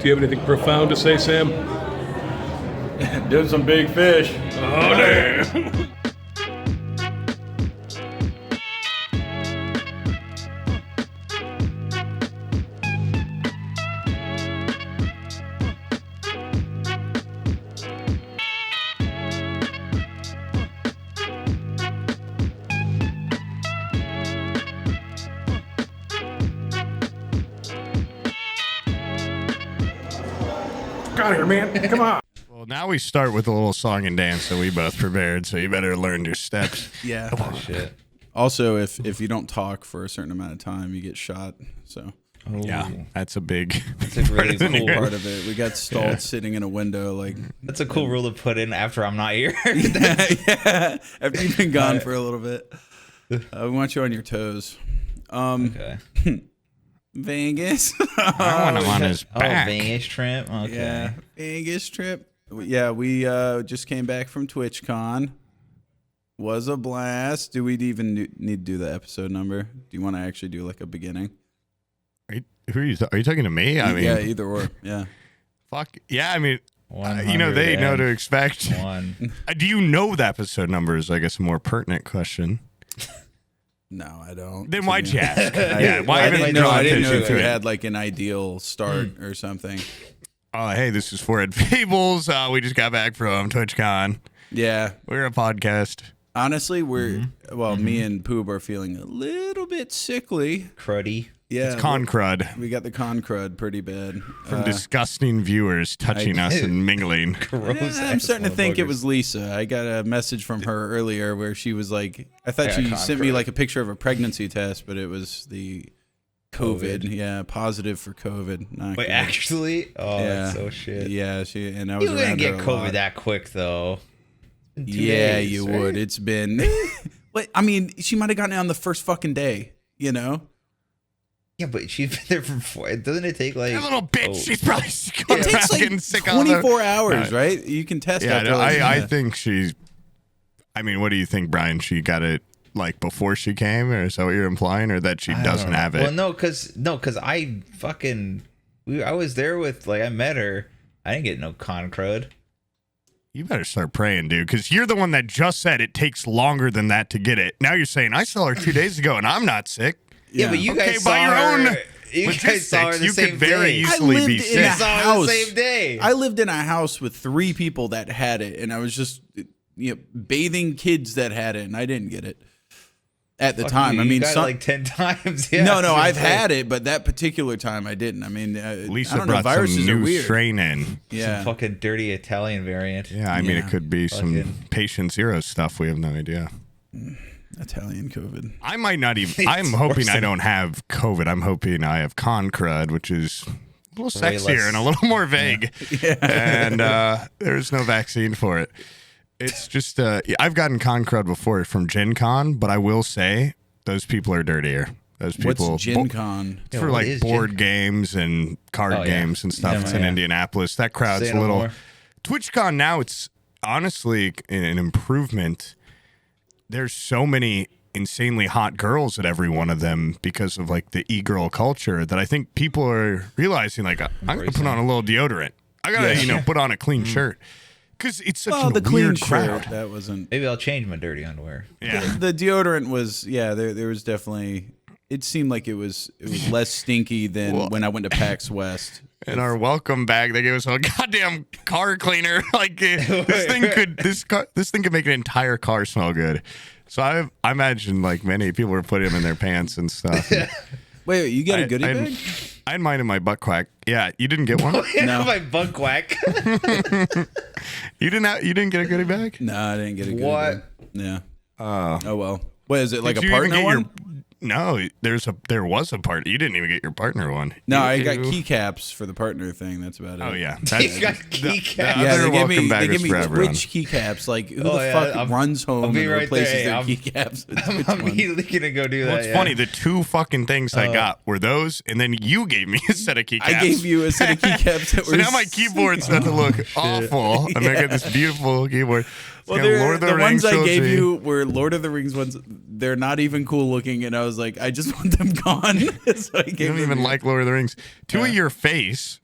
Do you have anything profound to say, Sam? Doing some big fish. Oh, damn. Got here, man. Come on. Well, now we start with a little song and dance that we both prepared, so you better learn your steps. Yeah. Oh, shit. Also, if you don't talk for a certain amount of time, you get shot. So Yeah, that's a big That's a really cool part of it. We got stalled sitting in a window. Like That's a cool rule to put in after I'm not here. yeah. After you've been gone for a little bit, we want you on your toes. Okay. Vegas. I want him on his back. Oh, Vegas trip. Okay. Yeah, Vegas trip. Yeah, we just came back from TwitchCon. Was a blast. Do we even need to do the episode number? Do you want to actually do like a beginning? Are you talking to me? I mean, yeah, either or. Yeah. fuck. Yeah, I mean, they know to 101. expect. Do you know the episode number is, I guess, a more pertinent question. No, I don't. Then why'd you ask? Yeah, why I didn't know if you it? had like an ideal start or something. Hey, this is for Fables. We just got back from TwitchCon. Yeah. We're a podcast. Honestly, me and Poob are feeling a little bit sickly. Cruddy. Yeah. It's con crud. We got the con crud pretty bad. From disgusting viewers touching us and mingling. Gross. I'm starting to think it was Lisa. I got a message from her earlier where she was like, I thought she sent me like a picture of a pregnancy test, but it was the COVID. Yeah, positive for COVID. Not Wait, good. actually? Oh, Yeah. that's so shit. Yeah, and I was You around wouldn't her get a COVID lot. that quick, though. It's been 2 Yeah, days, you right? would. It's been. But I mean, she might have gotten it on the first fucking day. You know. Yeah, but she's been there for 4. Doesn't it take like That little bitch. Oh. She's probably It takes getting like sick all the- 24 hours, right? You can test. Yeah, after no, like, I think she's. I mean, what do you think, Brian? She got it like before she came, or is that what you're implying, or that she I doesn't don't know. have it? Well, no, cause I fucking I was there with I met her. I didn't get no con crud. You better start praying, dude, because you're the one that just said it takes longer than that to get it. Now you're saying I saw her 2 days ago and I'm not sick. Yeah, but you Okay, guys by saw your her. own You guys saw her logistics, the you same could very day. easily lived be in sick. a You saw her house. the same day. I lived in a house with 3 people that had it, and I was just bathing kids that had it, and I didn't get it at the Fuck time. you, I you mean, got it like 10 times. Yeah, no, I've had it, but that particular time I didn't. I mean, Lisa I don't know. brought Viruses some are new weird. strain in. Yeah, some fucking dirty Italian variant. Yeah, I mean, Yeah. it could be some Fucking- patient zero stuff. We have no idea. Italian COVID. I might not even. I'm hoping I don't have COVID. I'm hoping I have con crud, which is a little Way sexier less- and a little more vague. And there's no vaccine for it. It's just I've gotten con crud before from Gen Con, but I will say those people are dirtier. Those people. What's Gen Con? It's Yeah, for what like is board Gen Con? games and card Oh, yeah. games and stuff. Yeah, It's in yeah. Indianapolis. That crowd's Say a no little. more. TwitchCon now, it's honestly an improvement. There's so many insanely hot girls at every one of them because of like the e-girl culture that I think people are realizing like I'm gonna put on a little deodorant. I gotta put on a clean shirt because it's such a the clean weird shirt. crowd. That wasn't. Maybe I'll change my dirty underwear. Yeah. The deodorant was there was definitely. It seemed like it was less stinky than when I went to PAX West. In our welcome bag, they gave us a goddamn car cleaner. Like this thing could make an entire car smell good. So I imagine like many people were putting them in their pants and stuff. Wait, you get a goodie bag? I had mine in my butt quack. Yeah, you didn't get one. No. My bug quack. You didn't get a goodie bag. No, I didn't get a goodie What? bag. Yeah. Oh well. What is it like Did a you even partner get one? No, there was a partner. You didn't even get your partner one. No, I got You- keycaps for the partner thing. That's about it. Oh yeah, You got keycaps. Yeah, Other they gave me welcome bag they was gave me for everyone. Twitch keycaps. Like who Oh, the yeah, fuck runs home I'll and be right replaces there. their Hey, keycaps? with Twitch I'm ones? immediately gonna go do that. Well, it's funny. The two fucking things I got were those, and then you gave me a set of keycaps. I gave you a set of keycaps that So were now my keyboard's not to look awful, and I got this beautiful keyboard. It's Well, got Lord of the Rings ones I gave trilogy. you were Lord of the Rings ones. They're not even cool looking, and I was like, I just want them gone. So I gave You don't them even to like Lord of the Rings. Two of your face.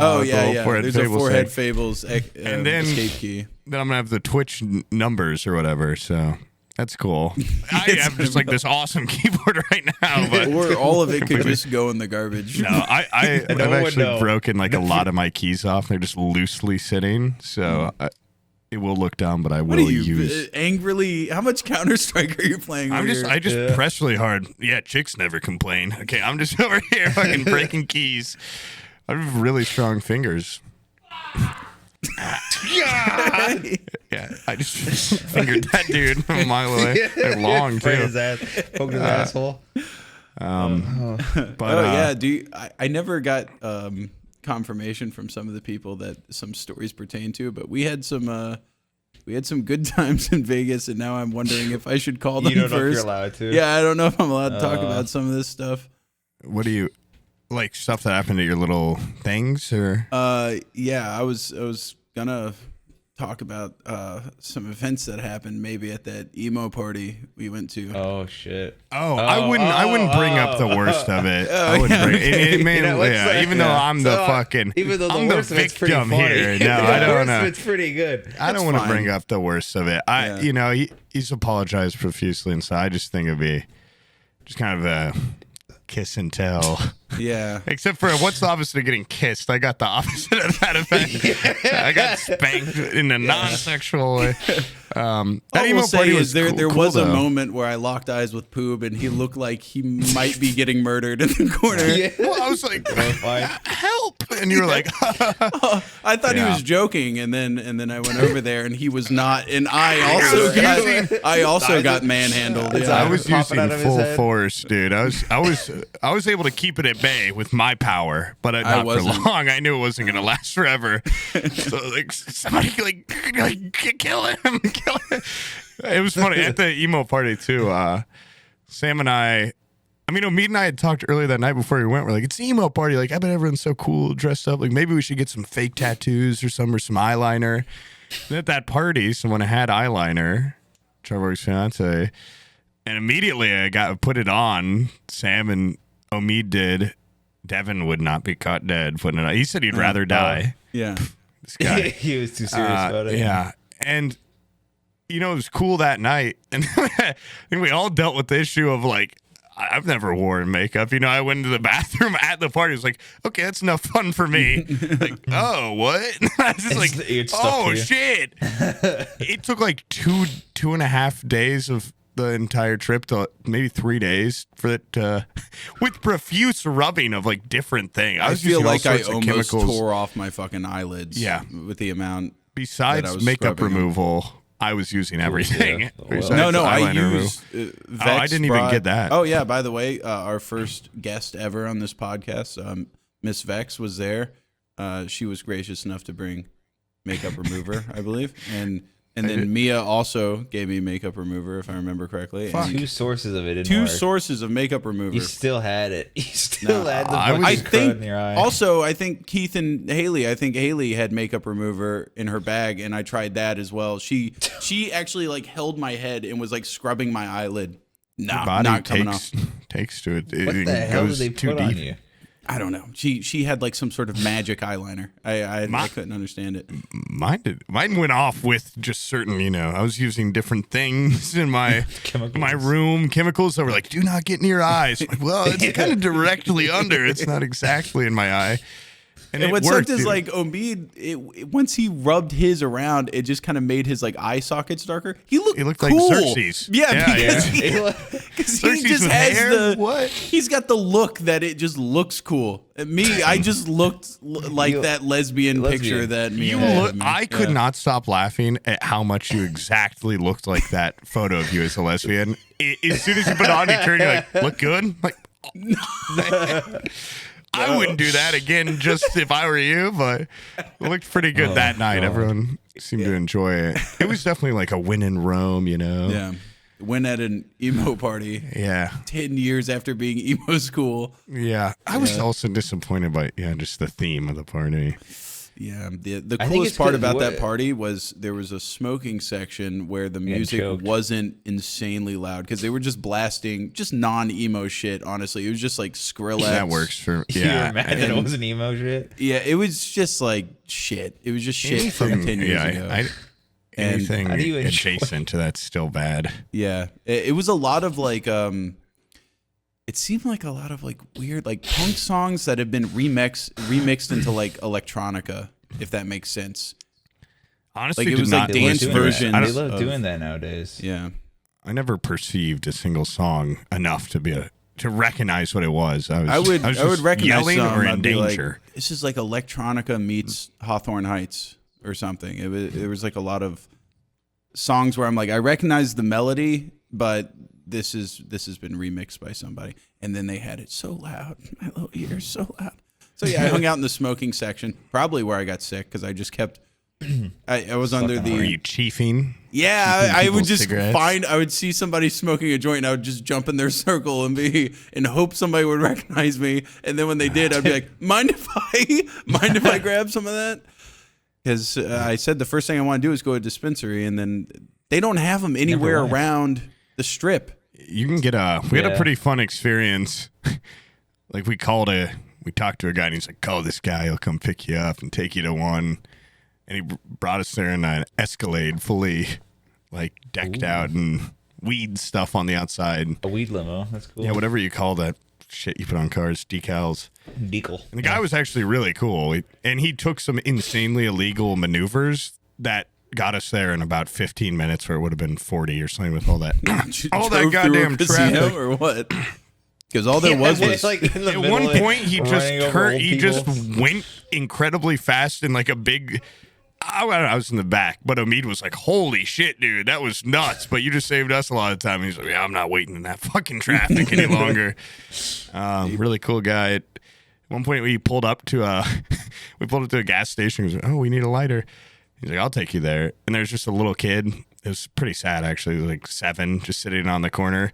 Oh yeah, the yeah. forehead There's a Fables forehead thing. Fables And then- escape key. Then I'm gonna have the Twitch numbers or whatever. So that's cool. I have just like this awesome keyboard right now, but Or all of it could just go in the garbage. no, I've one would actually know. broken like a lot of my keys off. They're just loosely sitting, so it will look dumb, but I What will are you use. angrily? How much Counter Strike are you playing? I just press really hard. Yeah, chicks never complain. Okay, I'm just over here fucking breaking keys. I have really strong fingers. Yeah, I just fingered that dude from a mile away. They're long Right too. his ass, poked his asshole. But I never got confirmation from some of the people that some stories pertain to, but we had some good times in Vegas, and now I'm wondering if I should call them You don't know if first. you're allowed to. Yeah, I don't know if I'm allowed to talk about some of this stuff. what do you like? Stuff that happened at your little things, or Yeah, I was gonna talk about some events that happened maybe at that emo party we went to. Oh shit. I wouldn't bring up the worst of it. I wouldn't bring it may, You know, what's yeah, that? even though I'm the So, fucking Even though the I'm worst the of it's pretty victim funny. here. No, I The don't worst know. of it's pretty good. I don't want to fine. bring up the worst of it. Yeah. You know, he's apologized profusely, and so I just think it'd be just kind of a kiss and tell. Yeah. Except for what's the opposite of getting kissed? I got the opposite of that effect. I got spanked in a non-sexual way. That All emo we'll say party is was there cool, was a though. moment where I locked eyes with Poob, and he looked like he might be getting murdered in the corner. Yeah. Well, I was like, Fine. help! And you were like, I thought he Yeah. was joking, and then I went over there, and he was not. And I also using- got manhandled. It's Yeah. I was Popping using out of his full head. force, dude. I was able to keep it at bay with my power, but not for wasn't. long. I knew it wasn't gonna last forever. So like somebody like kill him, kill him. It was funny at the emo party too. Sam and I mean, Omid and I had talked earlier that night before we went. We're like, it's an emo party. Like, I bet everyone's so cool, dressed up. Like, maybe we should get some fake tattoos or some eyeliner. And at that party, someone had eyeliner, Trevor's fiance, and immediately I put it on. Sam and Omid did. Devin would not be caught dead putting it on. He said he'd rather die. Yeah. This guy. He was too serious about it. Yeah. And, you know, it was cool that night. And I think we all dealt with the issue of like, I've never worn makeup. You know, I went into the bathroom at the party. It was like, okay, that's enough fun for me. Like, oh, what? I was just like, It's stuck oh, to you. shit. It took like two and a half days of the entire trip to maybe 3 days for it with profuse rubbing of like different things. I was feel using all like I sorts of almost chemicals. tore off my fucking eyelids. Yeah. With the amount. that I Besides was makeup scrubbing them. removal, I was using everything. Yeah. Besides No, I eyeliner removal. used. Vex I didn't even brought- get that. Oh yeah, by the way, our first guest ever on this podcast, Miss Vex was there. She was gracious enough to bring makeup remover, I believe, and then Mia also gave me makeup remover, if I remember correctly. And Two sources of it didn't two work. sources of makeup remover. You still had it. You still No, had the I fucking was- crud think in your eye. also, I think Keith and Haley. I think Haley had makeup remover in her bag, and I tried that as well. She actually like held my head and was like scrubbing my eyelid. Your Nah, body not coming off. takes to it. what It the hell did goes they too put on deep. you? I don't know. She had like some sort of magic eyeliner. I couldn't understand it. Mine went off with just certain, you know, I was using different things in my Chemicals. my room, chemicals that were like, do not get in your eyes. Like, well, it's kind of directly under. It's not exactly in my eye. And And it what worked, sucked is dude. like Omid. Once he rubbed his around, it just kind of made his like eye sockets darker. He looked like cool. Xerxes. Yeah, Yeah, because yeah. because Xerxes he just with has hair? the What? He's got the look that it just looks cool. And me, I just looked like You- that lesbian picture that me. You had look, of me. I could Yeah. not stop laughing at how much you exactly looked like that photo of you as a lesbian. As soon as you put it on, you turn, you're like, look good? Like, I wouldn't do that again just if I were you, but it looked pretty good that night. God. Everyone seemed to enjoy it. It was definitely like a win in Rome, you know? Yeah, went at an emo party Yeah. 10 years after being emo school. Yeah. I was also disappointed by, just the theme of the party. Yeah, the I think coolest it's part 'cause about that what- party was there was a smoking section where the music choked. wasn't insanely loud because they were just blasting just non-emo shit. Honestly, it was just like Skrillex. That works for You yeah. were mad that it wasn't emo shit. Yeah, it was just like shit. It was just shit from 10 years ago. Anything How do you enjoy- adjacent to that's still bad. Yeah, it was a lot of like it seemed like a lot of like weird like punk songs that have been remixed into like electronica, if that makes sense. Honestly, Like, it did was like not dance listen to it. versions. I They don't- love of- doing that nowadays. Yeah. I never perceived a single song enough to recognize what it was. I would just recognize yelling some. or in I'd be like, danger. this is like electronica meets Hawthorne Heights or something. It was like a lot of songs where I'm like, I recognize the melody, but this has been remixed by somebody, and then they had it so loud, my little ears so loud. So yeah, I hung out in the smoking section, probably where I got sick because I just kept. I was under Were the. you chiefing? Yeah, Keeping I would people's just cigarettes? I would see somebody smoking a joint and I would just jump in their circle and hope somebody would recognize me. And then when they did, I'd be like, mind if I grab some of that? Because I said the first thing I want to do is go to a dispensary, and then they don't have them anywhere went. around the strip. You can get we had a Yeah. pretty fun experience. Like we talked to a guy and he's like, call this guy, he'll come pick you up and take you to one. And he brought us there in an Escalade fully like decked out and weed stuff on the outside. A weed limo. That's cool. Yeah, whatever you call that shit you put on cars, decals. Decal. And the guy was actually really cool. And he took some insanely illegal maneuvers that got us there in about 15 minutes where it would have been 40 or something with all that. All that Drove through a goddamn casino traffic. or what? Because all there was like in the At middle one of it, point, he running over old he just people. went incredibly fast in like a big. I was in the back, but Omid was like, "Holy shit, dude, that was nuts!" But you just saved us a lot of time. He's like, "Yeah, I'm not waiting in that fucking traffic any longer." Really cool guy. At one point, we pulled up to a gas station. He was like, "Oh, we need a lighter." He's like, "I'll take you there." And there's just a little kid. It was pretty sad, actually. He was like 7, just sitting on the corner.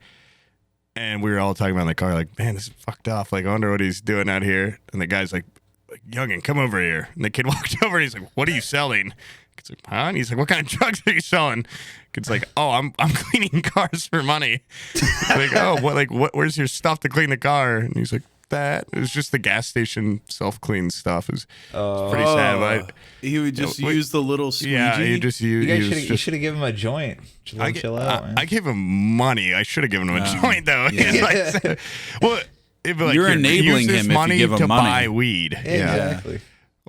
And we were all talking about in the car, like, man, this is fucked up. Like, I wonder what he's doing out here. And the guy's like, youngin', come over here. And the kid walked over and he's like, what are you selling? Kid's like, huh? And he's like, what kind of drugs are you selling? Kid's like, oh, I'm cleaning cars for money. Like, oh, where's your stuff to clean the car? And he's like, that. It was just the gas station self-clean stuff. It was pretty sad. But he would just use the little squeegee. yeah, he just used. You guys should have given him a joint. Just let him chill out, man. I gave him money. I should have given him a joint though. yeah. It's like, well, it'd be like, You're here, enabling use this him if you money give him to money. buy weed. Yeah, exactly.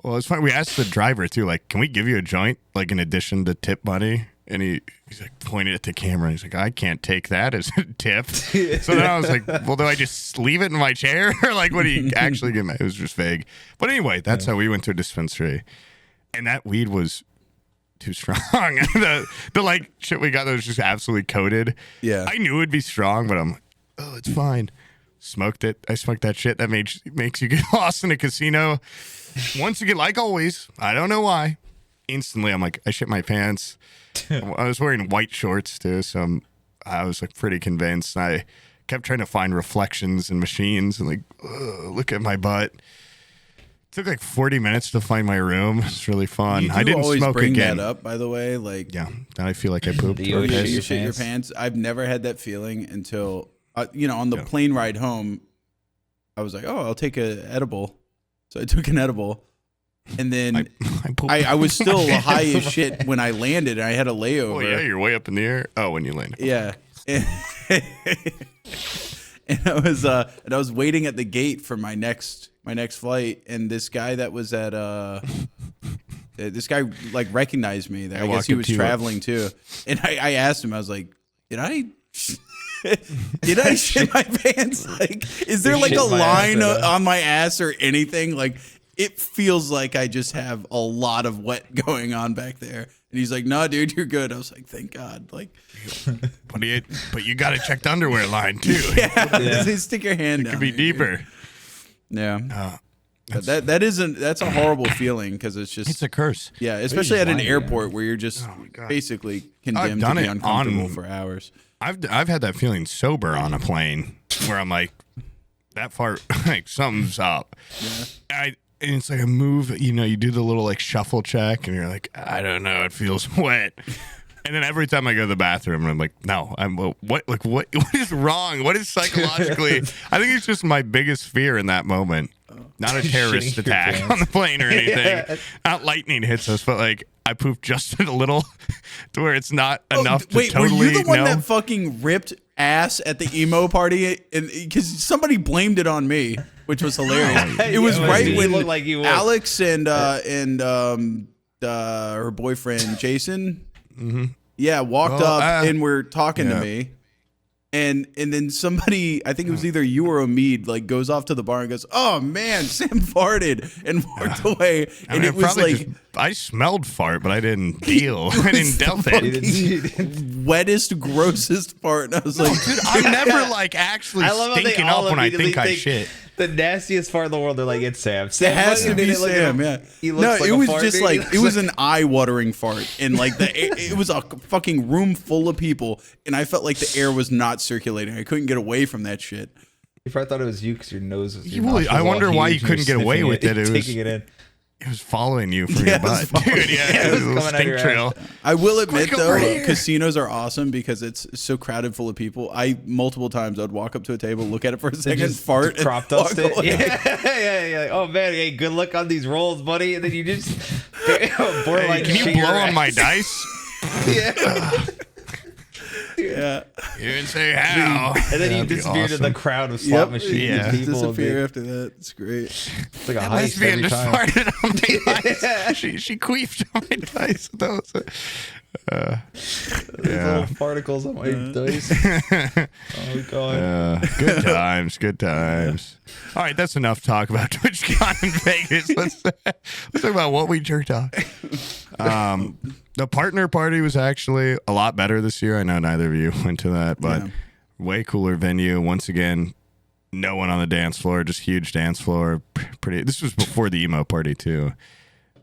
Well, it's funny. We asked the driver too, like, can we give you a joint, like in addition to tip money? And he's like pointed at the camera. He's like, I can't take that as a tip. So then I was like, well, do I just leave it in my chair? Or like, what do you actually give me? It was just vague. But anyway, that's how we went to a dispensary. And that weed was too strong. the like shit we got that was just absolutely coated. Yeah. I knew it'd be strong, but I'm like, oh, it's fine. Smoked it. I smoked that shit. That makes you get lost in a casino. Once again, like always, I don't know why. Instantly, I'm like, I shit my pants. I was wearing white shorts too, so I was like pretty convinced. I kept trying to find reflections in machines and like, look at my butt. It took like 40 minutes to find my room. It's really fun. You do I didn't always smoke bring again. that up, by the way. Like, Yeah, then I feel like I pooped. You always yeah, shit you your shit your pants? pants. I've never had that feeling until, on the plane ride home, I was like, oh, I'll take an edible. So I took an edible. And then I pooped. I was still high as shit when I landed. And I had a layover. Oh yeah, you're way up in the air. Oh, when you landed. Yeah. And I was waiting at the gate for my next flight, and this guy that was at this guy like recognized me. I guess walked he up was to you. traveling too. And I asked him, I was like, did I shit my pants? Like, is there like shit a my ass line at a- on my ass or anything? Like, it feels like I just have a lot of wet going on back there. And he's like, no, dude, you're good. I was like, thank God. Like, But you got to check the underwear line too. yeah. Stick your hand down. It could be there. deeper. Yeah. But that's a horrible feeling because it's just It's a curse. yeah, especially at an lying airport where you're just God. basically condemned to done be it uncomfortable on- for hours. I've had that feeling sober on a plane where I'm like, that fart, like something's up. Yeah. and it's like a move, you know, you do the little like shuffle check and you're like, I don't know, it feels wet. And then every time I go to the bathroom, I'm like, no, what is wrong? What is psychologically? I think it's just my biggest fear in that moment. Not a terrorist attack on the plane or anything. Yeah. Not lightning hits us, but like I pooped just a little to where it's not enough to wait, totally were you the one know. that fucking ripped ass at the emo party? Because somebody blamed it on me, which was hilarious. It was Yeah, right you when look like you would. Alex and her boyfriend Jason, walked up and were talking to me. And then somebody, I think it was either you or Omid, like goes off to the bar and goes, "Oh man, Sam farted," and walked away. And it was like I smelled fart, but I didn't deal. I didn't delve it. wettest, grossest fart. And I was like, Dude, I'm never like actually I love how they stinking all up when I immediately think I shit. The nastiest fart in the world. They're like, it's Sam. it has to be Sam. Yeah. No, it was just like it was an eye-watering fart, and like it was a fucking room full of people, and I felt like the air was not circulating. I couldn't get away from that shit. If I thought it was you because your nose was. I wonder why you couldn't get away with it. It was taking it in. It was following you from your butt, dude. Yeah, it was a little coming out stink your trail. I will admit Quick over though, here. casinos are awesome because it's so crowded full of people. Multiple times I'd walk up to a table, look at it for a second, fart, crop and dust walk it. away. Yeah. Oh man, hey, good luck on these rolls, buddy. And then you just borderline. Can you shit blow your on ass. my dice? Yeah. You didn't say how. And then you That'd be disappear to awesome. the crowd of slot machines Yeah. and people. Disappear after that. It's great. It's like a heist Lesbian every just time. farted on my dice. She queefed on my dice. That was These little particles on my dice. Oh god. good times, good times. All right, that's enough talk about TwitchCon in Vegas. Let's talk about what we jerked off. The partner party was actually a lot better this year. I know neither of you went to that, but way cooler venue. Once again, no one on the dance floor, just huge dance floor. Pretty. This was before the emo party too.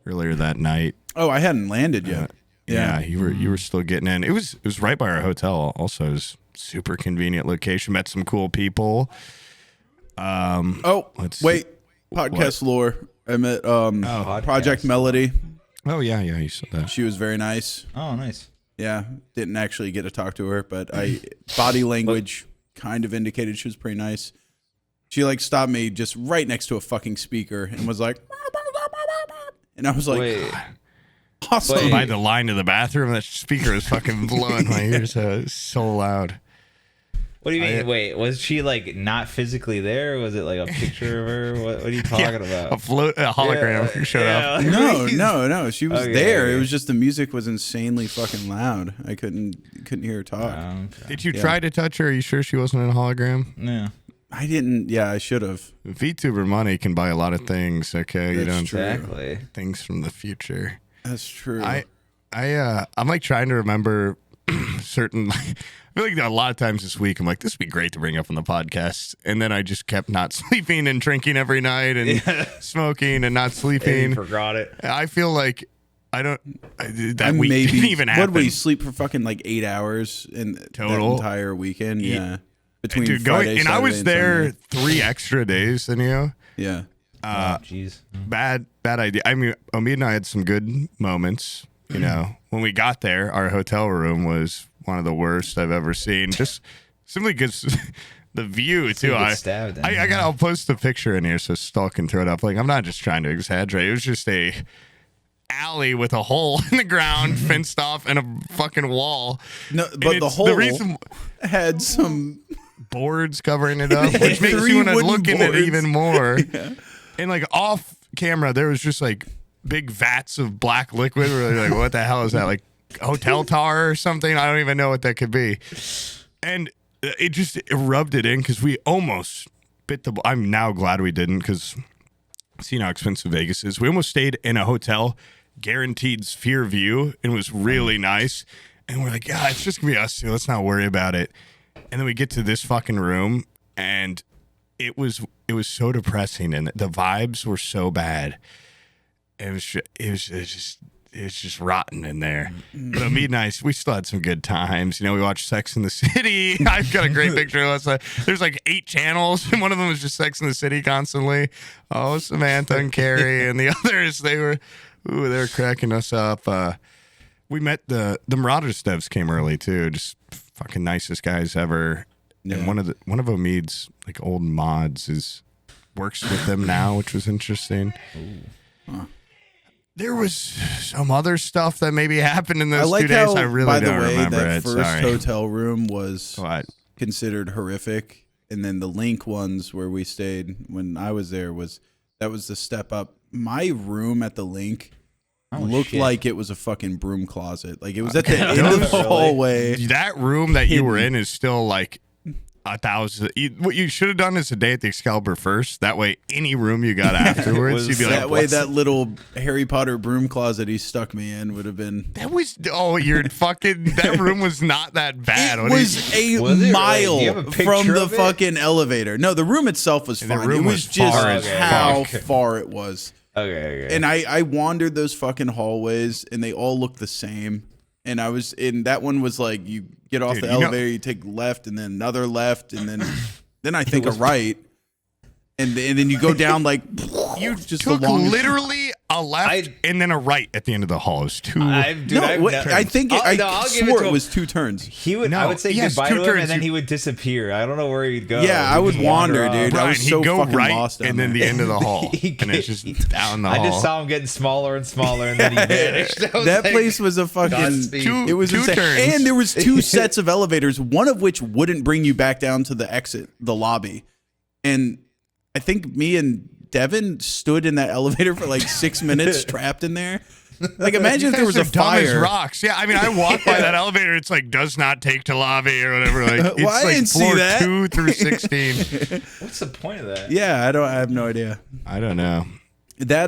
Earlier that night. Oh, I hadn't landed yet. Yeah, you were still getting in. It was right by our hotel. Also, it was super convenient location. Met some cool people. Let's see. Wait. Podcast lore. I met Project Melody. Oh yeah, you said that. She was very nice. Oh, nice. Yeah, didn't actually get to talk to her, but body language kind of indicated she was pretty nice. She like stopped me just right next to a fucking speaker and was like, and I was like, Wait. awesome. Wait. By the line to the bathroom, that speaker is fucking blowing my ears out. It's so loud. What do you mean? Wait, was she like not physically there? Was it like a picture of her? What are you talking about? A hologram showed up. No. She was Okay, there. okay. It was just the music was insanely fucking loud. I couldn't hear her talk. Okay. Did you try to touch her? Are you sure she wasn't in a hologram? Yeah. I didn't. Yeah, I should have. VTuber money can buy a lot of things. Okay, you That's don't true. Exactly. things from the future. That's true. I'm like trying to remember certain. I feel like a lot of times this week I'm like, this would be great to bring up on the podcast, and then I just kept not sleeping and drinking every night and smoking and not sleeping. You forgot it. I feel like that I week didn't even happen. What did we sleep for fucking like 8 hours in Total? that entire weekend? Yeah. Between Dude, Friday, and I was Saturday, there and 3 extra days than you. Yeah. Jeez. Bad idea. I mean, Omid and I had some good moments. You know, when we got there, our hotel room was one of the worst I've ever seen. Just simply because the view too. I'll post a picture in here so Stalk can throw it up. Like, I'm not just trying to exaggerate. It was just a alley with a hole in the ground, fenced off, and a fucking wall. No, but the hole had some boards covering it up, which makes you want to look in it even more. And like off camera, there was just like big vats of black liquid. We're like, what the hell is that? Like hotel tar or something? I don't even know what that could be. And it just rubbed it in because we almost bit the. I'm now glad we didn't because see how expensive Vegas is. We almost stayed in a hotel, guaranteed sphere view, and it was really nice. And we're like, yeah, it's just gonna be us two. Let's not worry about it. And then we get to this fucking room, and it was so depressing, and the vibes were so bad. It was just it's just rotten in there. But Omid and I, we still had some good times. You know, we watched Sex in the City. I've got a great picture of us. There's like 8 channels, and one of them was just Sex in the City constantly. Oh, Samantha and Carrie, and the others, they were cracking us up. We met the Marauders devs came early too. Just fucking nicest guys ever. Yeah. And one of Omid's like old mods works with them now, which was interesting. Huh. There was some other stuff that maybe happened in those I 2 days. How, I really by the don't way, remember that it. first Sorry. hotel room was What? considered horrific, and then the Link ones where we stayed when I was there was the step up. My room at the Link looked like it was a fucking broom closet. Like it was at the end of the hallway. That room that you were in is still like 1,000. What you should have done is a day at the Excalibur first. That way, any room you got afterwards, you'd be like, that way, that little Harry Potter broom closet he stuck me in would have been. You're fucking. That room was not that bad. It was a mile from the fucking elevator. No, the room itself was fine. It was just how far it was. Okay. And I wandered those fucking hallways, and they all looked the same. And I was in that one was like you get off the elevator, you take left, and then another left, and then I think a right, and then you go down like you just took literally a left and then a right at the end of the hall. It was two. I swore it was 2 turns. I would say goodbye to him, and then he would disappear. I don't know where he'd go. Yeah, I would wander, dude. I was so fucking lost. And then the end of the hall, and it's just down the hall. I just saw him getting smaller and smaller, and then he vanished. That place was a fucking. It was insane. Turns. And there was 2 sets of elevators, one of which wouldn't bring you back down to the exit, the lobby, and I think me and Devin stood in that elevator for like 6 minutes trapped in there. Like, imagine if there was a fire. Rocks. Yeah, I mean, I walked by that elevator. It's like does not take to lobby or whatever. Like, it's I like didn't floor see that. 2 through 16. What's the point of that? Yeah, I have no idea. I don't know. That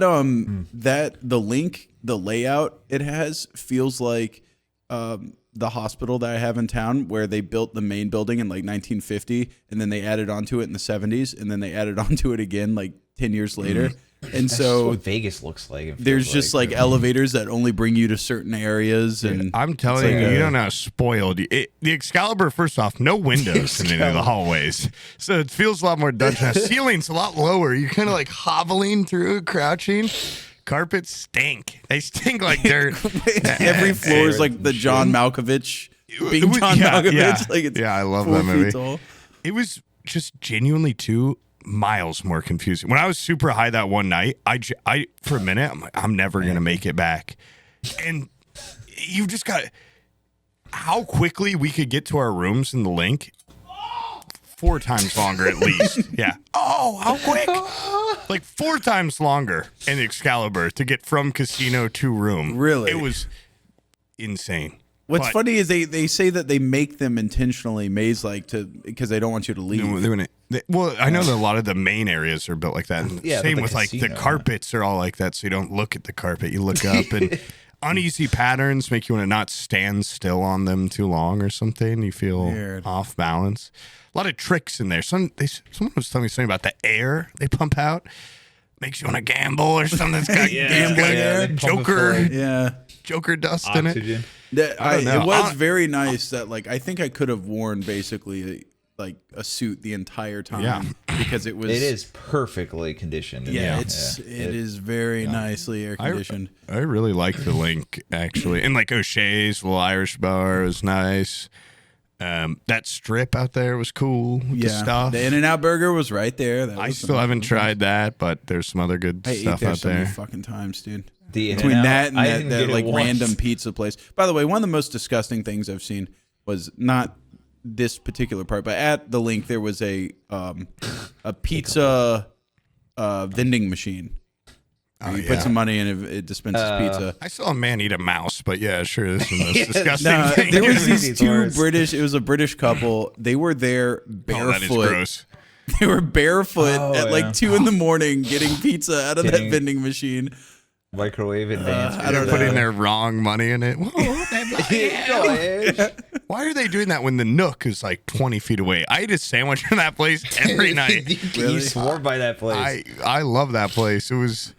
the Link, the layout it has feels like the hospital that I have in town, where they built the main building in like 1950, and then they added onto it in the 70s, and then they added onto it again like 10 years later. And so what Vegas looks like. There's just like elevators that only bring you to certain areas. And I'm telling you, you don't know how spoiled. The Excalibur, first off, no windows in any of the hallways, so it feels a lot more dungeon. Ceiling's a lot lower. You're kind of like hobbling through, crouching. Carpets stink. They stink like dirt. Every floor is like the John Malkovich being John Malkovich. Yeah. Like it's I love that movie. Tall. It was just genuinely 2 miles more confusing. When I was super high that one night, I for a minute, I'm like, I'm never going to make it back. And you just got how quickly we could get to our rooms in the Link. 4 times longer at least. Yeah. Oh, how quick? Like 4 times longer in Excalibur to get from casino to room. Really? It was insane. What's funny is they say that they make them intentionally maze-like because they don't want you to leave. Well, I know that a lot of the main areas are built like that. And same with like the carpets are all like that, so you don't look at the carpet. You look up, and uneasy patterns make you want to not stand still on them too long or something. You feel off balance. A lot of tricks in there. Someone was telling me something about the air they pump out. Makes you want to gamble or something. That's got gambling air. Joker dust Oxygen. in it. It was very nice that like I think I could have worn basically like a suit the entire time because it is perfectly conditioned. It is very nicely air conditioned. I really like the Link actually, and like O'Shea's little Irish bar was nice. That strip out there was cool. The stuff. The In-N-Out burger was right there. I still haven't tried that, but there's some other good stuff out so there. many fucking times, dude. Between that and that like random pizza place. By the way, one of the most disgusting things I've seen was not this particular part, but at the Link there was a pizza vending machine. You put some money in, it dispenses pizza. I saw a man eat a mouse, but yeah, sure, this is the most disgusting thing. There was these 2 British. It was a British couple. They were there barefoot. That is gross. They were barefoot at like 2 in the morning getting pizza out of that vending machine. Microwave advanced. I don't know. Putting their wrong money in it. Why are they doing that when the Nook is like 20 feet away? I eat a sandwich in that place every night. You swore by that place. I love that place. It was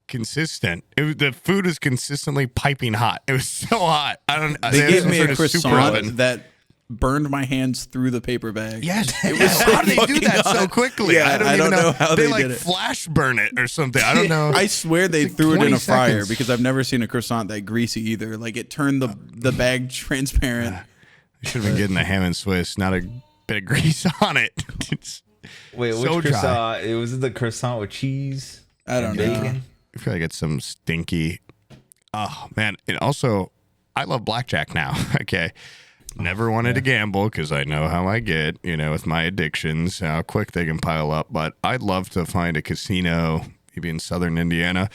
consistent. The food was consistently piping hot. It was so hot. They gave me a super croissant oven. that burned my hands through the paper bag. Yes. How do they do that so quickly? Yeah, I don't know how they like did it. flash burn it or something. I don't know. I swear they It's like threw it in 20 a fryer seconds. because I've never seen a croissant that greasy either. Like it turned the bag transparent. I should have been getting the ham and Swiss, not a bit of grease on it. It's Wait, which so dry. croissant? It was the croissant with cheese. I don't and know. bacon. I feel like it's some stinky. Oh man! And also, I love blackjack now. Okay, never wanted to gamble because I know how I get. With my addictions, how quick they can pile up. But I'd love to find a casino, maybe in southern Indiana.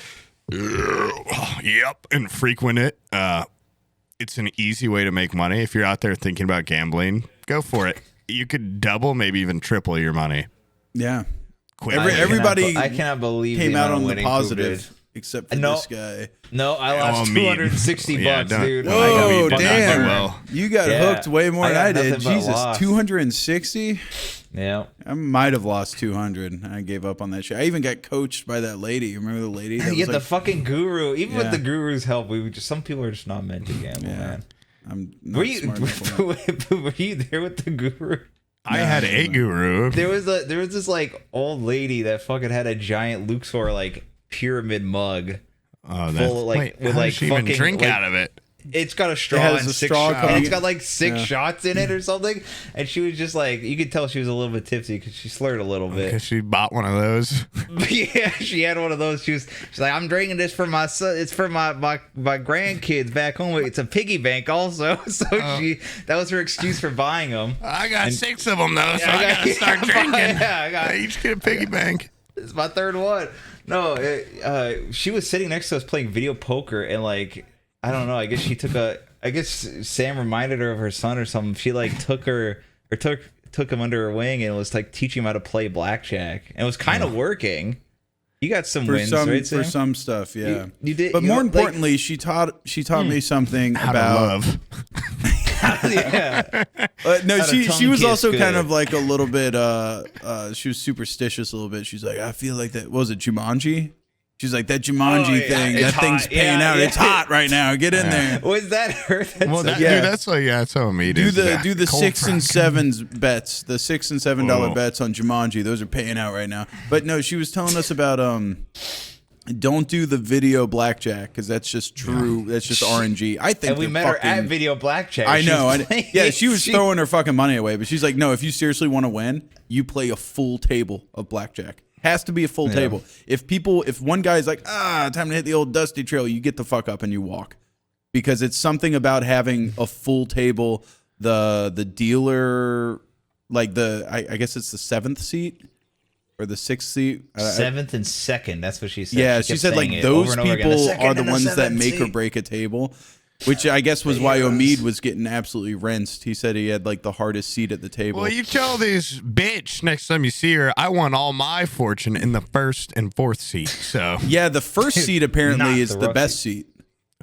Yep, and frequent it. It's an easy way to make money. If you're out there thinking about gambling, go for it. You could double, maybe even triple your money. Yeah. Quick. Everybody I cannot believe came out on the winning positive, Poob. except for No. this guy. No, I lost me. 260 Yeah, bucks, don't- dude. Whoa, I got Oh, did not do damn. well. You got Yeah. hooked way more I than got I did. nothing but Jesus, loss. 260? Yeah. I might have lost 200. I gave up on that shit. I even got coached by that lady. You remember the lady? That You was get the like, fucking guru. Even Yeah. with the guru's help, some people are just not meant to gamble, Yeah. man. I'm not Were you smart enough for that. were you there with the guru? I had a guru. There was this like old lady that fucking had a giant Luxor like pyramid mug. Oh, full of, like, wait, with, how like, does she even fucking, drink like- out of it? It's got a straw has and a six straw shots. coming- It's got like six Yeah. shots in it or something. And she was just like, you could tell she was a little bit tipsy because she slurred a little bit. Because she bought one of those. But yeah, she had one of those. She's like, I'm drinking this for my son. It's for my grandkids back home. It's a piggy bank also. So that was her excuse for buying them. I got 6 of them though, so Yeah, I gotta start drinking. Yeah, I got. I each get a piggy bank. It's my third one. No, she was sitting next to us playing video poker, and like, I don't know. I guess Sam reminded her of her son or something. She like took him under her wing and was like teaching him how to play blackjack, and it was kind of working. You got some wins, right, Sam? for some stuff, yeah. You did, but you more know, like- importantly, she taught me something How about to love. Yeah. no, How to she tongue was kiss also kind good. of like a little bit she was superstitious a little bit. She's like, I feel like that, what was it, Jumanji? She's like, that Jumanji Oh, yeah, thing, it's that thing's hot. paying Yeah, out. yeah. It's hot right now. Get in there. Was that her? That's Well, so- dude, that's how me Do is. the Cold 6 and crack. 7s bets, the $6 and $7 Whoa. bets on Jumanji. Those are paying out right now. But no, she was telling us about don't do the video blackjack because that's just true. That's just RNG. I think. And we the met her fucking- at video blackjack. I She know. was I, playing- yeah, she was throwing her fucking money away, but she's like, no, if you seriously want to win, you play a full table of blackjack. Has to be a full table. If one guy's like, time to hit the old dusty trail, you get the fuck up and you walk, because it's something about having a full table. The dealer, like I guess it's the 7th seat or the 6th seat. 7th and 2nd. That's what she said. Yeah, kept she said like saying it those over and over again. people second are the and ones that 7th make or seat. break a table, which I guess was why Omid was getting absolutely rinsed. He said he had like the hardest seat at the table. Well, you tell this bitch next time you see her, I won all my fortune in the 1st and 4th seat. So Yeah, the first seat Not apparently is the the rough best seat.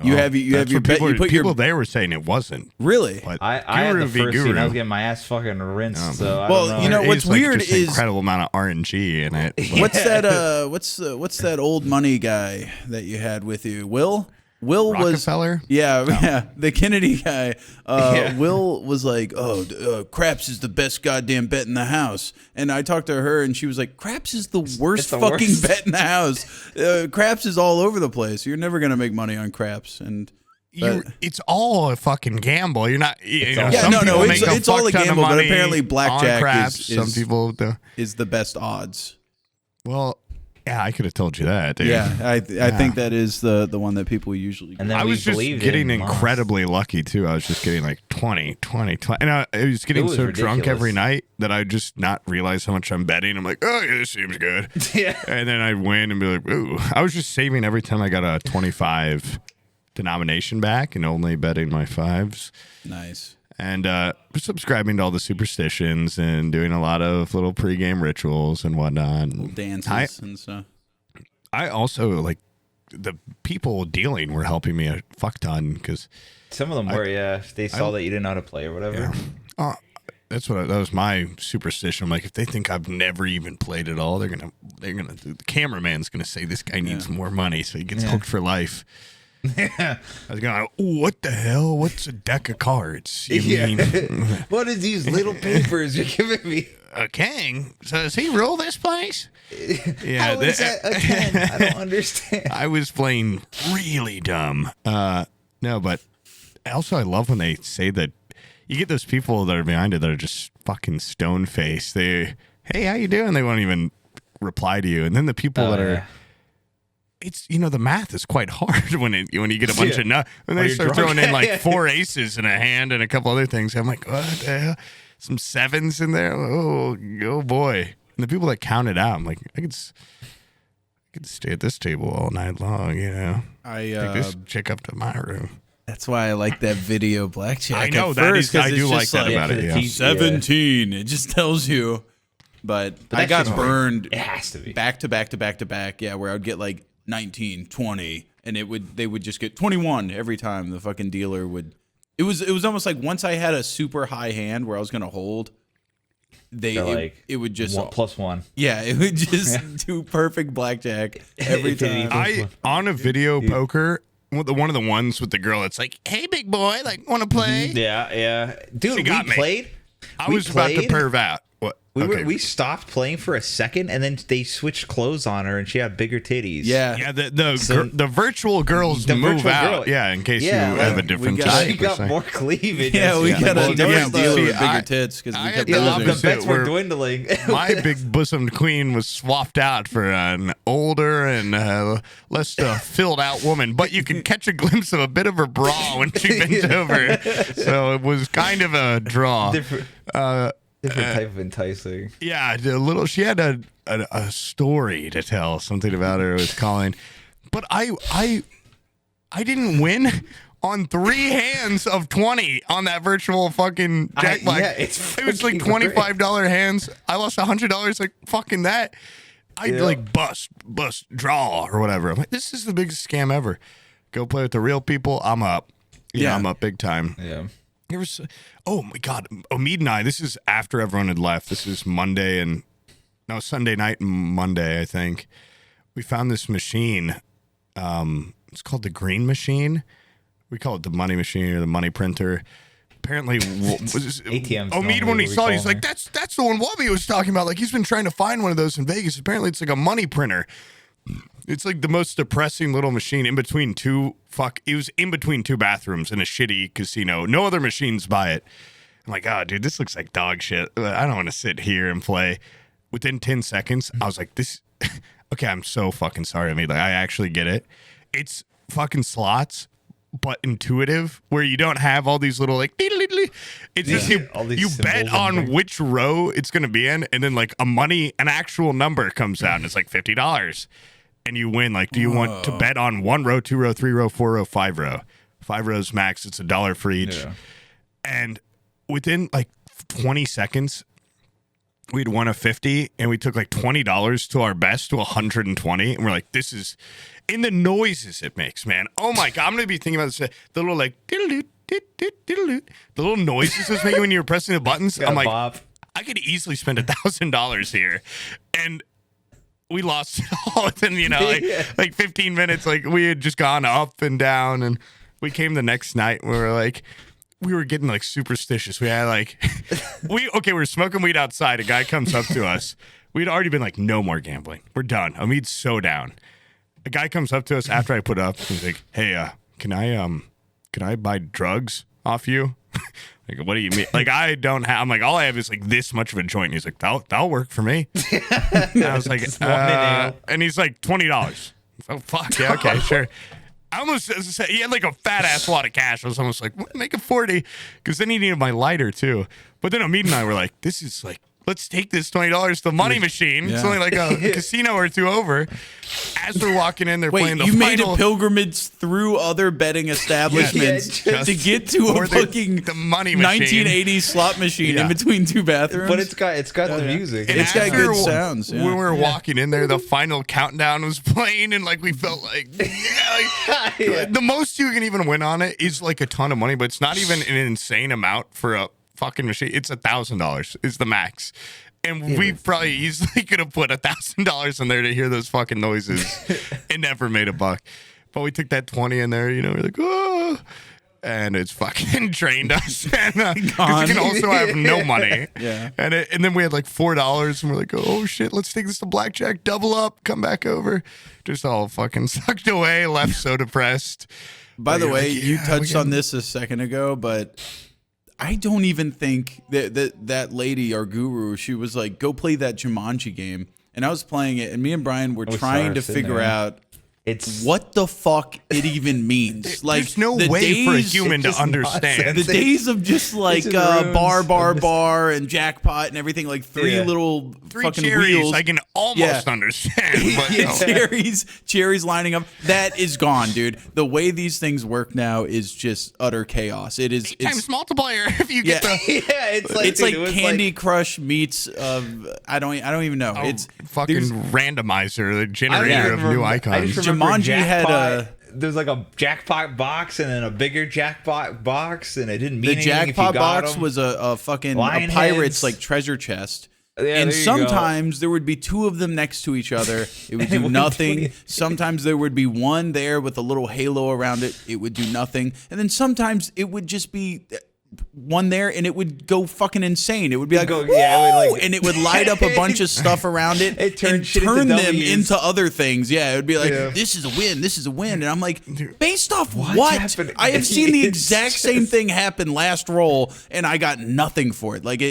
You have that's your what bet. people, You put people your they were saying it wasn't. really. But I had Guru the v. first seat and I Guru. was getting my ass fucking rinsed. So I Well, don't know. you know There what's is, like, weird just an is- incredible amount of RNG in it. What's that? What's that old money guy that you had with you? Will was Rockefeller? yeah, the Kennedy guy. Yeah. Will was like, craps is the best goddamn bet in the house. And I talked to her, and she was like, craps is the worst the fucking worst. bet in the house. Craps is all over the place. You're never gonna make money on craps. And It's all a fucking gamble. You're not. You know, all- Yeah, some no, people it's- make a it's all a fuck ton of gamble, but money apparently on blackjack craps. is- Some people do. is the best odds. Well, yeah, I could have told you that, dude. Yeah, I think that is the one that people usually. And then I we was just believed getting it and lost. incredibly lucky too. I was just getting like 20. And I was getting It was so drunk ridiculous. every night that I just not realize how much I'm betting. I'm like, oh, yeah, this seems good. Yeah. And then I'd win and be like, ooh. I was just saving every time I got a 25 denomination back and only betting my 5s. Nice. And subscribing to all the superstitions and doing a lot of little pregame rituals and whatnot. Dances and stuff. I also like the people dealing were helping me a fuck ton because Some of them were, yeah. They saw that you didn't know how to play or whatever. that was my superstition. I'm like, if they think I've never even played at all, the cameraman's gonna say this guy needs more money, so he gets hooked for life. I was going, what the hell? What's a deck of cards? You mean what are these little papers you're giving me? a king? So does he rule this place? Yeah, how is that a 10? I don't understand. I was playing really dumb. No, but also I love when they say that you get those people that are behind it that are just fucking stone faced. Hey, how you doing? They won't even reply to you. And then the people that are, it's, the math is quite hard when you get a bunch of when they start throwing in like 4 aces in a hand and a couple other things. I'm like, what the hell? Some 7s in there. Oh boy. And the people that count it out, I'm like, I could stay at this table all night long, Take this chick up to my room. That's why I like that video blackjack. I know I do like that about it. Yeah. 17. It just tells you. But I got burned. It has to be back to back to back to back. Yeah, where I would get like 19, 20, and they would just get 21 every time. The fucking dealer would. It was almost like once I had a super high hand where I was gonna hold. It would just +1. Yeah, it would just do perfect blackjack every time. On a video poker. One of the ones with the girl that's like, hey, big boy, like, want to play? Yeah. Dude, we played. I was about to perv out. What? We stopped playing for a second, and then they switched clothes on her, and she had bigger titties. Yeah. The virtual girls move out. Yeah, in case you have a different type. She got more cleavage. Yeah, we got a different deal with bigger tits because we kept losing. The bets were dwindling. My big bosomed queen was swapped out for an older and less filled out woman, but you could catch a glimpse of a bit of her bra when she bent over. So it was kind of a draw. Different type of enticing. Yeah, she had a story to tell, something about her was calling. But I didn't win on 3 hands of 20 on that virtual fucking jackpot. It was like $25 hands. I lost $100, like fucking that. I like bust, draw or whatever. I'm like, this is the biggest scam ever. Go play with the real people. I'm up. I'm up big time. Yeah. Oh my God, Omid and I, this is after everyone had left. This is Sunday night and Monday, I think. We found this machine. It's called the green machine. We call it the money machine or the money printer. Apparently, ATMs. Omid, when he saw it, he's like, that's the one Wubby was talking about. Like, he's been trying to find one of those in Vegas. Apparently, it's like a money printer. It's like the most depressing little machine it was in between 2 bathrooms in a shitty casino. No other machines by it. I'm like, oh, dude, this looks like dog shit. I don't want to sit here and play. Within 10 seconds, I was like, this. Okay, I'm so fucking sorry. I mean, like, I actually get it. It's fucking slots, but intuitive, where you don't have all these little like. It's just you bet on which row it's going to be in, and then like an actual number comes out, and it's like $50. And you win. Like, do you want to bet on 1 row, 2 row, 3 row, 4 row, 5 row? 5 rows max. It's $1 for each. Yeah. And within like 20 seconds, we'd won a 50, and we took like $20 to our best to 120. And we're like, this is in the noises it makes, man. Oh my God, I'm gonna be thinking about this. The little like the little noises it's making when you're pressing the buttons. I'm like, I could easily spend $1,000 here, and we lost it all within, like 15 minutes. Like, we had just gone up and down, and we came the next night. And we were getting like superstitious. We had like, we were smoking weed outside. A guy comes up to us. We'd already been like, no more gambling. We're done. Omid's so down. A guy comes up to us after I put up. He's like, hey, can I buy drugs off you? Like, what do you mean? Like, I don't have. I'm like, all I have is like this much of a joint. He's like, that'll work for me. And I was like, and he's like, $20. Oh fuck yeah, okay, sure. I almost said he had like a fat ass wad of cash. I was almost like, make it 40, because then he needed my lighter too. But then Omid and I were like, this is like, let's take this $20 to the money machine. Yeah. It's only like a casino or 2 over. As we're walking in, they're playing the final. You made a pilgrimage through other betting establishments to get to a fucking the money machine. 1980s slot machine in between 2 bathrooms. But it's got the music. It's got good sounds. When we were walking in there, the final countdown was playing, and like we felt like, the most you can even win on it is like a ton of money, but it's not even an insane amount for fucking machine. It's $1,000 is the max. And we probably easily could have put $1,000 in there to hear those fucking noises and never made a buck. But we took that 20 in there, you know, we're like, oh, and it's fucking drained us. And we can also have no money. Yeah. And then we had like $4 and we're like, oh shit, let's take this to blackjack, double up, come back over. Just all fucking sucked away, left so depressed. By the way, like, you touched on this a second ago, but I don't even think that lady, our guru, she was like, go play that Jumanji game. And I was playing it, and me and Brian were trying to figure out what the fuck it even means. Like, there's no way for a human to understand. The days of just like bar and jackpot and everything, like three fucking cherries, wheels. I can almost understand. But cherries lining up. That is gone, dude. The way these things work now is just utter chaos. It is times multiplier if you get the it's like Candy Crush meets I don't even know. It's fucking randomizer, the generator of new icons. Jumanji had there's like a jackpot box and then a bigger jackpot box, and it didn't mean the anything if you jackpot got box them. was a fucking Lion pirate's heads. like treasure chest. Yeah, and there you sometimes there would be two of them next to each other. It would do nothing. Sometimes there would be one there with a little halo around it. It would do nothing. And then sometimes it would just be one there and it would go fucking insane. It would be like, and it would light up a bunch of stuff around it, and turn them into other things. Yeah, it would be like, this is a win, this is a win. And I'm like, based off what? I have seen the exact same thing happen last roll, and I got nothing for it. Like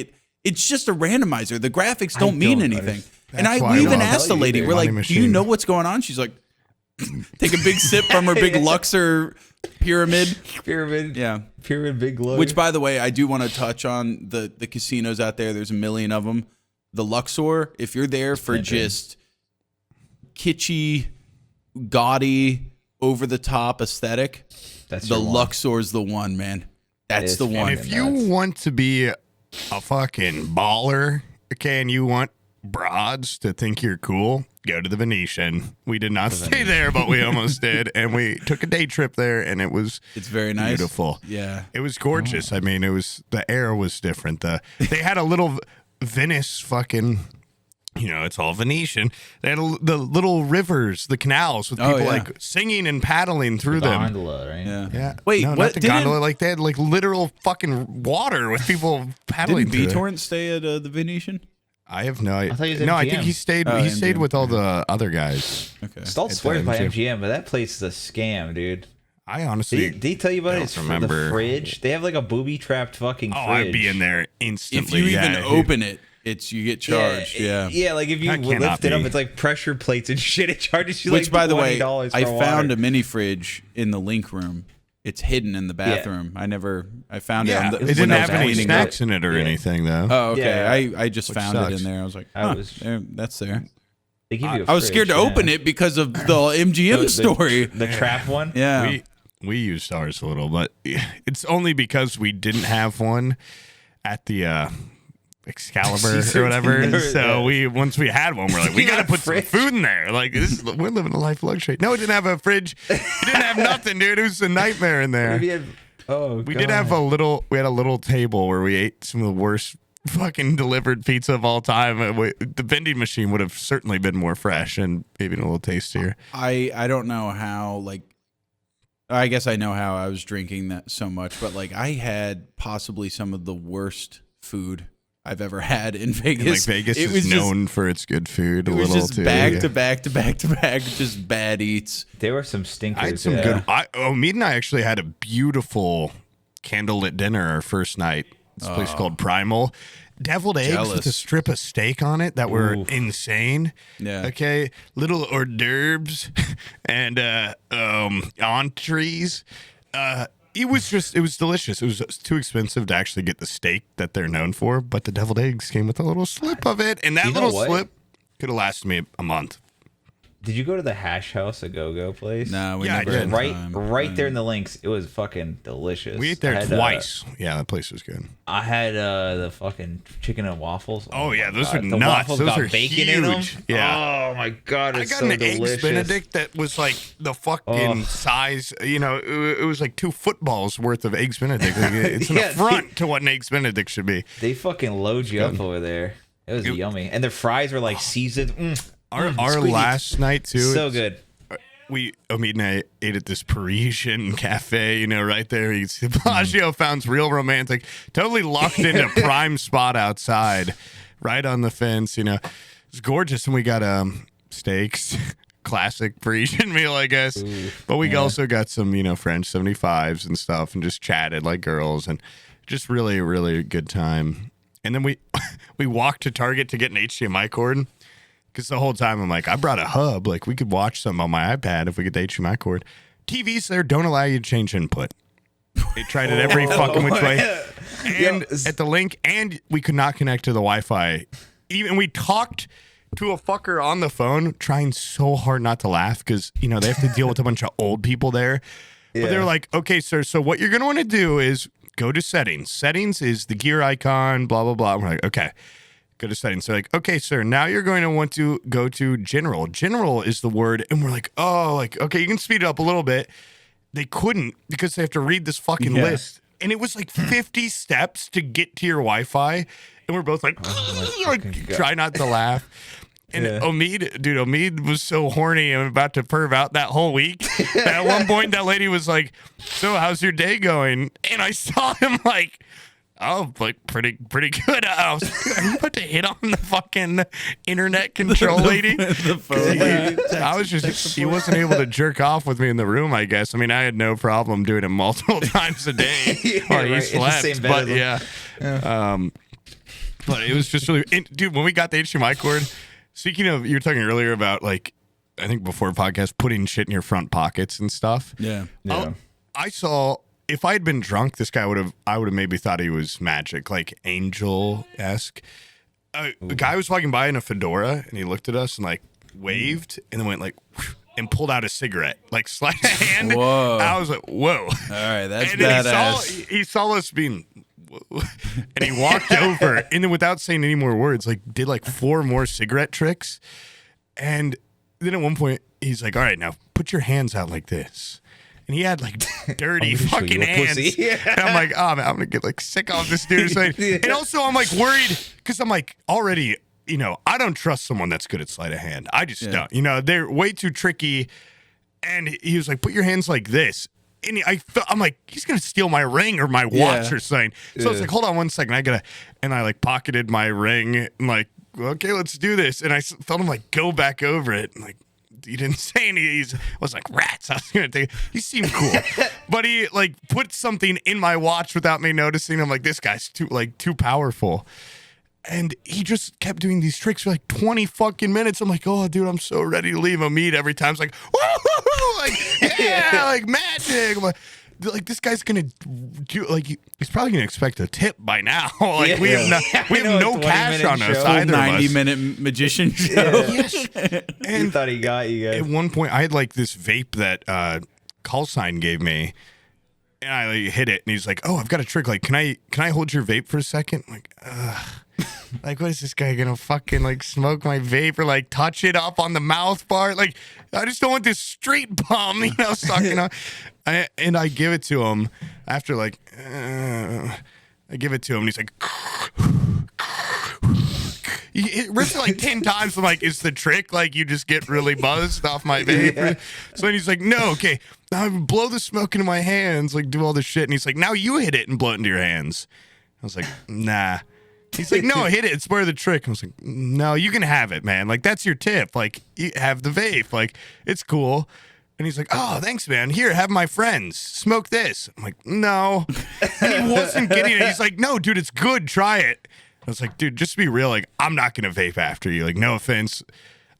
it's just a randomizer. The graphics don't mean anything. And we even asked the lady, we're like, do you know what's going on? She's like, take a big sip from her big Luxor pyramid big glue. Which, by the way, I do want to touch on the casinos out there. There's a million of them. The Luxor, if you're there for just kitschy, gaudy, over the top aesthetic, the Luxor's the one, man. That's the one. And if you want to be a fucking baller, okay, and you want broads to think you're cool, go to the Venetian. We did not stay there, but we almost did, and we took a day trip there, and it's very nice, beautiful. Yeah, it was gorgeous. I mean, the air was different. They had a little Venice fucking, you know, it's all Venetian. They had the little rivers, the canals with people like singing and paddling through them. Gondola, right? Yeah. Wait, no, what? not the gondola. Like they had like literal fucking water with people paddling. Didn't BTorrent stay at the Venetian? I have no idea. I think he stayed. He stayed with all the other guys. Okay. Stalt swears by MGM, but that place is a scam, dude. I honestly did he tell you about it? The fridge. They have like a booby trapped fucking fridge. I'd be in there instantly. If you even open it, you get charged. Yeah, like if you lift it up, it's like pressure plates and shit. It charges you. Which, like by the way, I found a mini fridge in the link room. It's hidden in the bathroom. I found it. It didn't have any snacks in it or anything, though. Oh, okay. I just found it in there. I was like, that's there. They give you I was scared to open it because of the MGM story. The trap one? Yeah. We used ours a little, but it's only because we didn't have one at the Excalibur or whatever. So once we had one, we're like, we gotta put some food in there. Like we're living a life of luxury. No, it didn't have a fridge. It didn't have nothing, dude. It was a nightmare in there. We did have we had a little table where we ate some of the worst fucking delivered pizza of all time. The vending machine would have certainly been more fresh and maybe a little tastier. I don't know how, I guess I know how I was drinking that so much, but I had possibly some of the worst food I've ever had in Vegas. Vegas is known for its good food. It was just back to back, just bad eats. There were some stinkers. I had some good. Mead and I actually had a beautiful candlelit dinner our first night. This place called Primal. Deviled eggs with a strip of steak on it that were insane. Yeah. Okay. Little hors d'oeuvres and entrees. It was delicious. It was too expensive to actually get the steak that they're known for, but the deviled eggs came with a little slip of it, and that little slip could have lasted me a month. Did you go to the Hash House, a go-go place? Nah, we Yeah, I never did. had Right, time. right there in the links. It was fucking delicious. We ate there I had, twice. Yeah, that place was good. I had the fucking chicken and waffles. Oh, yeah, my those God. are The nuts. waffles Those got are bacon in them. huge. Yeah. Oh my God, I it's got so an delicious. eggs Benedict that was like the fucking size. You know, it was like 2 footballs worth of eggs Benedict. Like, it's an Yeah, affront to what an eggs Benedict should be. They fucking load you up over there. It was yummy, and their fries were like seasoned. Our squeeze. last night too. So good. Omid and I ate at this Parisian cafe, you know, right there. You see Bellagio founds, real romantic, totally locked into prime spot outside, right on the fence. You know, it's gorgeous, and we got steaks, classic Parisian meal, I guess. Ooh, but we also got some, you know, French 75s and stuff, and just chatted like girls, and just really, really good time. And then we walked to Target to get an HDMI cord. Because the whole time I'm like, I brought a hub. Like, we could watch something on my iPad if we get the HDMI cord. TVs there don't allow you to change input. They tried it every fucking which way. And at the link, and we could not connect to the Wi-Fi. Even we talked to a fucker on the phone, trying so hard not to laugh because, you know, they have to deal with a bunch of old people there. But they were like, okay, sir, so what you're going to want to do is go to settings. Settings is the gear icon, blah, blah, blah. And we're like, okay. Go to settings. They're like, okay, sir, now you're going to want to go to general. General is the word. And we're like, oh, like, okay, you can speed it up a little bit. They couldn't because they have to read this fucking list. And it was like 50 steps to get to your Wi-Fi. And we're both like, try not to laugh. And Omid was so horny and about to perv out that whole week. At one point, that lady was like, so how's your day going? And I saw him like, oh, like pretty good. I was like, are you about to hit on the fucking internet control lady? I was just, he wasn't able to jerk off with me in the room, I guess. I mean, I had no problem doing it multiple times a day while he slept. But but it was just really, dude, when we got the HDMI cord, speaking of, you were talking earlier about like, I think before podcast, putting shit in your front pockets and stuff. Yeah. I saw, if I had been drunk, this guy I would have maybe thought he was magic, like angel-esque. A guy was walking by in a fedora, and he looked at us and like waved, and then went like, and pulled out a cigarette, like slided a hand. Whoa! I was like, whoa! All right, that's and badass. He saw us being, and he walked over, and then without saying any more words, like did like 4 more cigarette tricks, and then at one point he's like, all right, now put your hands out like this. And he had like dirty fucking hands. And I'm like, oh man, I'm gonna get like sick off this dude. And also I'm like worried because I'm like already, you know, I don't trust someone that's good at sleight of hand. I just don't. You know, they're way too tricky. And he was like, put your hands like this. And I'm like, he's gonna steal my ring or my watch or something. So I was like, hold on 1 second, and I like pocketed my ring and like, okay, let's do this. And I felt him like go back over it and like. He didn't say any. He was like rats. I was gonna take. He seemed cool, but he like put something in my watch without me noticing. I'm like, this guy's too powerful, and he just kept doing these tricks for like 20 fucking minutes. I'm like, oh, dude, I'm so ready to leave Omid every time. It's like, woo, like yeah, like magic. I'm like this guy's gonna do like he's probably gonna expect a tip by now. Like we have no cash on us either. 90-minute magician show. Yes. And he thought he got you guys. At one point, I had like this vape that call sign gave me, and I like, hit it, and he's like, "Oh, I've got a trick. Like, can I hold your vape for a second?" I'm like, ugh. Like, what is this guy gonna fucking like smoke my vape or like touch it up on the mouth part? Like, I just don't want this street bum, you know, sucking on. And I give it to him after like, I give it to him, and he's like, he rips it like 10 times. I'm like, it's the trick. Like, you just get really buzzed off my vape. Yeah. So then he's like, no, okay, now I blow the smoke into my hands, like do all this shit. And he's like, now you hit it and blow it into your hands. I was like, nah. He's like, no, hit it. It's part of the trick. I was like, no, you can have it, man. Like, that's your tip. Like, you have the vape. Like, it's cool. And he's like, oh, thanks, man. Here, have my friends. Smoke this. I'm like, no. And he wasn't getting it. He's like, no, dude, it's good. Try it. I was like, dude, just to be real. Like, I'm not going to vape after you. Like, no offense.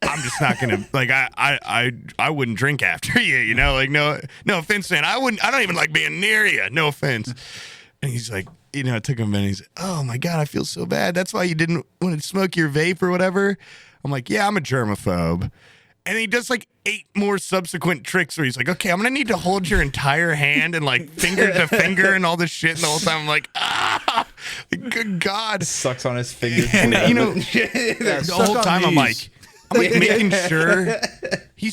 I'm just not going to, like, I wouldn't drink after you, you know? Like, no offense, man. I don't even like being near you. No offense. And he's like, you know, it took him a minute. He's like, oh my God, I feel so bad. That's why you didn't want to smoke your vape or whatever. I'm like, yeah, I'm a germaphobe. And he does like 8 more subsequent tricks where he's like, okay, I'm going to need to hold your entire hand and like finger to finger and all this shit. And the whole time I'm like, good God. Sucks on his fingers. And, you know, the whole time I'm like making sure he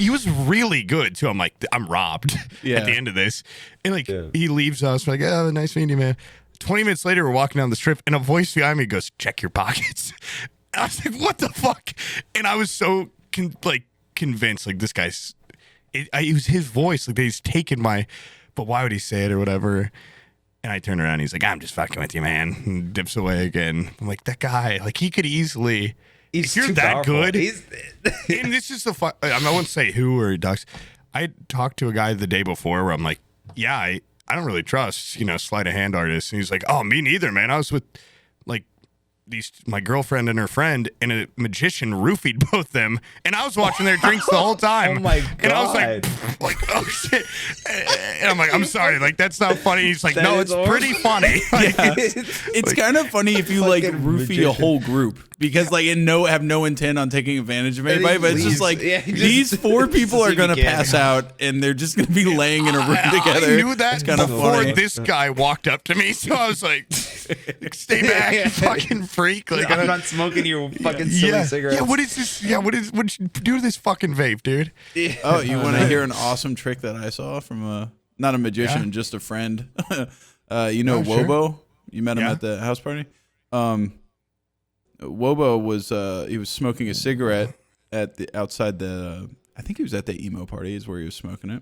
was really good too. I'm like, I'm robbed at the end of this. And like, he leaves us. We're like, oh, nice meeting you, man. 20 minutes later, we're walking down the strip and a voice behind me goes, check your pockets. And I was like, what the fuck? And I was so convinced, like, this guy's, it was his voice, like, he's taken my, but why would he say it or whatever? And I turn around and he's like, I'm just fucking with you, man. And dips away again. I'm like, that guy, like, he could easily, if you're that powerful. good, and this is the I won't say who or ducks. I talked to a guy the day before where I'm like, yeah, I don't really trust, sleight of hand artists. And he's like, oh, me neither, man. I was with, like, my girlfriend and her friend, and a magician roofied both them, and I was watching their drinks the whole time. Oh my God. And I was like, oh shit. And I'm like, I'm sorry, like, that's not funny. He's like, no, it's pretty funny. Like, it's kind of funny if you like roofie a whole group, because like have no intent on taking advantage of anybody, but it's just like these 4 people are gonna pass out and they're just gonna be laying in a room together. I knew that it's kind of before funny. This guy walked up to me, so I was like, stay back, you fucking freak. Like, I'm not smoking your fucking silly cigarettes. Yeah, what is this? Yeah, what did you do to this fucking vape, dude? Oh, you want to hear an awesome trick that I saw from not a magician, just a friend. Wobo? Sure. You met him at the house party? Wobo was he was smoking a cigarette outside the I think he was at the emo party is where he was smoking it.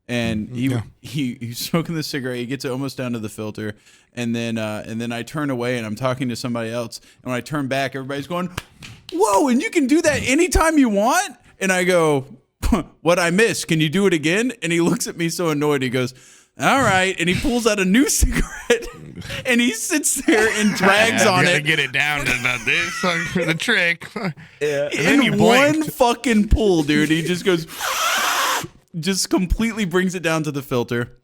And he's smoking the cigarette. He gets it almost down to the filter, and then I turn away and I'm talking to somebody else. And when I turn back, everybody's going, "Whoa!" And you can do that anytime you want. And I go, "What I missed? Can you do it again?" And he looks at me so annoyed. He goes, "All right." And he pulls out a new cigarette and he sits there and drags on it. Get it down to about this for the trick. Yeah. In one fucking pull, dude, he just goes. Just completely brings it down to the filter.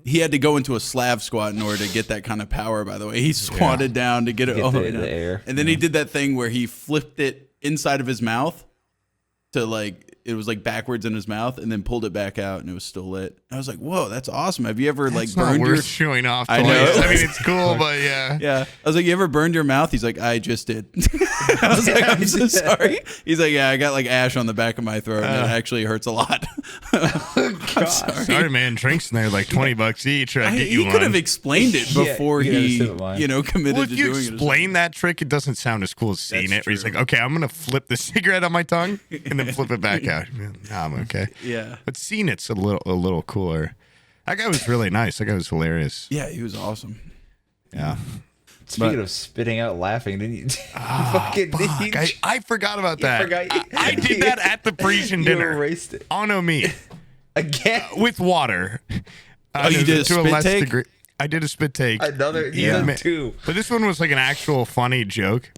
He had to go into a Slav squat in order to get that kind of power, by the way. He squatted down to get it all in the air. And then he did that thing where he flipped it inside of his mouth to like, it was like backwards in his mouth, and then pulled it back out and it was still lit. I was like, whoa, that's awesome. Have you ever like burned your showing off? I know. I mean, it's cool, but yeah. Yeah. I was like, you ever burned your mouth? He's like, I just did. I was like, I'm so sorry. He's like, yeah, I got like ash on the back of my throat and it actually hurts a lot. I'm sorry, man. Drinks in there like $20 each. He could have explained it before he committed well, if to you doing it. Explain that trick, it doesn't sound as cool as seeing it. Where he's like, okay, I'm going to flip the cigarette on my tongue and then flip it back out. Nah, I'm okay. Yeah. But seeing it's a little cooler. That guy was really nice. That guy was hilarious. Yeah, he was awesome. Yeah. Speaking of spitting out laughing, didn't you? I forgot about that. I did that at the Parisian dinner. You erased it. Oh, no, me. Again? With water. You did a spit take? Degree. I did a spit take. Another, two. But this one was like an actual funny joke.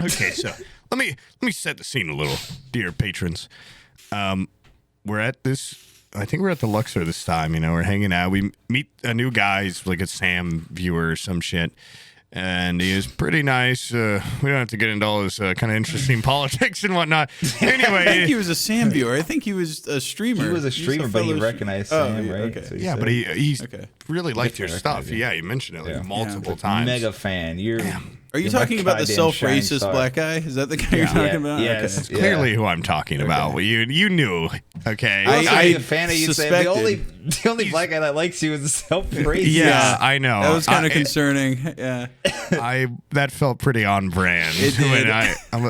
Okay, so let me set the scene a little, dear patrons. We're at this. I think we're at the Luxor this time. We're hanging out. We meet a new guy. He's like a Sam viewer or some shit. And he is pretty nice. We don't have to get into all this kind of interesting politics and whatnot. Anyway, I think he was a Sam viewer. I think he was a streamer. He was a streamer, but he recognized Sam, right? Okay. So but he really liked your stuff. Yeah, he mentioned it like multiple times. Mega fan. Are you talking about the self-racist black guy? Is that the guy you're talking about? Yeah, that's clearly who I'm talking about. You knew. Okay. I'm a fan of you. The only black guy that likes you is a self-racist. Yeah, I know. That was kind of concerning. Yeah. That felt pretty on brand. It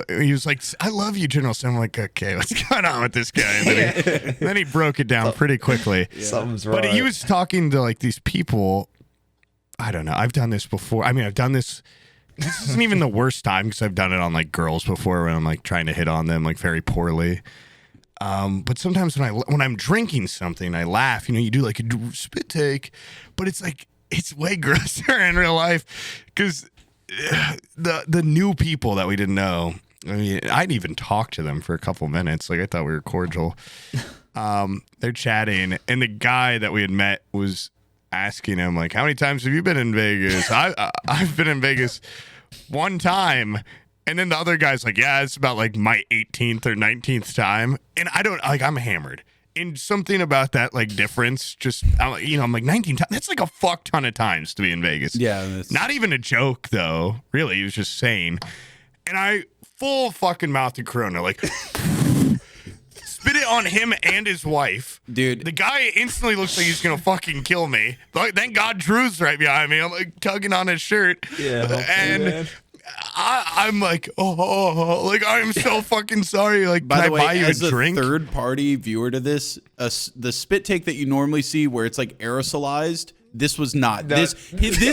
did. He was like, I love you, General Sam. I'm like, okay, what's going on with this guy? And then he broke it down pretty quickly. Something's wrong. But he was talking to like these people. I don't know. I've done this before. I mean, I've done this. This isn't even the worst time because I've done it on like girls before when I'm like trying to hit on them like very poorly. But sometimes when I'm drinking something, I laugh. You do like a spit take, but it's like it's way grosser in real life because the new people that we didn't know. I mean, I'd even talk to them for a couple minutes. Like I thought we were cordial. They're chatting, and the guy that we had met was asking him like, how many times have you been in Vegas? I've been in Vegas one time. And then the other guy's like, yeah, it's about like my 18th or 19th time. And I don't, like, I'm hammered. And something about that, like, difference, just, I'm like, 19 times. That's like a fuck ton of times to be in Vegas. Yeah. Not even a joke, though. Really, he was just saying. And I full fucking mouth of Corona, like, spit it on him and his wife. Dude. The guy instantly looks like he's going to fucking kill me. Like, thank God Drew's right behind me. I'm like tugging on his shirt. Yeah. And I'm like, like, I'm so fucking sorry. Like, By can the way, I buy you as a drink? third party viewer to this, the spit take that you normally see where it's like aerosolized, this was not. No. This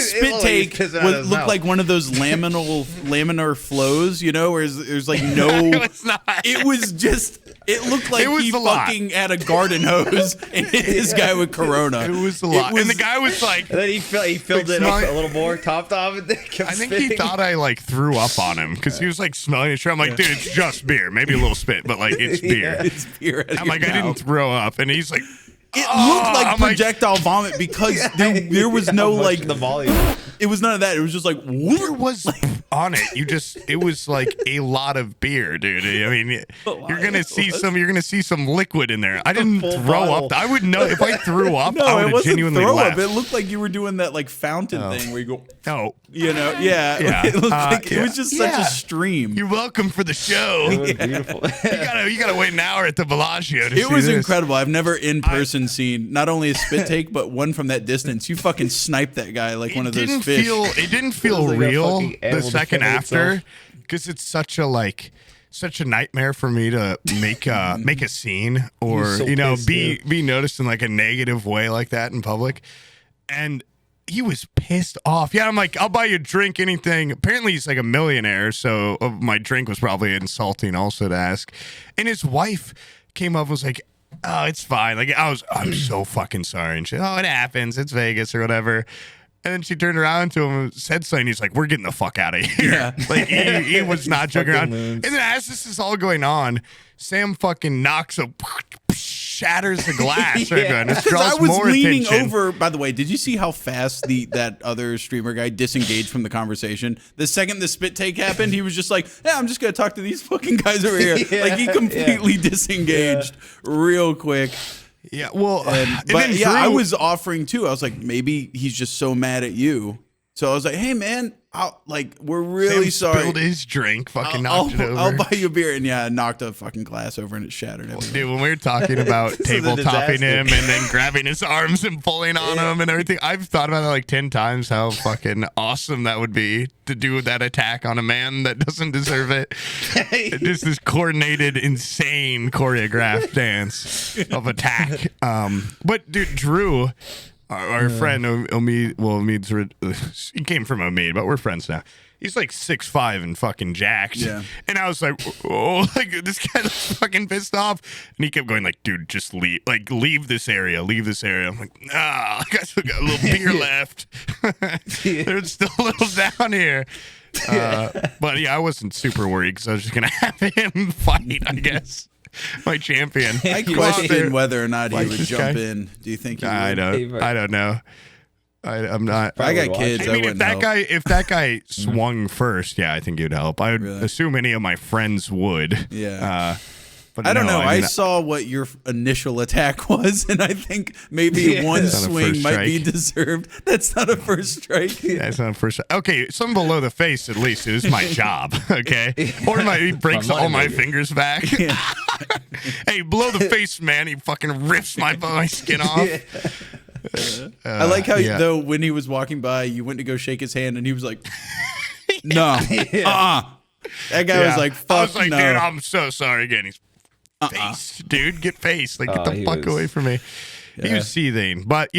spit take looked mouth. like one of those laminar flows, you know, where there's like no. It's not. It was just. It looked like It was he a lot. fucking had a garden hose and hit this guy with Corona. It was a lot. And the guy was like, And then he filled it up a little more, topped off, and then kept I think spitting. he thought I like threw up on him because he was like smelling his shirt. I'm like, dude, it's just beer. Maybe a little spit, but like it's beer. It's beer out of I'm your like, I didn't mouth. throw up. And he's like, It looked like I'm like- projectile vomit because there was no How much like the volume. it was none of that. It was just like there was on it. It was like a lot of beer, dude. I mean, you're gonna see some liquid in there. I didn't full throw bottle. up. I would know if I threw up. no, I would it have wasn't genuinely throw left. up. It looked like you were doing that like fountain thing where you go, No, you know, yeah. Yeah. It looked like it Yeah. was just such Yeah. a stream. you're welcome for the show. It was beautiful. You gotta wait an hour at the Bellagio to It see was this. incredible. I've never in person seen not only a spit take, but one from that distance. You fucking sniped that guy like one of those fish. It didn't feel like a real fucking the animal second defending after itself. because it's such a nightmare for me to make a scene or so pissed, be noticed in like a negative way like that in public. And he was pissed off. Yeah, I'm like, I'll buy you a drink, anything. Apparently he's like a millionaire, so my drink was probably insulting also to ask. And his wife came up and was like, oh, it's fine. Like I'm so fucking sorry. And she, oh, it happens. It's Vegas or whatever. And then she turned around to him and said something. He's like, we're getting the fuck out of here. Yeah. Like he was not joking around. fucking And loons. then as this is all going on, Sam fucking shatters the glass. Right, and it Because draws I was more leaning attention. over. By the way, did you see how fast that other streamer guy disengaged from the conversation? The second the spit take happened, he was just like, "Yeah, I'm just gonna talk to these fucking guys over here." Yeah, like he completely disengaged real quick. Yeah, well, and But then yeah, I Drew- was offering too. I was like, maybe he's just so mad at you. So I was like, "Hey man, we're really Sam sorry. spilled his drink, fucking I'll, knocked it over. I'll buy you a beer." And yeah, I knocked a fucking glass over and it shattered everything. Dude, when we were talking about This is a tabletopping disaster. him and then grabbing his arms and pulling on him and everything, I've thought about it like 10 times how fucking awesome that would be to do that attack on a man that doesn't deserve it. Just this coordinated, insane choreographed dance of attack. But dude, Drew, our friend Omid's, he came from Omid, but we're friends now. He's like 6'5" and fucking jacked. Yeah. And I was like, oh, like this guy looks fucking pissed off. And he kept going like, dude, just leave. Like, leave this area. Leave this area. I'm like, I still got a little beer left. There's still a little down here. But yeah, I wasn't super worried because I was just going to have him fight, I guess. My champion. I Go out there. question whether or not he Like would this jump guy. in. Do you think he would? I don't know. I'm not. I got would watch. kids. I mean, wouldn't help. if that guy swung first, yeah, I think it would help. I would Really? assume any of my friends would. Yeah. But I don't know. I mean, saw what your initial attack was, and I think maybe one That's not a swing first might be strike. deserved. That's not a first strike. That's not first. Okay, some below the face at least. It was my job. Okay, or he breaks From all my maybe. fingers back. Hey, below the face, man. He fucking rips my skin off. I like how yeah. though when he was walking by, you went to go shake his hand, and he was like, "No, That guy was like, "Fuck I was like, no." dude, I'm so sorry again. He's face, dude. Get face. Like, get the he fuck was- away from me. He was seething, but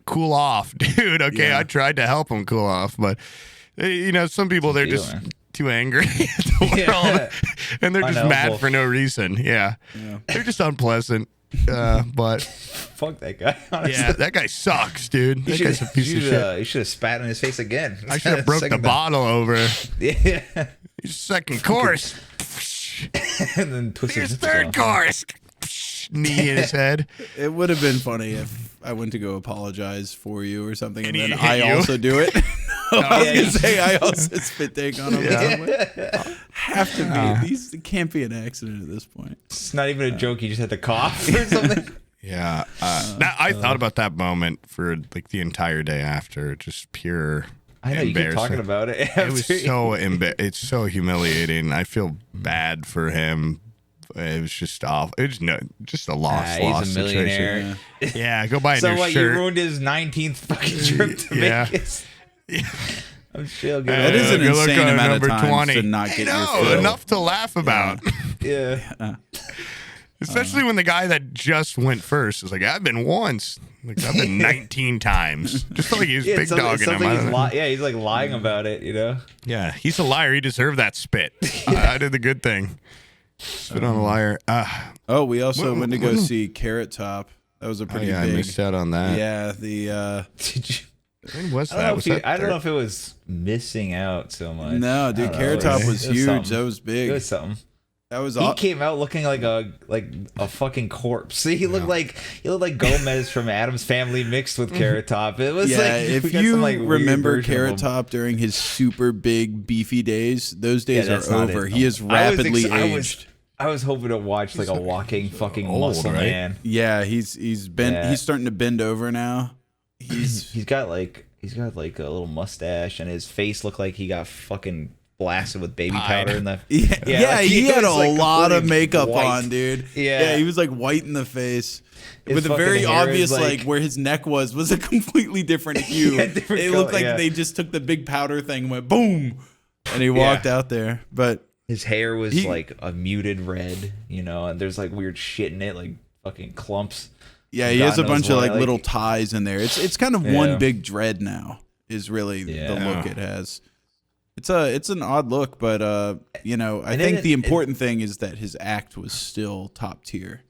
cool off, dude. Okay, Yeah. I tried to help him cool off, but some people they're just feeling. too angry at the world, and they're just mad Unhelpful. for no reason. Yeah, they're just unpleasant. But Fuck that guy. Honestly. yeah, that guy sucks, dude. That guy's a piece of shit. You should have spat in his face again. I should have broke the Second bottle over. time. Yeah. Second course. And then twisted Here's his third off. course. Knee in his head. It would have been funny if I went to go apologize for you or something, and And he then hit I you. also do it. I was Yeah, gonna you- say I also spit take on him. Yeah. have to be. These it can't be an accident at this point. It's not even a joke. You just had to cough or something. Yeah. I thought about that moment for like the entire day after. Just pure. I know you keep talking about it. It was so it's so humiliating. I feel bad for him. It was just awful. It was just a lost he's a millionaire. Situation. Yeah, go buy a so new what? shirt. You ruined his 19th fucking trip to Vegas. I'm still good. That is an Good luck insane on amount of number time 20. to not get your No, fill. enough to laugh about. Yeah. Especially when the guy that just went first is like, I've been once. Like, I've been 19 times. Just like he was big dogging him. He's like lying about it, you know? Yeah, he's a liar. He deserved that spit. I did the good thing. Spit on a liar. We also went to go see Carrot Top. That was a pretty big. I missed out on that. Yeah, the. Did you? When was that? I don't know if it was missing out so much. No, dude, Carrot Top was huge. Something. That was big. It was something. That was. He came out looking like a fucking corpse. He looked like Gomez from Addams Family mixed with Carrot Top. It was if you remember Carrot Top during his super big beefy days, those days are over. He is rapidly aged. I was hoping to watch like a walking fucking old, muscle right? man. Yeah, he's starting to bend over now. He's got like a little mustache, and his face looked like he got fucking blasted with baby powder in the. He had a like lot of makeup white. on, dude. Yeah, he was like white in the face. His with a fucking very hair obvious, is, like where his neck was a completely different hue. Different it looked color, like they just took the big powder thing and went boom, and he walked out there. But his hair was like a muted red, you know, and there's like weird shit in it, like fucking clumps. Yeah, he has a bunch of like little ties in there. It's kind of one big dread now. Is really the look it has. It's an odd look, but I think the important thing is that his act was still top tier.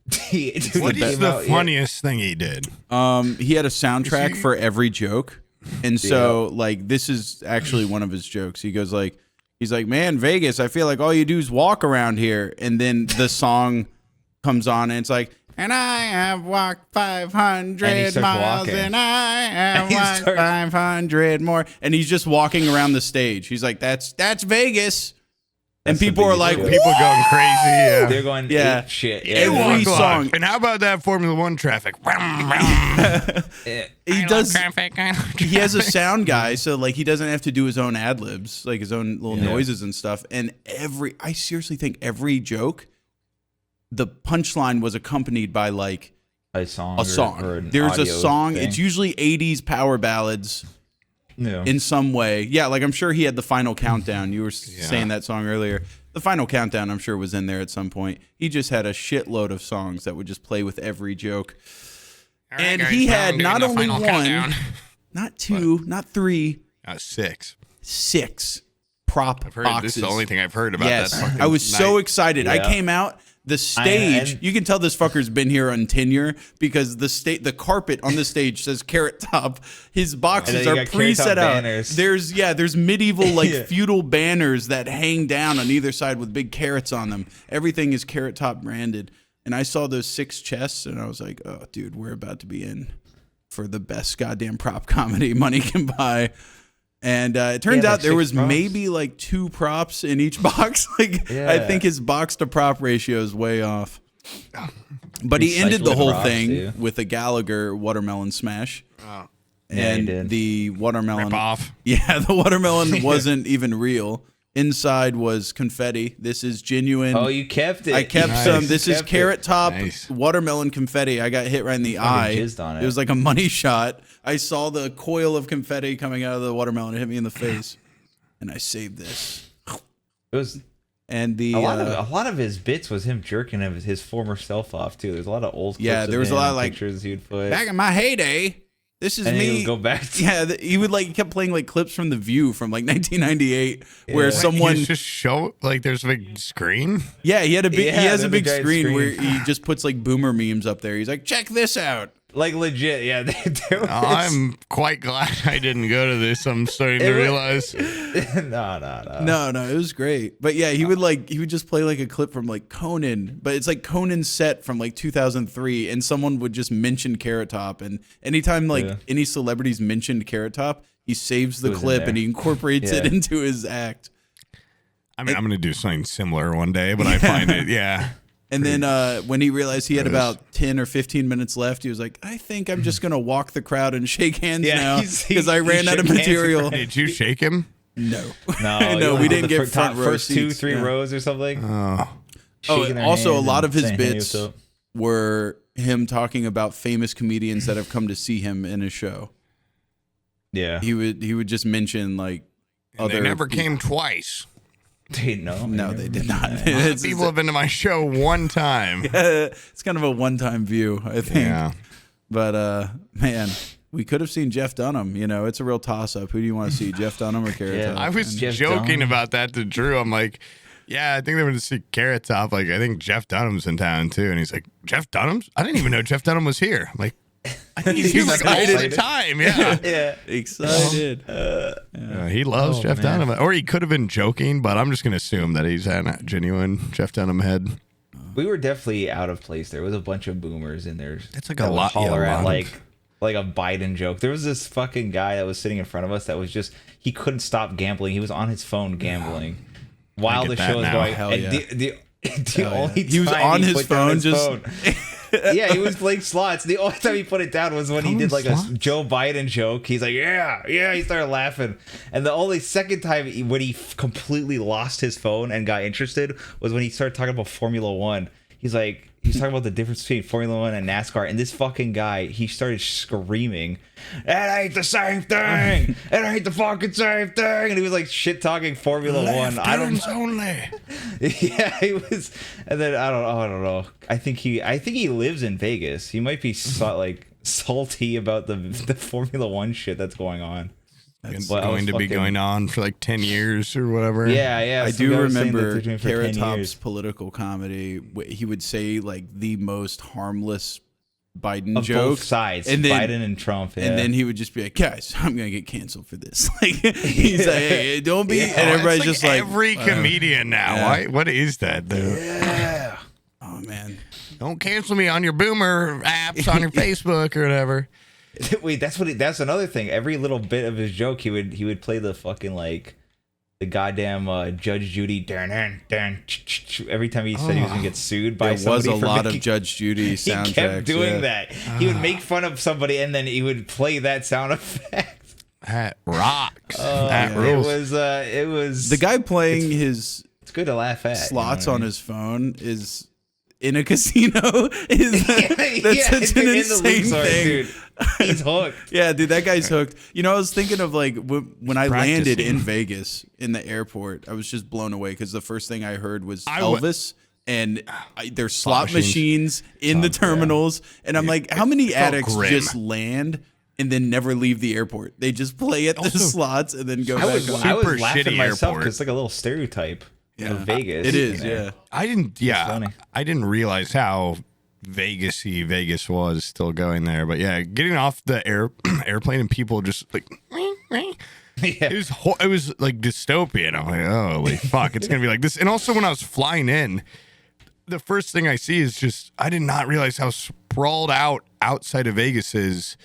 What is the funniest thing he did? He had a soundtrack for every joke, and so like this is actually one of his jokes. He goes like, he's like, man, Vegas, I feel like all you do is walk around here, and then the song comes on, and it's like, and I have walked 500 miles, walking. and I have walked 500 more, and he's just walking around the stage. He's like, that's Vegas. And people are like, people going crazy. Yeah. They're going ape shit. Every song. And how about that Formula One traffic? He does. He has a sound guy, so like he doesn't have to do his own ad libs, like his own little noises and stuff. And I seriously think every joke, the punchline was accompanied by like a song. Or There's a song. thing. It's usually 80s power ballads. In some way. Yeah, like I'm sure he had the Final Countdown. You were saying that song earlier. The Final Countdown, I'm sure, was in there at some point. He just had a shitload of songs that would just play with every joke. And he had not only one, not two, not three, 6 prop boxes. This is the only thing I've heard about that. I was so excited. Yeah. I came out. The stage, you can tell this fucker's been here on tenure because the carpet on the stage says Carrot Top. His boxes are preset out. Banners. There's medieval like feudal banners that hang down on either side with big carrots on them. Everything is Carrot Top branded. And I saw those 6 chests and I was like, oh, dude, we're about to be in for the best goddamn prop comedy money can buy. And it turns out there was maybe like 2 props in each box. I think his box to prop ratio is way off. But he ended the whole thing with a Gallagher watermelon smash. Oh. And the watermelon. Rip off. Yeah, the watermelon wasn't even real. Inside was confetti. This is genuine. Oh, you kept it. I kept some. This is Carrot Top watermelon confetti. I got hit right in the eye. Jizzed on it. It was like a money shot. I saw the coil of confetti coming out of the watermelon. It hit me in the face, and I saved this. It was, and a lot of his bits was him jerking his former self off too. There's a lot of old clips. Yeah, there was a lot of like pictures he would put back in my heyday. This is and me. He would go back. He would like he kept playing like clips from The View from like 1998, where someone just show like there's a big screen. Yeah, he had a big. Yeah, he has a big screen where he just puts like boomer memes up there. He's like, check this out. Like legit, yeah. I'm quite glad I didn't go to this. I'm starting to realize. No, it was great. But yeah, he would just play like a clip from like Conan, but it's like Conan's set from like 2003, and someone would just mention Carrot Top, and anytime like any celebrities mentioned Carrot Top, he saves the clip and he incorporates it into his act. I mean, I'm going to do something similar one day, but I find it, yeah. And then when he realized he had about 10 or 15 minutes left, he was like, I think I'm just going to walk the crowd and shake hands now because I ran out of material. Did you shake him? No. No, we didn't get front row first seats. 2-3 rows or something. Also, a lot of his bits were him talking about famous comedians that have come to see him in his show. Yeah. He would just mention like other They never came twice. No, they did not. People have been to my show one time. It's kind of a one-time view, I think. Yeah. But man, we could have seen Jeff Dunham. You know, it's a real toss-up. Who do you want to see, Jeff Dunham or Carrot Top? I was Jeff joking Dunham. about that to Drew. I'm like, yeah, I think they were to see Carrot Top. Like, I think Jeff Dunham's in town too. And he's like, Jeff Dunham's? I didn't even know Jeff Dunham was here. I'm like, I think he's here like all the time. Yeah. Yeah. Excited. He loves Jeff Dunham. Or he could have been joking, but I'm just going to assume that he's a genuine Jeff Dunham head. We were definitely out of place. There was a bunch of boomers in there. It's like a lot. Holler Yeah, at like a Biden joke. There was this fucking guy that was sitting in front of us that was just, he couldn't stop gambling. He was on his phone gambling while the show was now. going. Hell And yeah. the only He was time on his put down phone, yeah, he was playing slots. The only time he put it down was when he did like slots? a Joe Biden joke. He's like, yeah, he started laughing. And the only second time when he completely lost his phone and got interested was when he started talking about Formula One. He's talking about the difference between Formula One and NASCAR, and this fucking guy, he started screaming, "That ain't the same thing! It ain't the fucking same thing!" And he was like shit talking Formula One. I don't know. Only. Yeah, he was. And then I don't know. I think he lives in Vegas. He might be salty about the Formula One shit that's going on. It's Well, I was going to be fucking- going on for like 10 years or whatever. Yeah. I some do guy was saying that remember they're doing it for Carrot 10 Top's years. political comedy. He would say like the most harmless Biden Of joke, both sides, and then, Biden and Trump. Yeah. and then he would just be like, "Guys, I'm gonna get canceled for this." Like he's like, "Hey, don't be," Yeah. and everybody's It's just like, every comedian now. Yeah. Why? What is that, dude? yeah. "Oh man." Don't cancel me on your boomer apps on your Facebook or whatever. Wait, that's another thing. Every little bit of his joke, he would play the fucking like the goddamn Judge Judy every time he said he was gonna get sued by There was somebody a for lot making, of Judge Judy he soundtracks. kept doing yeah. that. He would make fun of somebody and then he would play that sound effect. That rocks. That rules. It was The guy playing his it's good to laugh at. slots you know what I on mean? his phone is in a casino. That's Yeah, such an in the insane Luxor, thing. dude. He's hooked. Yeah, dude, that guy's hooked. You know, I was thinking of like when I landed practicing. in Vegas in the airport, I was just blown away because the first thing I heard was I w- Elvis. And there's slot machines. machines in the terminals. And I'm like, how many felt addicts grim. just land and then never leave the airport? They just play at the slots and then go I back was home. Super laughing shitty myself airport. because it's like a little stereotype of Vegas. It is, you know? yeah. I didn't. Yeah, funny. I didn't realize how Vegas-y Vegas was still going there. But yeah, getting off the airplane and people just like. Yeah. It was like dystopian. I'm like, holy fuck, it's gonna be like this. And also, when I was flying in, the first thing I see is just I did not realize how sprawled out outside of Vegas is,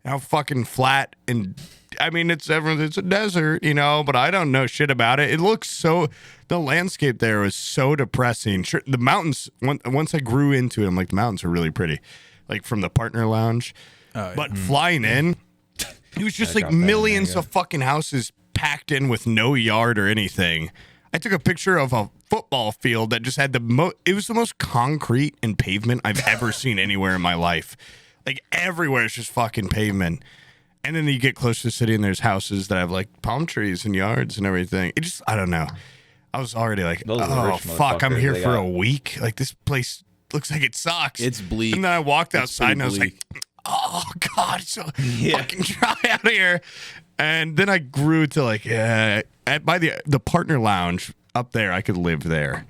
how fucking flat and I mean it's a desert, you know, but I don't know shit about it. It looks so the landscape there was so depressing. Sure, the mountains once I grew into it, I'm like the mountains are really pretty, like from the partner lounge. But flying in, it was just like millions of fucking houses packed in with no yard or anything. I took a picture of a football field that just had it was the most concrete and pavement I've ever seen anywhere in my life. Like everywhere is just fucking pavement. And then you get close to the city and there's houses that have like palm trees and yards and everything. It just, I don't know. I was already like, Those are the oh rich fuck, I'm motherfuckers. here They for got- a week. Like this place looks like it sucks. It's bleak. And then I walked It's outside and I was pretty like, oh god, it's so fucking dry out here. And then I grew to like, by the partner lounge up there, I could live there.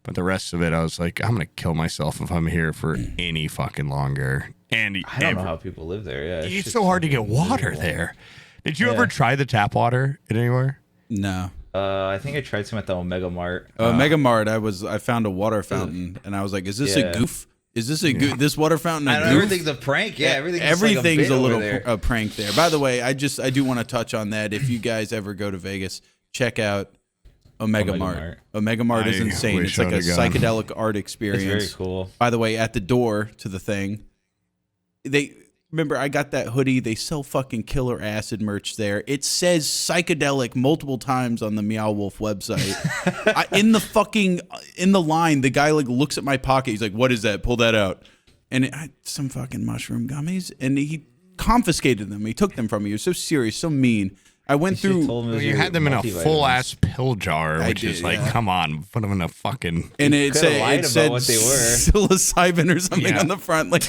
But the rest of it, I was like, I'm gonna kill myself if I'm here for any fucking longer. And I don't know how people live there. Yeah, it's just so hard to get fucking water miserable. there. Did you ever try the tap water anywhere? No. I think I tried some at the Omega Mart. Mega Mart, I found a water fountain and I was like, is this a Yeah. goof? Is this a goof? This water fountain a I know, goof? everything's a prank. Yeah, everything's Everything's like a little bit over there. a prank there. By the way, I do want to touch on that. If you guys ever go to Vegas, check out Omega Mart. Omega Mart is I insane. wish It's like a I'd have gone. psychedelic art experience. It's very cool. By the way, at the door to the thing, they remember I got that hoodie. They sell fucking killer acid merch there. It says psychedelic multiple times on the Meow Wolf website. In the line, the guy like looks at my pocket. He's like, "What is that? Pull that out." And some fucking mushroom gummies, and he confiscated them. He took them from me. He was so serious, so mean. I went through. You had them in a full ass pill jar, which is like, come on, put them in a fucking. And it said what they were. psilocybin or something on the front. Like,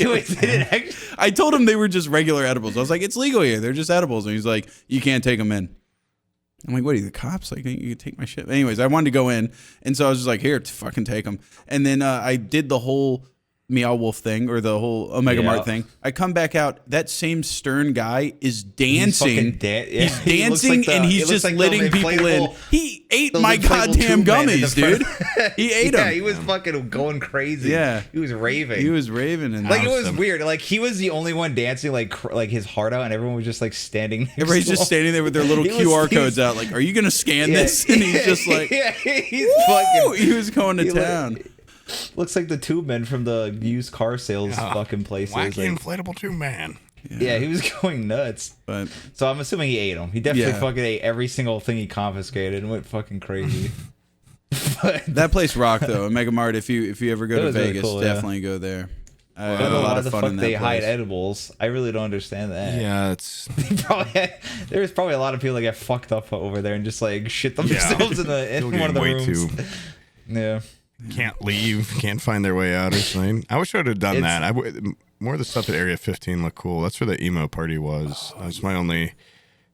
I told him they were just regular edibles. I was like, it's legal here. They're just edibles. And he's like, you can't take them in. I'm like, what are you, the cops? Like, you can take my shit. Anyways, I wanted to go in, and so I was just like, here, fucking take them. And then I did the whole Meow Wolf thing or the whole Omega Mart thing. I come back out. That same stern guy is dancing. He's dancing and he's just letting people in. He ate my goddamn gummies, dude. He ate them. Yeah, he was fucking going crazy. Yeah, he was raving. He was raving, and like it was weird. Like he was the only one dancing, like his heart out, and everyone was just like standing. Everybody's just standing there with their little QR codes out. Like, are you gonna scan this? And he's just like, he's fucking. He was going to town. Looks like the tube man from the used car sales fucking places. Wacky inflatable tube man. Yeah, he was going nuts. But so I'm assuming he ate them. He definitely fucking ate every single thing he confiscated and went fucking crazy. That place rocked though. Omega Mart. If you ever go to Vegas, really cool, definitely go there. I I had don't a know lot why of the fun fuck in that they hide place. edibles. I really don't understand that. Yeah, it's There's probably a lot of people that get fucked up over there and just like shit themselves in one of the rooms. Yeah. Can't leave, can't find their way out or something. I wish I would have done that. More of the stuff at Area 15 looked cool. That's where the emo party was. That was my only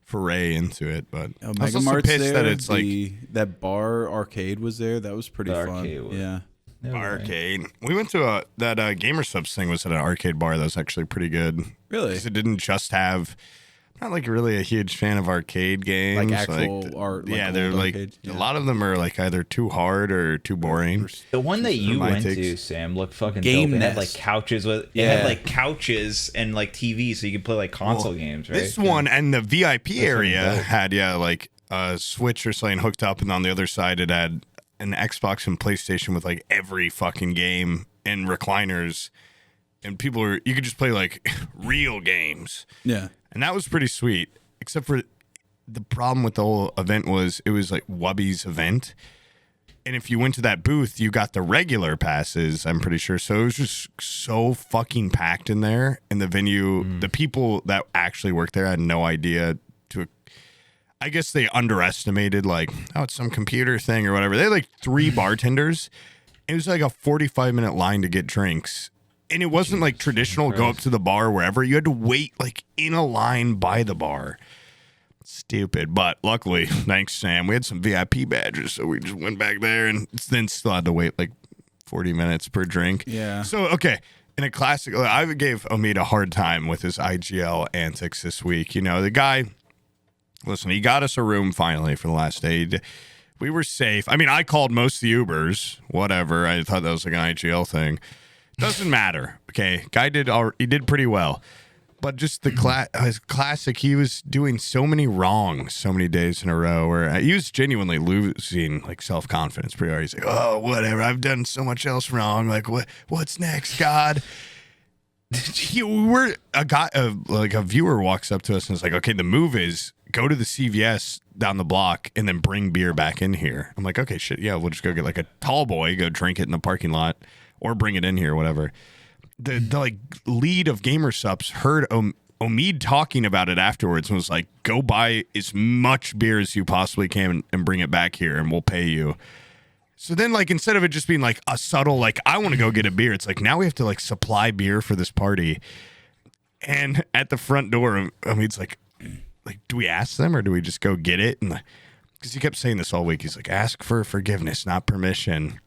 foray into it. But I was also Mart's pissed there. that it's that bar arcade was there. That was pretty fun. Yeah. Arcade. We went to that Gamer Subs thing was at an arcade bar that was actually pretty good. Really? 'Cause it didn't just have. Not like really a huge fan of arcade games. Like actual art. Like yeah, they're like a lot of them are like either too hard or too boring. The one that you went to, Sam, looked fucking Game dope. It Nest. had like couches with it had like couches and like TVs, so you could play like console games, right? This one and the VIP area had like a Switch or something hooked up, and on the other side it had an Xbox and PlayStation with like every fucking game and recliners, and you could just play like real games. Yeah. And that was pretty sweet, except for the problem with the whole event was it was like Wubby's event. And if you went to that booth, you got the regular passes, I'm pretty sure. So it was just so fucking packed in there. And the venue, the people that actually worked there had no idea I guess they underestimated like, it's some computer thing or whatever. They had like 3 bartenders. It was like a 45-minute line to get drinks. And it wasn't like traditional go up to the bar wherever. You had to wait like in a line by the bar. Stupid. But luckily, thanks, Sam, we had some VIP badges. So we just went back there and then still had to wait like 40 minutes per drink. Yeah. So, okay. In a classic, I gave Omid a hard time with his IGL antics this week. You know, the guy, listen, he got us a room finally for the last day. We were safe. I mean, I called most of the Ubers, whatever. I thought that was like an IGL thing. Doesn't matter. Okay, guy did pretty well, but just the classic. He was doing so many wrongs, so many days in a row, where he was genuinely losing like self confidence. Pretty hard. He's like, "Oh, whatever. I've done so much else wrong. Like, what's next, God?" A viewer walks up to us and is like, "Okay, the move is go to the CVS down the block and then bring beer back in here." I'm like, "Okay, shit, yeah, we'll just go get like a tall boy, go drink it in the parking lot." Or bring it in here, whatever. The like lead of GamerSups heard Omid talking about it afterwards and was like, "Go buy as much beer as you possibly can and bring it back here, and we'll pay you." So then, like, instead of it just being like a subtle, like, "I want to go get a beer," it's like now we have to like supply beer for this party. And at the front door, Omid's like, "Do we ask them or do we just go get it?" And because he kept saying this all week, he's like, "Ask for forgiveness, not permission."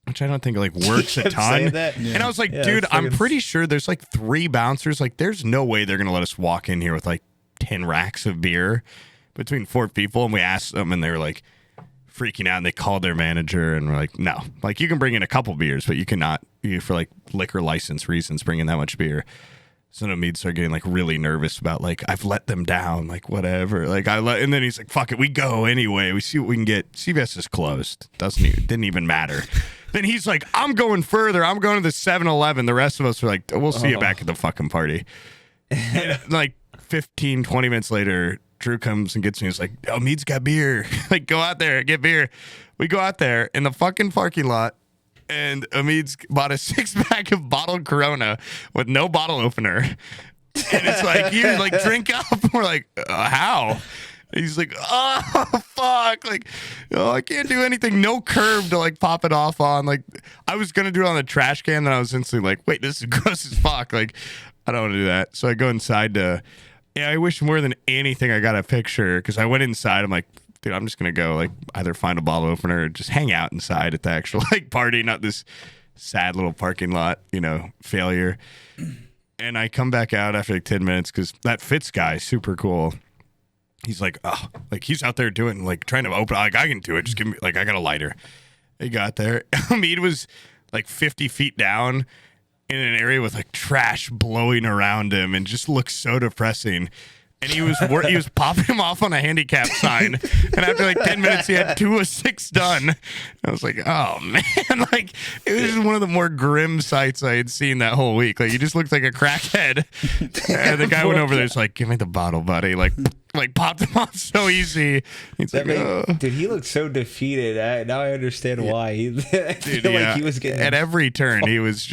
Which I don't think like works a ton. And I was like, dude, I'm pretty sure there's like 3 bouncers. Like, there's no way they're gonna let us walk in here with like 10 racks of beer between 4 people. And we asked them, and they were like freaking out. And they called their manager, and we're like, no, like you can bring in a couple beers, but you cannot, for like liquor license reasons, bring in that much beer. So then Omid started getting like really nervous about like I've let them down, like whatever. Like and then he's like, "Fuck it, we go anyway. We see what we can get." CVS is closed. Didn't even matter. Then he's like, "I'm going further. I'm going to the 7-Eleven." The rest of us were like, "We'll see you back at the fucking party." And like 15, 20 minutes later, Drew comes and gets me. He's like, "Omid's got beer. Like, go out there, get beer." We go out there in the fucking parking lot. And Omid's bought a 6-pack of bottled Corona with no bottle opener. And it's like, here, like, drink up. We're like, how? And he's like, oh, fuck. Like, oh, I can't do anything. No curb to, like, pop it off on. Like, I was going to do it on the trash can. Then I was instantly like, wait, this is gross as fuck. Like, I don't want to do that. So I go inside to, I wish more than anything I got a picture. Because I went inside. I'm like, dude, I'm just going to go, like, either find a bottle opener or just hang out inside at the actual, like, party, not this sad little parking lot, failure. And I come back out after, like, 10 minutes because that Fitz guy, super cool. He's like, oh, like, he's out there doing, like, trying to open, like, I can do it. Just give me, like, I got a lighter. He got there. Omid was, like, 50 feet down in an area with, like, trash blowing around him and just looked so depressing. And he was popping him off on a handicap sign. And after like 10 minutes, he had 2 of 6 done. I was like, oh, man. Like, it was just one of the more grim sights I had seen that whole week. Like, he just looked like a crackhead. And the guy went over there, was like, give me the bottle, buddy. Like popped him off so easy. He's like, oh. Dude, he looked so defeated. Now I understand why. I feel like he was getting... At every turn, he was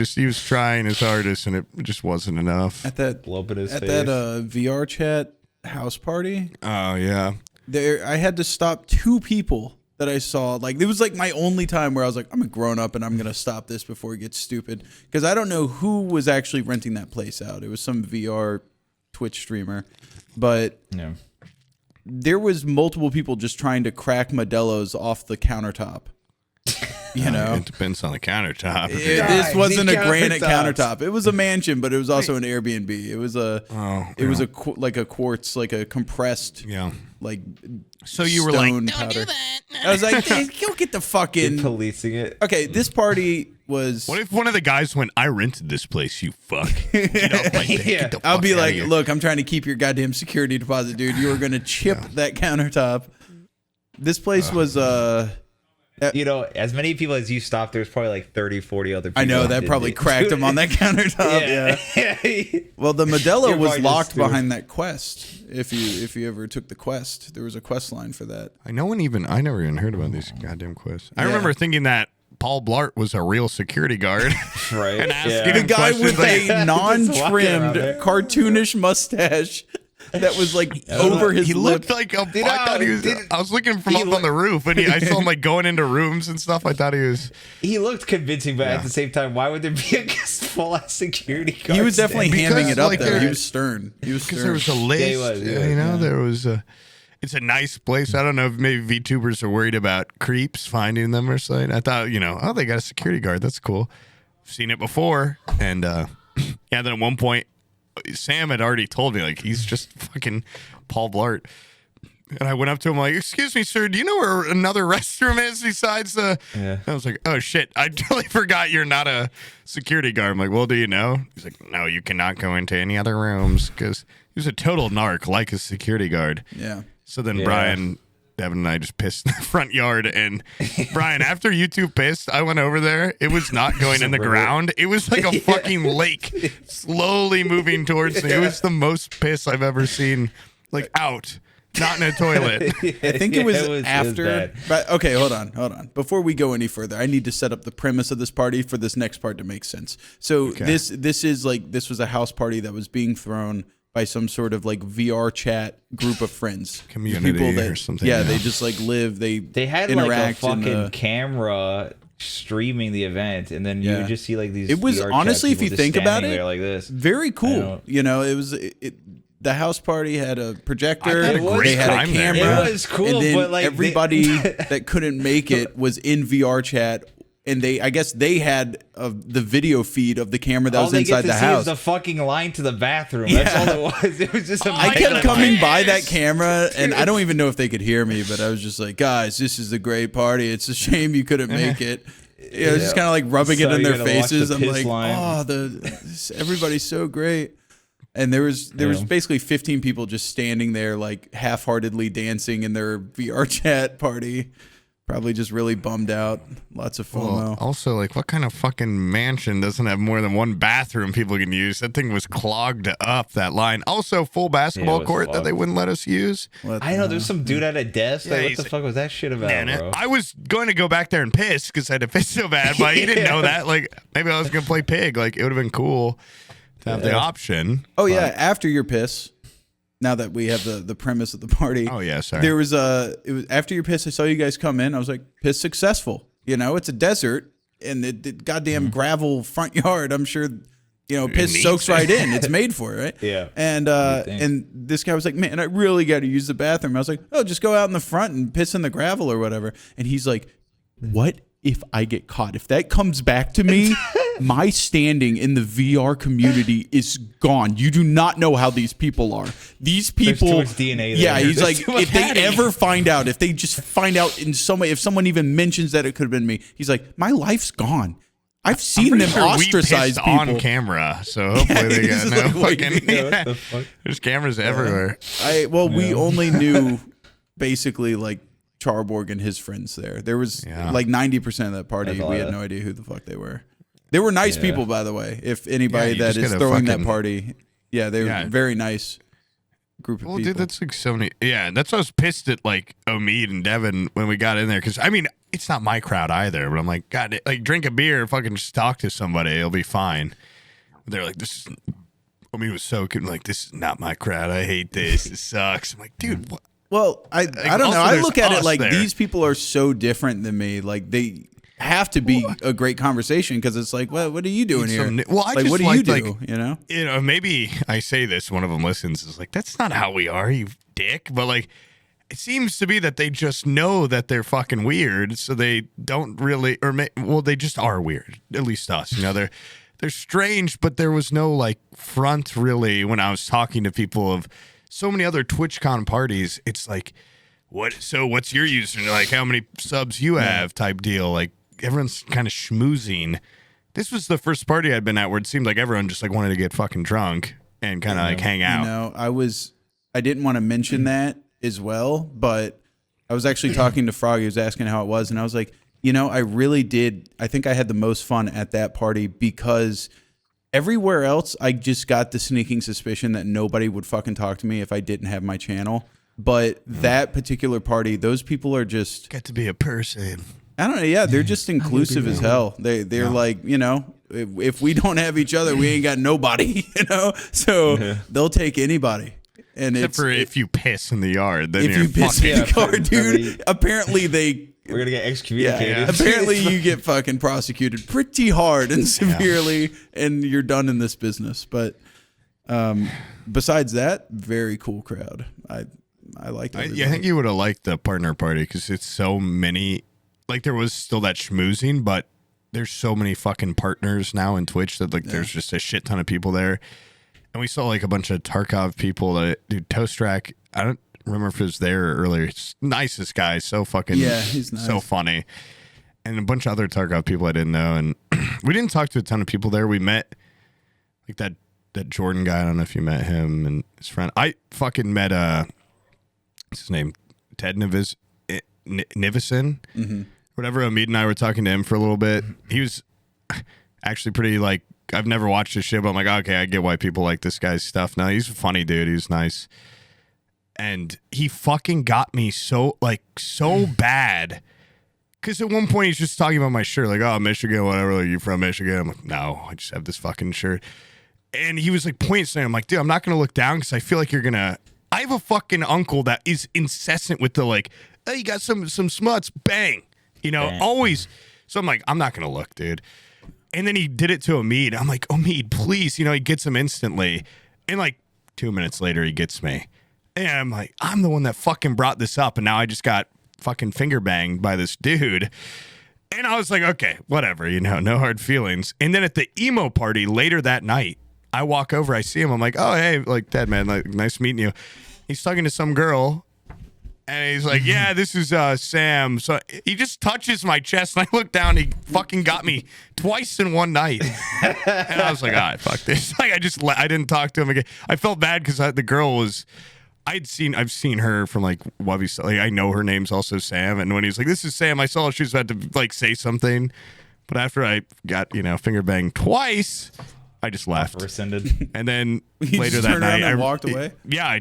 trying his hardest, and it just wasn't enough. At that VR chat house party, oh yeah, I had to stop 2 people that I saw. Like, it was like my only time where I was like, I'm a grown up and I'm gonna stop this before it gets stupid, because I don't know who was actually renting that place out. It was some VR Twitch streamer, but yeah, there was multiple people just trying to crack Modelo's off the countertop. It depends on the countertop. This wasn't a granite countertop. It was a mansion, but it was also an Airbnb. It was a quartz, like a compressed, like. So you were like, don't powder. do that. I was like, hey, go get the fucking. You're policing it. Okay, this party was. What if one of the guys went, I rented this place, you fuck. Get up right there. Get the I'll fuck be out like, of here. look, I'm trying to keep your goddamn security deposit, dude. You were gonna chip that countertop. This place was as many people as you stopped, there's probably like 30, 40 other people. I know, that probably cracked him on that countertop. Yeah. Well, the Modelo was locked behind that quest. If you ever took the quest, there was a quest line for that. I never even heard about these goddamn quests. I remember thinking that Paul Blart was a real security guard. Right. And asking him the guy questions with a non-trimmed, cartoonish mustache that was like over his he lip. looked like I thought he was. I was looking from up on the roof, and I saw him like going into rooms and stuff. I thought he was. He looked convincing, but at the same time, why would there be a full-ass security guard? He was definitely hamming it up, like, though. He was stern. Because there was a list. Yeah, he was, there was a. It's a nice place. I don't know if maybe VTubers are worried about creeps finding them or something. I thought, oh, they got a security guard. That's cool. I've seen it before, and then at one point. Sam had already told me, like, he's just fucking Paul Blart. And I went up to him like, excuse me, sir, do you know where another restroom is besides the... Yeah. I was like, oh, shit, I totally forgot you're not a security guard. I'm like, well, do you know? He's like, no, you cannot go into any other rooms, because he was a total narc, like a security guard. Yeah. So then Brian... Devin and I just pissed in the front yard, and Brian, after you two pissed, I went over there. It was not going in the ground. It was like a fucking lake slowly moving towards me. It was the most piss I've ever seen, like out, not in a toilet. I think it was after. But okay, hold on. Before we go any further, I need to set up the premise of this party for this next part to make sense. So this was a house party that was being thrown by some sort of like VR chat group of friends, community people that, or something. Yeah, they just like live. They had interact like a fucking camera streaming the event, and then you would just see like these. It was VR honestly, if you just think about standing it, there like this, very cool. It was. The house party had a projector. They had a camera. It was cool, and then but like everybody that couldn't make it was in VR chat. And I guess they had the video feed of the camera that was inside the house. The fucking line to the bathroom. That's all it was. It was just. I kept coming by that camera, and I don't even know if they could hear me, but I was just like, "Guys, this is a great party. It's a shame you couldn't make it." It was just kind of like rubbing it in their faces. I'm like, "Oh, everybody's so great." And there was basically 15 people just standing there, like half-heartedly dancing in their VR chat party. Probably just really bummed out. Lots of FOMO. Well, also, like, what kind of fucking mansion doesn't have more than one bathroom people can use? That thing was clogged up, that line. Also, full basketball court that they wouldn't let us use. I know, there's some dude at a desk. Like, what the fuck was that shit about, bro? I was going to go back there and piss because I had to piss so bad, but he didn't know that. Like, maybe I was going to play pig. Like, it would have been cool to have the option. Oh, yeah, after your piss. Now that we have the premise of the party. Oh, yeah, sorry. There was it was after your piss, I saw you guys come in. I was like, piss successful. You know, it's a desert and it goddamn gravel front yard. I'm sure, you know, piss soaks right in. It's made for it, right? Yeah. And this guy was like, man, I really got to use the bathroom. I was like, oh, just go out in the front and piss in the gravel or whatever. And he's like, what if I get caught? If that comes back to me, my standing in the VR community is gone. You do not know how these people are. These people, There's too much DNA there. yeah, he's There's like, if they ever find out, if they just find out in some way, if someone even mentions that it could have been me, he's like, my life's gone. I've seen them ostracize people on camera, so hopefully they got no fucking. What the fuck? There's cameras everywhere. We only knew basically like Charborg and his friends there. There was like 90% of that party. We had no idea who the fuck they were. They were nice people, by the way. If anybody that is throwing that party, they were very nice group of people. Well, dude, that's like so many. Yeah, that's why I was pissed at like Omid and Devin when we got in there. Because I mean, it's not my crowd either. But I'm like, God, like drink a beer, fucking just talk to somebody, it'll be fine. They're like, this is. Omid was so good. Like, this is not my crowd. I hate this. It sucks. I'm like, dude, what? Well, I don't know. I look at it like these people are so different than me. Like they have to be a great conversation because it's like, well, what are you doing here? Well, I like, just what do like, you do? You know, maybe I say this, one of them listens, is like, that's not how we are, you dick. But like, it seems to be that they just know that they're fucking weird, so they don't really, they just are weird. At least us, you know, they're strange, but there was no like front really when I was talking to people of so many other TwitchCon parties. It's like, what's your user? Like, how many subs you have type deal. Like, everyone's kind of schmoozing. This was the first party I'd been at where it seemed like everyone just like wanted to get fucking drunk and kind of like hang out. You know, I didn't want to mention that as well, but I was actually talking to Frog. He was asking how it was, and I was like, you know, I really did. I think I had the most fun at that party because everywhere else, I just got the sneaking suspicion that nobody would fucking talk to me if I didn't have my channel. But that particular party, those people are just get to be a person. I don't know. Yeah, they're just inclusive as hell. They're like, you know, if we don't have each other, we ain't got nobody. You know, so they'll take anybody. And except for if you piss in the yard, then if you piss in the yard, dude. Apparently we're gonna get excommunicated. Yeah. Apparently, you get fucking prosecuted pretty hard and severely, and you're done in this business. But besides that, very cool crowd. I liked it. I think you would have liked the partner party because it's so many. Like, there was still that schmoozing, but there's so many fucking partners now in Twitch that like there's just a shit ton of people there. And we saw like a bunch of Tarkov people that, dude, Toastrak, I don't remember if it was there earlier. It's nicest guy, so fucking he's nice. So funny. And a bunch of other Tarkov people I didn't know. And we didn't talk to a ton of people there. We met like that Jordan guy. I don't know if you met him and his friend. I fucking met what's his name? Ted Nivison. Mm-hmm. Whatever. Omid and I were talking to him for a little bit. He was actually pretty like, I've never watched his shit, but I'm like, okay, I get why people like this guy's stuff. No, he's a funny dude. He's nice. And he fucking got me so bad. Because at one point he's just talking about my shirt, like, oh, Michigan, whatever. Like, you from Michigan? I'm like, no, I just have this fucking shirt. And he was like pointing saying, I'm like, dude, I'm not going to look down because I feel like you're going to. I have a fucking uncle that is incessant with the like, hey, you got some smuts, bang. You know, always. So I'm like, I'm not going to look, dude. And then he did it to Omid. I'm like, Omid, please. You know, he gets him instantly. And like 2 minutes later, he gets me. And I'm like, I'm the one that fucking brought this up. And now I just got fucking finger banged by this dude. And I was like, okay, whatever, you know, no hard feelings. And then at the emo party later that night, I walk over, I see him. I'm like, oh, hey, like, Ted, man, like, nice meeting you. He's talking to some girl. And he's like, yeah, this is Sam. So he just touches my chest, and I look down. He fucking got me twice in one night. And I was like, all right, fuck this. Like, I didn't talk to him again. I felt bad because the girl was. I've seen her from like Wubby. Like, I know her name's also Sam. And when he's like, this is Sam, I saw she was about to like say something. But after I got, finger banged twice, I just left. Rescinded. And then You later just that turned around night, and walked away? Yeah, I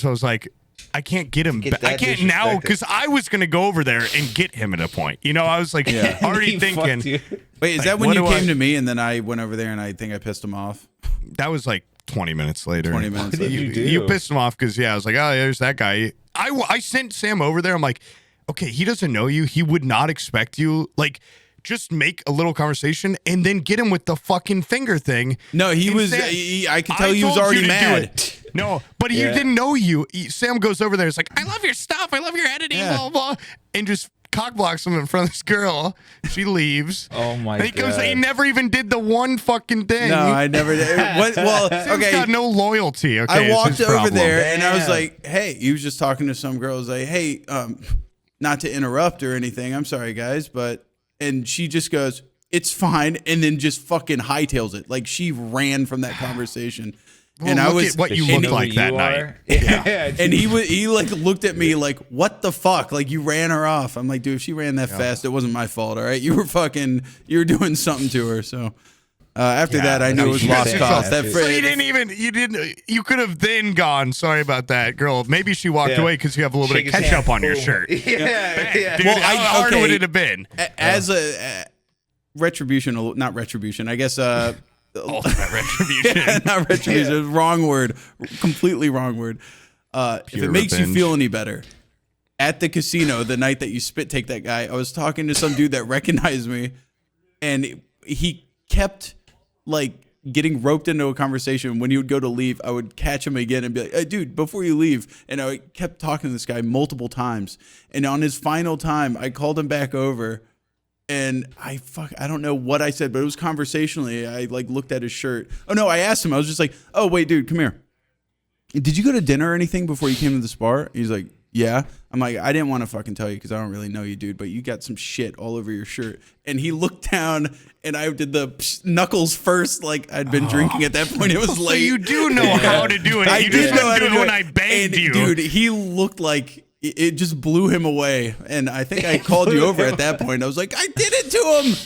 was like, I can't get him. Get I that can't now disrespected. because I was going to go over there and get him at a point. I was like already He thinking. fucked you. Wait, is Like, that when what you do came I- to me and then I went over there and I think I pissed him off? That was like 20 minutes later. 20 minutes What did later. you do? You pissed him off because, I was like, oh, there's that guy. I sent Sam over there. I'm like, okay, he doesn't know you. He would not expect you. Like, just make a little conversation and then get him with the fucking finger thing. No, he was. Instead, I could tell he was told already you to do mad. it. No, but he Yeah. didn't know you. Sam goes over there. It's like, I love your stuff. I love your editing, Yeah. blah, blah, and just cock blocks him in front of this girl. She leaves. Oh my And he goes, God. he never even did the one fucking thing. No, I never did. Well, Sam's okay. got no loyalty. Okay, I is walked his over problem. there and I was Damn. like, hey, he was just talking to some girl. I was like, hey, not to interrupt or anything. I'm sorry, guys. And she just goes, it's fine. And then just fucking hightails it. Like she ran from that conversation. Well, and I look was, at what you Does she looked know who like that you night. are? Yeah. and he like looked at me like, what the fuck? Like you ran her off. I'm like, dude, if she ran that fast, it wasn't my fault. All right. You were doing something to her. So after that, I knew it was you lost said cause. that. That So phrase, you could have then gone, sorry about that, girl. Maybe she walked Yeah. away because you have a little bit Shake of his ketchup hand. on your Boom. shirt. Yeah. Dude, Well, how hard okay. would it have been? as a retribution, not retribution, I guess, Ultimate retribution. not retribution, wrong word, completely wrong word. If Pure it makes revenge. you feel any better, at the casino, the night that you spit take that guy, I was talking to some dude that recognized me, and he kept like getting roped into a conversation. When he would go to leave, I would catch him again and be like, hey, dude, before you leave. And I kept talking to this guy multiple times. And on his final time, I called him back over. And I don't know what I said, but it was conversationally. I like looked at his shirt. Oh no, I asked him. I was just like, oh wait, dude, come here. Did you go to dinner or anything before you came to this bar? He's like, yeah. I'm like, I didn't want to fucking tell you because I don't really know you, dude, but you got some shit all over your shirt. And he looked down and I did the knuckles first, like I'd been drinking at that point. It was So late. you do know how to do it. I You did just know how wouldn't to do it do when I banged And, you. dude. He looked like it just blew him away. And I think I called you over at that point. I was like, I did it to him.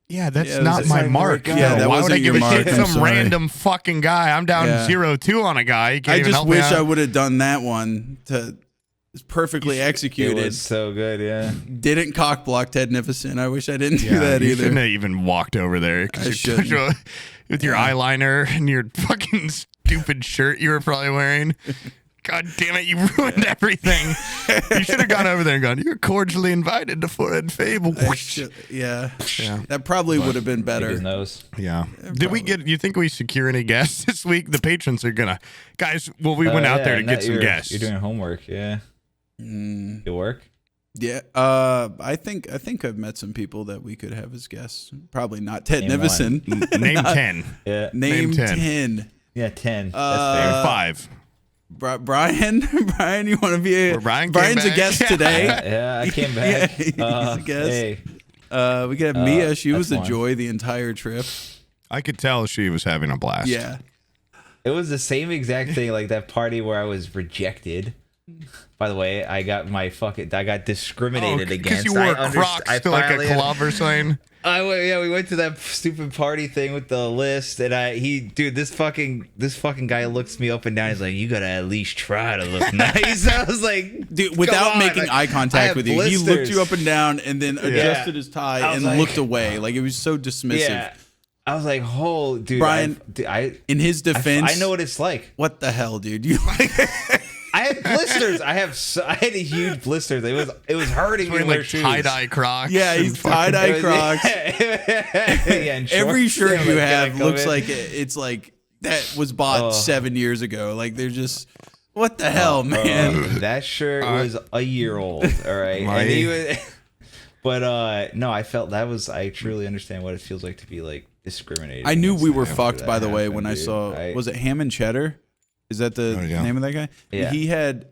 Yeah, that's Yeah, it was not just my like, mark. yeah, No, that why would wasn't I give your a shit? mark. I'm Some sorry. random fucking guy. I'm down Yeah. 0-2 on a guy. He can't I even just help me wish out. I would have done that one to perfectly It executed. was so good, yeah. Didn't cock block Ted Nivison. I wish I didn't do Yeah, that you either. shouldn't have even walked over there. 'Cause I you're shouldn't. with your eyeliner and your fucking stupid shirt you were probably wearing. God damn it, you ruined everything. You should have gone over there and gone, you're cordially invited to Forehead Fable. Yeah. Yeah. That probably would have been His better. nose. Yeah. Did we get, you think we secure any guests this week? The patrons are going to, guys, well, we went out there to get some guests. You're doing homework, yeah. Mm, Good work. yeah. I think I've met some people that we could have as guests. Probably not Ted Name Nivison. Name 10. Yeah. Name Name 10. 10. Yeah, 10. Name That's 5. Brian, you want to be a Well, Brian came Brian's a back. guest today. fair. Yeah, I came back. Yeah, he's a guest. Hey, We could have Mia. She was that's a fun. joy the entire trip. I could tell she was having a blast. Yeah. it was the same exact thing like that party where I was rejected. By the way, I got discriminated against. Because you wore I Crocs to like a finally- club or something. we went to that stupid party thing with the list, and this fucking guy looks me up and down. He's like, "You gotta at least try to look nice." I was like, Dude, without "Come on, making like, eye I contact have with you, he looked blisters." you up and down and then adjusted his tie I was and like- looked away. Like it was so dismissive. Yeah, I was like, "Oh, dude, Brian, I In his defense, I know what it's like. what the hell, dude? You like I had blisters. I had a huge blisters. It was hurting me to Wearing wear like shoes. tie-dye Crocs. Yeah, and he's fucking- tie-dye It was- Crocs. yeah, and Every shorts. shirt Yeah, you like, have gotta come looks in. like it's like that was bought 7 years ago. Like they're just what the hell, man? That shirt was a year old. All right, and he was, but no, I felt that was. I truly understand what it feels like to be like discriminated. I knew against we were after fucked, that by the way, happened, when I dude. saw was it Ham and Cheddar? Is that the Oh, yeah. name of that guy? Yeah. He had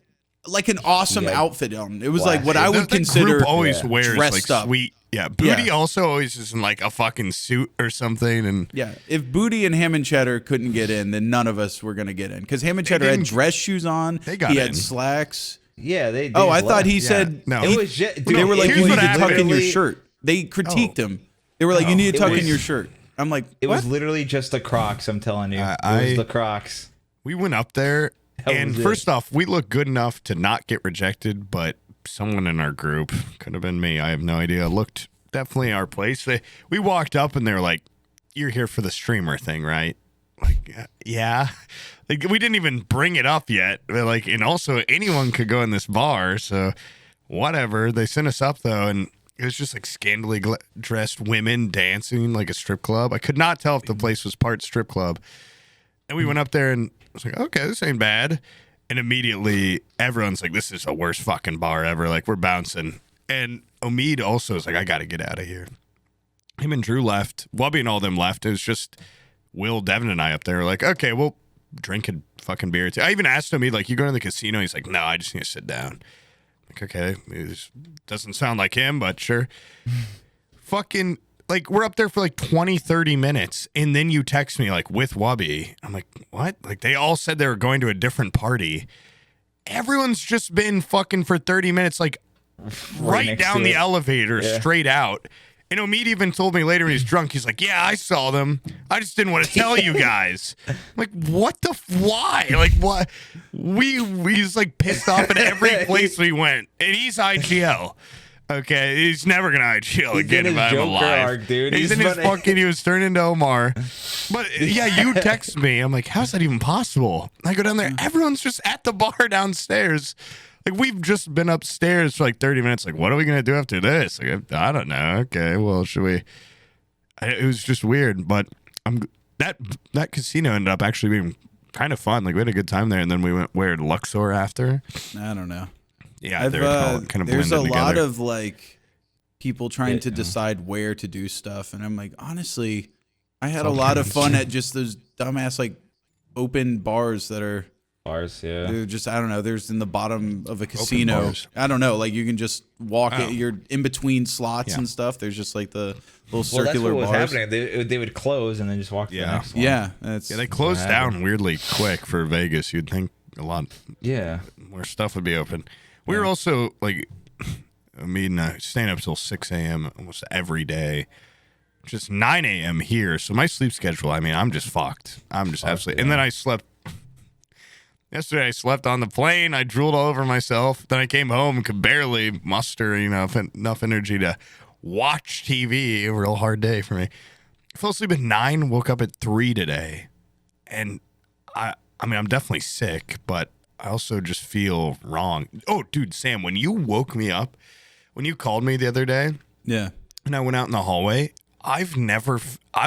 like an awesome outfit on. It was like what I would The consider group always wears dressed like up. sweet. Yeah, Booty also always is in like a fucking suit or something. And Yeah, if Booty and Ham and Cheddar couldn't get in, then none of us were gonna get in because Ham and Cheddar had didn't- dress shoes on. They got he in. had slacks. Yeah, they. Oh, I thought he said no. It was just, dude, they were like, here's you need what to tuck in your literally- shirt. They critiqued him. They were like, you need to It tuck in was- your shirt. I'm like, It what? was literally just the Crocs. I'm telling you, it was the Crocs. we went up there, and was it. first off, we looked good enough to not get rejected, but someone in our group, could have been me, I have no idea, looked definitely our place. We walked up, and they were like, you're here for the streamer thing, right? Like, yeah. Like, we didn't even bring it up yet. They're like, and also anyone could go in this bar, so whatever. They sent us up, though, and it was just like scantily dressed women dancing like a strip club. I could not tell if the place was part strip club. And we went up there, and I was like, okay, this ain't bad. And immediately, everyone's like, this is the worst fucking bar ever. Like, we're bouncing. And Omid also was like, I got to get out of here. Him and Drew left. Wubby and all them left. It was just Will, Devin, and I up there. Like, okay, we'll drink a fucking beer. I even asked Omid, like, you going to the casino? He's like, no, I just need to sit down. Like, okay, it doesn't sound like him, but sure. Fucking, like, we're up there for like 20, 30 minutes, and then you text me, like, with Wubby. I'm like, what? Like, they all said they were going to a different party. Everyone's just been fucking for 30 minutes, like, right next down to the it. elevator, Yeah. straight out. And Omid even told me later when he's drunk, he's like, yeah, I saw them. I just didn't want to tell you guys. I'm like, what the, why? Like, what? He's like pissed off at every place we went. And he's IGL. Okay, he's never going to IGL He's again in if his I'm Joker alive. arc, dude. He's in his funny. fucking, he was turned into Omar. But yeah, you text me. I'm like, how's that even possible? I go down there. Everyone's just at the bar downstairs. Like, we've just been upstairs for like 30 minutes. Like, what are we going to do after this? Like, I don't know. Okay, well, should we? It was just weird. But that casino ended up actually being kind of fun. Like, we had a good time there. And then we went where? Luxor after? I don't know. Yeah, they were kind of there's a blended lot together. of like people trying to decide where to do stuff, and I'm like, honestly, I had a lot of fun at just those dumbass like open bars that are Bars, yeah. they're just, I don't know. There's in the bottom of a casino. bars. I don't know. Like you can just walk it. You're in between slots Yeah. and stuff. There's just like the little Well, that's circular what was bars. happening. They would close and then just walk to the Yeah. next one. Yeah, that's Yeah, they closed What down happened? weirdly quick for Vegas. You'd think a lot Yeah. more stuff would be open. We were also like, staying up till 6 a.m. almost every day. Just 9 a.m. here. So my sleep schedule, I mean, I'm just fucked. I'm just absolutely. And then I slept. Yesterday I slept on the plane. I drooled all over myself. Then I came home and could barely muster, enough energy to watch TV. A real hard day for me. I fell asleep at 9, woke up at 3 today. And I mean, I'm definitely sick, but I also just feel wrong. Oh, dude, Sam, when you woke me up, when you called me the other day, yeah. and I went out in the hallway, I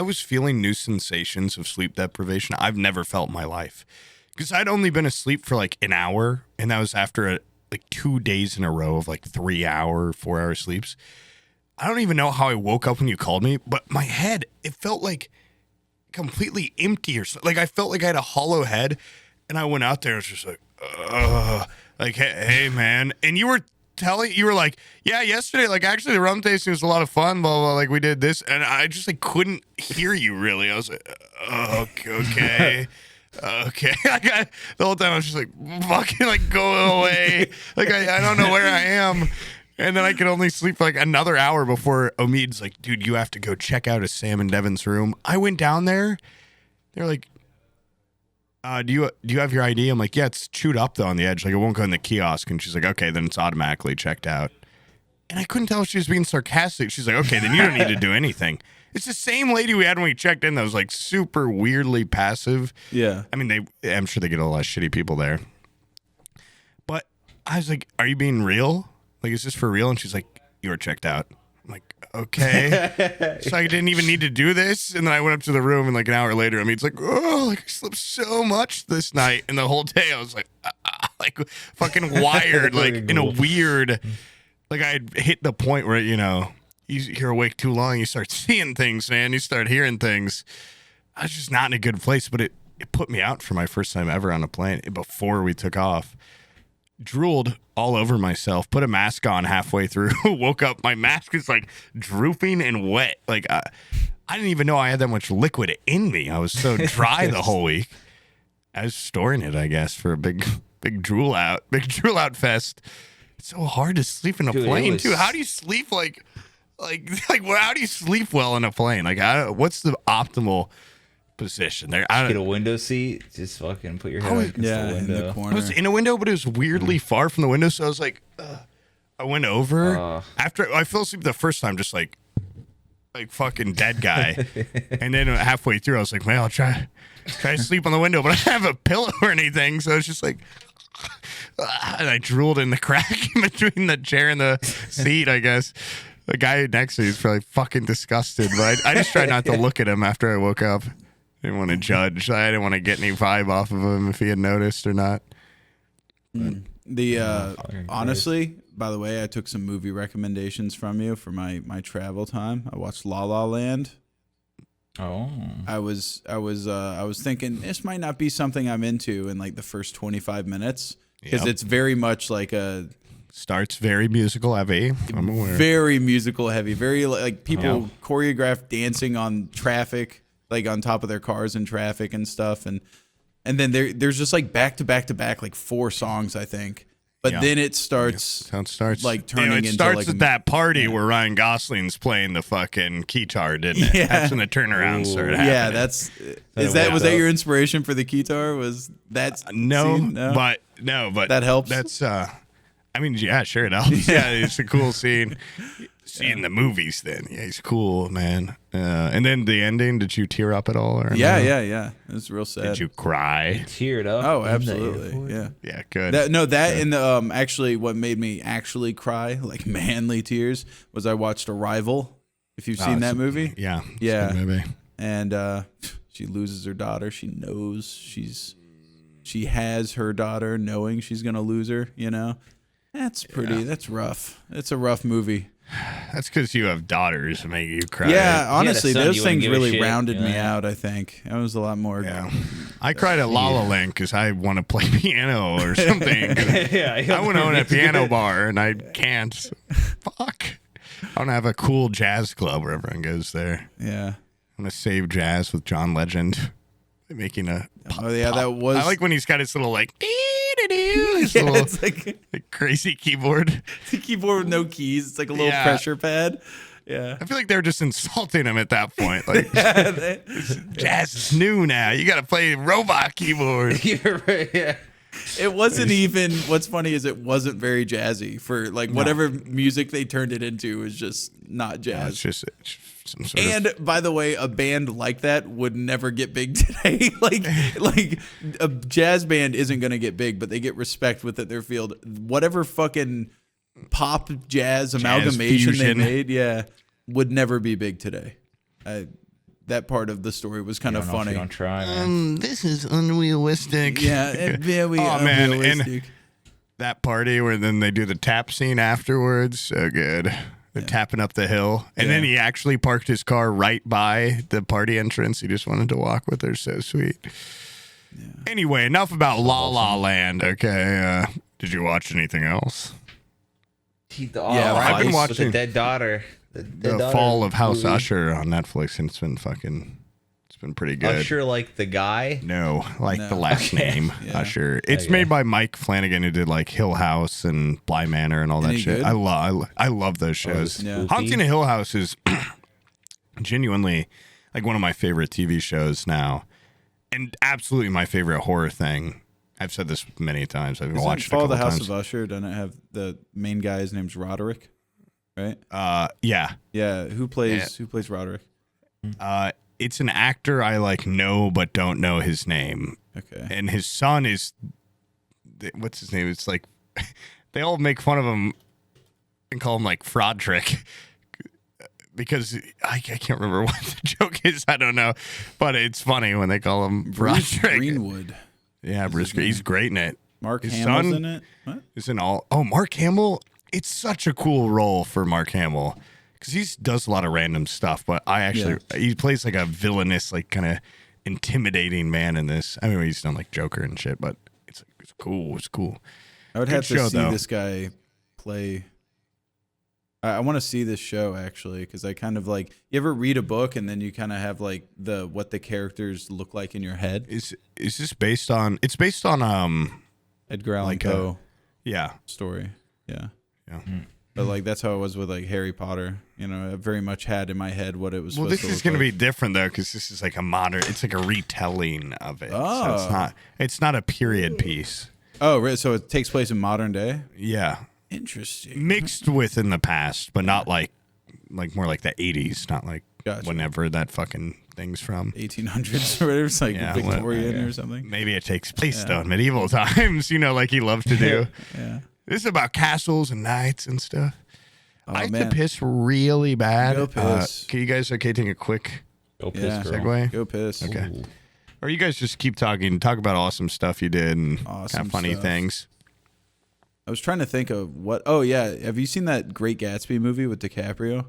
was feeling new sensations of sleep deprivation I've never felt in my life. Because I'd only been asleep for like an hour, and that was after like 2 days in a row of like 3-hour, 4-hour sleeps. I don't even know how I woke up when you called me, but my head, it felt like completely empty or something. Like I felt like I had a hollow head, and I went out there and was just like, hey man. And you were like, yeah, yesterday, like actually the rum tasting was a lot of fun, blah, blah, like we did this. And I just like couldn't hear you really. I was like, okay. Okay. The whole time I was just like, fucking like go away. Like I don't know where I am. And then I could only sleep for like another hour before Omid's like, dude, you have to go check out a Sam and Devin's room. I went down there. They're like, do you have your ID? I'm like, yeah, it's chewed up though on the edge. Like it won't go in the kiosk. And she's like, okay, then it's automatically checked out. And I couldn't tell if she was being sarcastic. She's like, okay, then you don't need to do anything. It's the same lady we had when we checked in that was like super weirdly passive. Yeah. I mean, I'm sure they get a lot of shitty people there. But I was like, are you being real? Like, is this for real? And she's like, you were checked out. I'm like, okay. So I didn't even need to do this. And then I went up to the room, and like an hour later, I mean, it's like, oh, like I slept so much this night. And the whole day I was like fucking wired, like in a weird, like I had hit the point where, you're awake too long, you start seeing things, man. You start hearing things. I was just not in a good place, but it put me out for my first time ever on a plane before we took off. drooled all over myself, put a mask on halfway through, woke up, my mask is like drooping and wet. Like I didn't even know I had that much liquid in me. I was so dry the whole week. I was storing it, I guess, for a big drool out fest. It's so hard to sleep in a plane too. How do you sleep like how do you sleep well in a plane? Like what's the optimal position there? Get a window seat. Just fucking put your head against the window. In the corner. I was in a window, but it was weirdly far from the window, so I was like, I went over. After I fell asleep the first time, just like fucking dead guy. And then halfway through, I was like, man, I'll try to sleep on the window, but I don't have a pillow or anything, so it's just like, and I drooled in the crack in between the chair and the seat, I guess. The guy next to me is probably fucking disgusted, but I just tried not to look at him after I woke up. I didn't want to judge. I didn't want to get any vibe off of him if he had noticed or not. Honestly, by the way, I took some movie recommendations from you for my travel time. I watched La La Land. Oh. I was thinking this might not be something I'm into in like the first 25 minutes because it's very much like a starts very musical heavy. I'm aware. Very musical heavy. Very like people choreograph dancing on traffic, like on top of their cars in traffic and stuff, and then there's just like back to back like 4 songs I think. But then it starts. How it starts. Like turning it into starts like at that party where Ryan Gosling's playing the fucking guitar, didn't it? Yeah. That's when the turnaround started happening. Yeah, was that your inspiration for the guitar? Was that no, scene? but that helps. That's I mean, yeah, sure it helps. Yeah, it's a cool scene. Seeing the movies, then he's cool, man. And then the ending. Did you tear up at all? Or yeah. no? It was real sad. Did you cry? Teared up. Oh, absolutely. Yeah. Yeah, good. And actually, what made me actually cry, like manly tears, was I watched Arrival. If you've seen that movie, yeah, yeah, a good movie. And she loses her daughter. She knows she has her daughter, knowing she's gonna lose her. You know, that's pretty. Yeah. That's rough. It's a rough movie. That's because you have daughters that make you cry. Yeah, honestly, son, those things really rounded me out, I think. I was a lot more... Yeah. I cried at La La Land because I want to play piano or something. I want to own a piano bar, and I can't. Fuck. I want to have a cool jazz club where everyone goes there. Yeah. I want to save jazz with John Legend. Making a pop, that was... I like when he's got his little, like... It's like crazy keyboard. It's a keyboard with no keys. It's like a little pressure pad. Yeah. I feel like they're just insulting him at that point. Like, jazz is new now. You got to play robot keyboard. You're right, yeah. It wasn't even, what's funny is it wasn't very jazzy for like whatever music they turned it into was just not jazz. It's just some sort of... by the way, a band like that would never get big today. like a jazz band isn't going to get big, but they get respect within their field. Whatever fucking pop jazz amalgamation fusion they made, would never be big today. That part of the story was kind of funny. Don't try, man. This is unrealistic. Yeah, very man, unrealistic. and that party where then they do the tap scene afterwards, so good. They're tapping up the hill, and then he actually parked his car right by the party entrance. He just wanted to walk with her. So sweet. Yeah. Anyway, enough about La La Land. Okay, did you watch anything else? I've been watching the dead daughter. The Fall of House Usher on Netflix, and it's been pretty good. Usher, like the guy? No, the last name, Usher. It's made by Mike Flanagan, who did like Hill House and Bly Manor and all that shit. Good? I love those shows. Yeah. Haunting a Hill House is genuinely like one of my favorite TV shows now, and absolutely my favorite horror thing. I've said this many times. I've watched it a couple times. Fall the House of Usher, doesn't it have the main guy? His name's Roderick, right? Yeah. Yeah. Who plays Roderick? It's an actor I know but don't know his name. Okay. And his son is, what's his name? It's like they all make fun of him and call him like Frodrick because I can't remember what the joke is. I don't know, but it's funny when they call him Frodrick. Greenwood. Yeah, Bruce. He's great in it. Mark Hamill's in it. What? Is in all. Oh, Mark Hamill. It's such a cool role for Mark Hamill. Because he does a lot of random stuff, but he plays like a villainous, like kind of intimidating man in this. I mean, he's done like Joker and shit, but it's cool. It's cool. I would Good have to show, see though. this guy play. I want to see this show actually, because I kind of like. You ever read a book and then you kind of have like what the characters look like in your head? Is this based on? It's based on Edgar Allan like Poe yeah. story. Yeah. Yeah. But like that's how it was with like Harry Potter. You know, I very much had in my head what it was. Well, supposed this to is look going to like. be different though, because this is like a modern. It's like a retelling of it. So Oh. it's not a period piece. Oh, right. So it takes place in modern day. Yeah, Interesting. mixed with in the past, but not like more like the 80s, not like Gotcha. whenever that fucking thing's from. 1800s or whatever. It's like Yeah, Victorian yeah. or something. Maybe it takes place though in medieval times, like he loved to do. Yeah. This is about castles and knights and stuff. I have man. to piss really bad. Go piss. Can you guys take a quick Go piss, Yeah. girl. segue? Go piss. Okay. Ooh. Or you guys just keep talking, talk about awesome stuff you did and Awesome kind of funny stuff. things. I was trying to think of what. Oh yeah, have you seen that Great Gatsby movie with DiCaprio?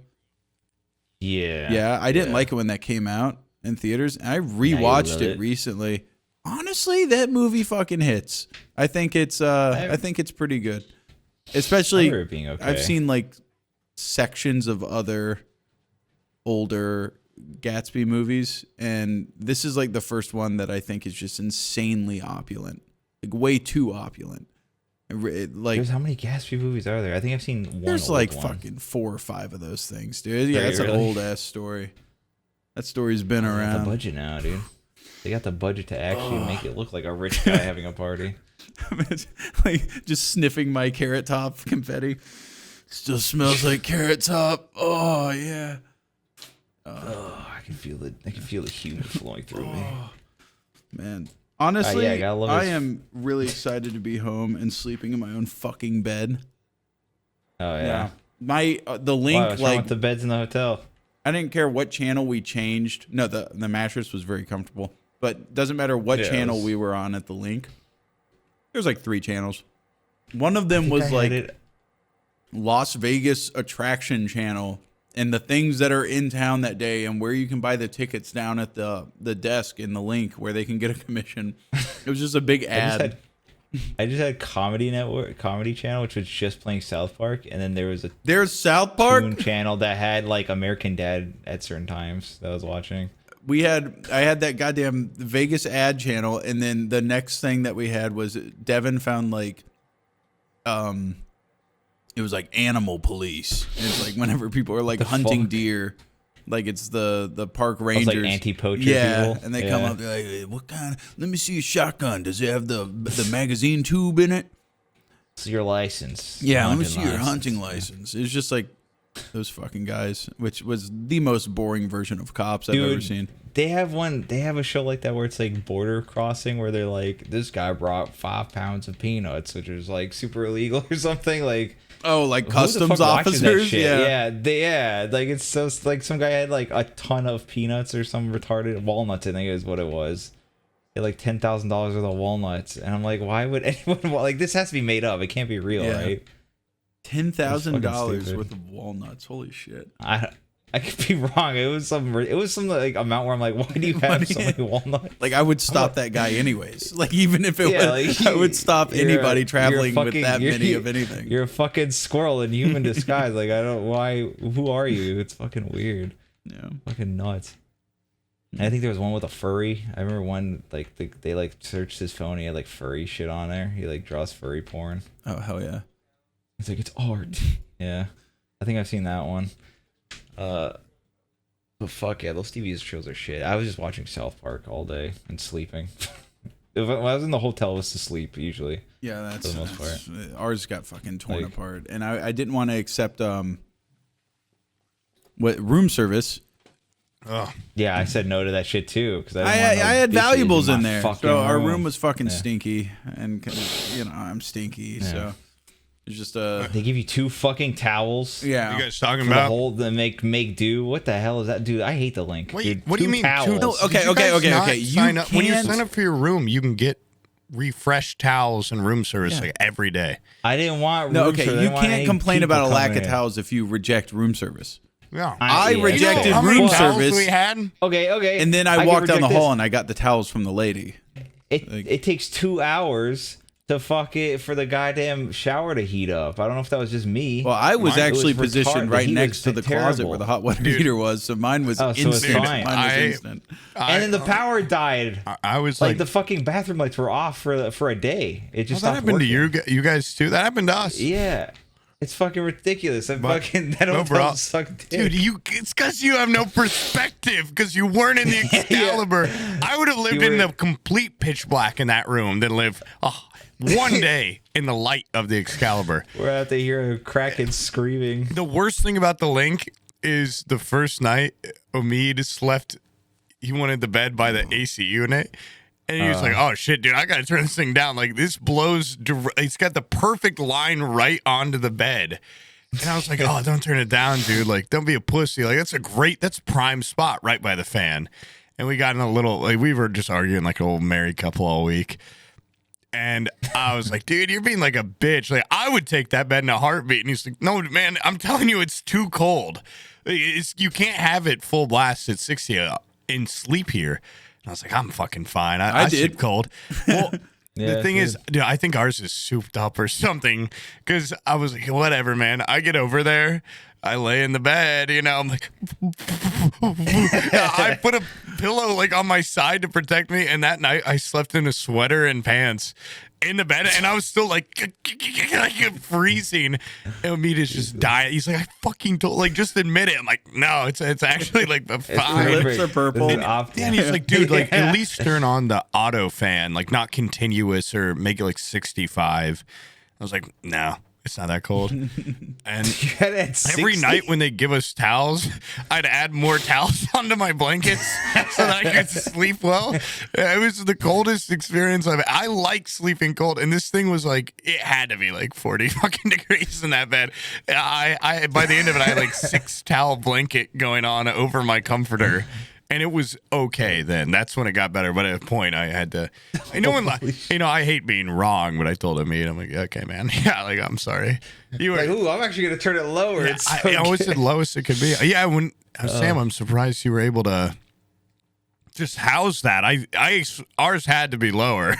Yeah. Yeah, I didn't like it when that came out in theaters. And I rewatched love it it. recently. Honestly, that movie fucking hits. I think it's I think it's pretty good. Especially I remember it being okay. I've seen like sections of other older Gatsby movies, and this is like the first one that I think is just insanely opulent. Like way too opulent. Like There's how many Gatsby movies are there? I think I've seen one. there's old like one. fucking 4 or 5 of those things, dude. Yeah, Really, it's an really? old ass story. That story's been They got the around. budget now, dude. They got the budget to actually make it look like a rich guy having a party. Like just sniffing my Carrot Top confetti. Still smells like Carrot Top. Oh yeah. Oh, I can feel it. I can feel the humor flowing through me. Man. Honestly, yeah, I gotta love I his- am really excited to be home and sleeping in my own fucking bed. Oh yeah. My the link Wow, what's wrong like with the beds in the hotel? I didn't care what channel we changed. No, the mattress was very comfortable. But doesn't matter what Yeah, it channel was- we were on at the link. There was like 3 channels. One of them I was had like it- Las Vegas attraction channel and the things that are in town that day and where you can buy the tickets down at the desk in the link where they can get a commission. It was just a big ad. I just had Comedy Channel, which was just playing South Park, and then there was a There's South Park. Toon channel that had like American Dad at certain times that I was watching. I had that goddamn Vegas ad channel, and then the next thing that we had was Devin found like it was like Animal Police. And it's like whenever people are like hunting fuck? deer, like it's the park It's rangers, like anti-poacher yeah, people. and they come up, they're like, "Hey, what kind? Let me see a shotgun. Does it have the magazine tube in it? It's your license. Yeah, let me Hunting see your license. hunting license." It's just like those fucking guys, which was the most boring version of Cops I've ever Dude, seen. They have a show like that where it's like border crossing, where they're like, this guy brought 5 pounds of peanuts, which is like super illegal or something. Like, Oh, like who the fuck customs watches that officers? shit? Yeah. Like it's so like some guy had like a ton of peanuts or some retarded walnuts. I think is what it was. He had like $10,000 worth of walnuts, and I'm like, why would anyone like this? Has to be made up. It can't be real, Yeah. right? $10,000 stupid. worth of walnuts. Holy shit! I could be wrong. It was some like amount where I'm like, why do you have so many walnuts? Like I would stop that guy anyways. Like even if it Yeah, was, like, I would stop you're anybody a- traveling you're with fucking- that you're- many of anything. You're a fucking squirrel in human disguise. Like I don't why. Who are you? It's fucking weird. Yeah. Fucking nuts. And I think there was one with a furry. I remember one like they like searched his phone. He had like furry shit on there. He like draws furry porn. Oh hell yeah! It's like it's art. Yeah, I think I've seen that one. But fuck yeah, those TV shows are shit. I was just watching South Park all day and sleeping. When I was in the hotel, it was to sleep usually. Yeah, that's, For the most that's ours got fucking torn Like- apart, and I didn't want to accept what room service. Oh, Yeah, I said no to that shit too because I had valuables in there, fucking so our room was fucking Yeah. stinky, and I'm stinky, so it's just They give you 2 fucking towels. yeah. you guys talking For the about? whole the make do. What the hell is that, dude? I hate the link. Wait, dude. what do you 2 mean? Towels. No, okay, Did you guys not okay. You sign up, when you can't- sign up for your room, you can get refreshed towels and room service like every day. I didn't want. No, room okay. service. I You didn't want can't any complain people about a lack coming of in. towels if you reject room service. Yeah. I yeah. rejected You know how many room towels service, we had? Okay. and then I can walked down the reject hall this. and I got the towels from the lady. It takes 2 hours for the goddamn shower to heat up. I don't know if that was just me. Well, I was actually was positioned retarded. right He next was to the closet terrible. where the hot water heater was, so mine was Oh, so it's instant. fine. Mine was instant. And then the power died. I was Like like, the fucking bathroom lights were off for a day. It just that stopped happened working. to you guys too. That happened to us. Yeah. It's fucking ridiculous. That No, hotel bro. sucked Dude, dick. it's because you have no perspective because you weren't in the Excalibur. I would have lived in the complete pitch black in that room than live one day in the light of the Excalibur. We're out there hearing Kraken screaming. The worst thing about the link is the first night Omid slept, he wanted the bed by the AC unit. And he was like, oh, shit, dude, I got to turn this thing down. Like, this blows. It's got the perfect line right onto the bed. And I was like, oh, don't turn it down, dude. Like, don't be a pussy. Like, that's prime spot right by the fan. And we got in a little, like, we were just arguing like an old married couple all week. And I was like, dude, you're being like a bitch. Like, I would take that bed in a heartbeat. And he's like, no, man, I'm telling you, it's too cold. You can't have it full blast at 60 in sleep here. And I was like, I'm fucking fine. I did. sleep cold. Well, Yeah, the thing is, dude, I think ours is souped up or something. Because I was like, whatever, man. I get over there. I lay in the bed, you know, I'm like, I put a pillow like on my side to protect me. And that night I slept in a sweater and pants in the bed. And I was still like freezing. And Amita's just dying. He's like, I fucking told, like, just admit it. I'm like, no, it's actually like the fine. lips are purple. And he's like, dude, like, at least turn on the auto fan, like, not continuous or make it like 65. I was like, no, it's not that cold. And every night when they give us towels, I'd add more towels onto my blankets so that I could sleep well. It was the coldest experience I like sleeping cold, and this thing was like, it had to be like 40 fucking degrees in that bed. I by the end of it, I had like 6 towel blanket going on over my comforter. And it was okay then. That's when it got better. But at a point, I had to. I hate being wrong, but I told him, I'm like, okay, man. Yeah, like, I'm sorry. You were Like, ooh, I'm actually gonna turn it lower. Yeah, It's so I always good. said lowest it could be. Yeah, when Sam, I'm surprised you were able to just house that. Ours had to be lower.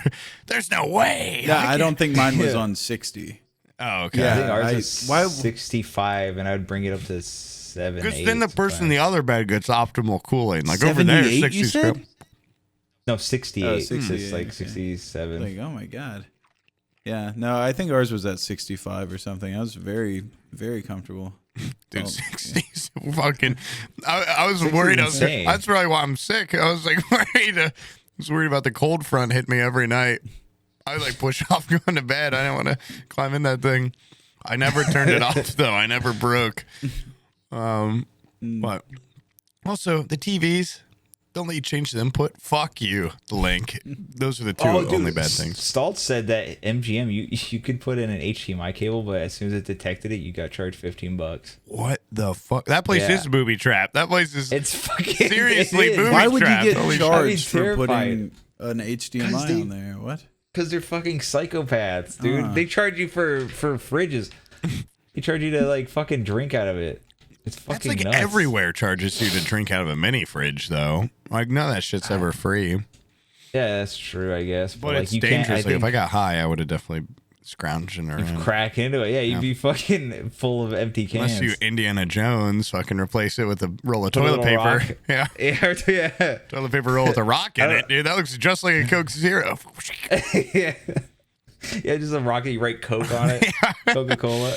There's no way. Yeah, I don't think mine was on 60. Oh, okay. I think Yeah, ours is why- 65, and I would bring it up to 7. Because then the person in the other bed gets optimal cooling. Like over there, 78, 60 you said? script. No, 68. Oh, It's 68, like okay. 67. Like, oh my god. Yeah, no, I think ours was at 65 or something. I was very, very comfortable. Dude, Oh, 60s fucking. I was worried. insane. That's probably why I'm sick. I was like I was worried about the cold front hitting me every night. I would like push off going to bed. I didn't want to climb in that thing. I never turned it off though. I never broke. But also the TVs don't let you change the input. Fuck you, the link. Those are the two only bad things. Stoltz said that MGM, you could put in an HDMI cable, but as soon as it detected it, you got charged $15. What the fuck? That place Yeah. is booby trap. That place is It's fucking seriously it is. booby Why would you trap. get Holy shit. charged for terrified. putting an 'Cause HDMI they- on there? What? Because they're fucking psychopaths, dude. They charge you for fridges. They charge you to like fucking drink out of it. It's That's fucking like nuts. everywhere charges you to drink out of a mini fridge, though. Like none of that shit's ever free. Yeah, that's true, I guess. But like it's you dangerous. can't. I Like, think if I got high, I would have definitely scrounging around. crack into it. Yeah, you'd be fucking full of empty cans. Unless you Indiana Jones, fucking replace it with a roll of Put a toilet little paper. rock. Yeah, yeah. toilet paper roll with a rock in it, dude. That looks just like a Coke Zero. yeah. Yeah, just a rocket. You write Coke on it. Coca-Cola.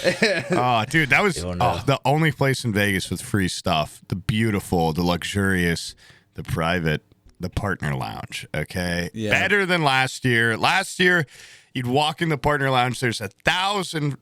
Oh, dude, that was Oh, no. the only place in Vegas with free stuff. The beautiful, the luxurious, the private, the partner lounge. Okay, Yeah. better than last year. Last year, you'd walk in the partner lounge. There's 1,000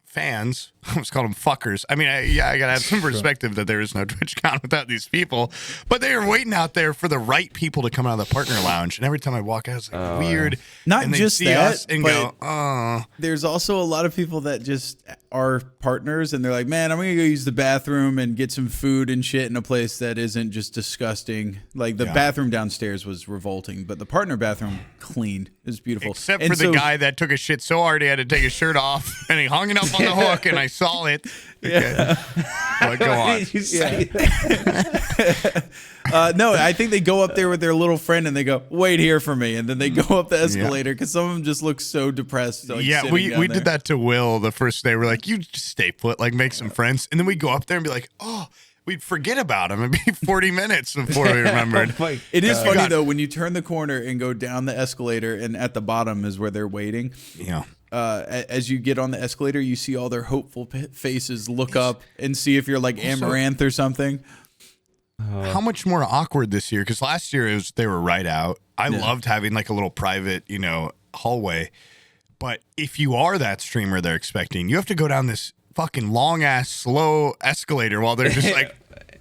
fans. I almost called them fuckers. I mean, I gotta have some perspective that there is no Twitch count without these people. But they were waiting out there for the right people to come out of the partner lounge. And every time I walk out, it's like weird. Not and they'd just see that, us and but- go, oh. There's also a lot of people that just are partners and they're like, man, I'm going to go use the bathroom and get some food and shit in a place that isn't just disgusting. Like the bathroom downstairs was revolting, but the partner bathroom clean. It was beautiful. Except And for the guy that took a shit so hard he had to take his shirt off and he hung it up on the hook and I saw it. Okay. But go on. Did you say that? No, I think they go up there with their little friend and they go, "Wait here for me," and then they go up the escalator because some of them just look so depressed. Like, Yeah, sitting we down there. did that to Will the first day. We're like, you just stay put, like make some friends, and then we go up there and be like, oh, we'd forget about him. It'd be 40 minutes before we remembered. Oh my It is God. funny though when you turn the corner and go down the escalator, and at the bottom is where they're waiting. Yeah. As you get on the escalator, you see all their hopeful faces look up and see if you're like Amaranth or something. How much more awkward this year? Because last year they were right out. I loved having like a little private, hallway. But if you are that streamer they're expecting, you have to go down this fucking long ass slow escalator while they're just like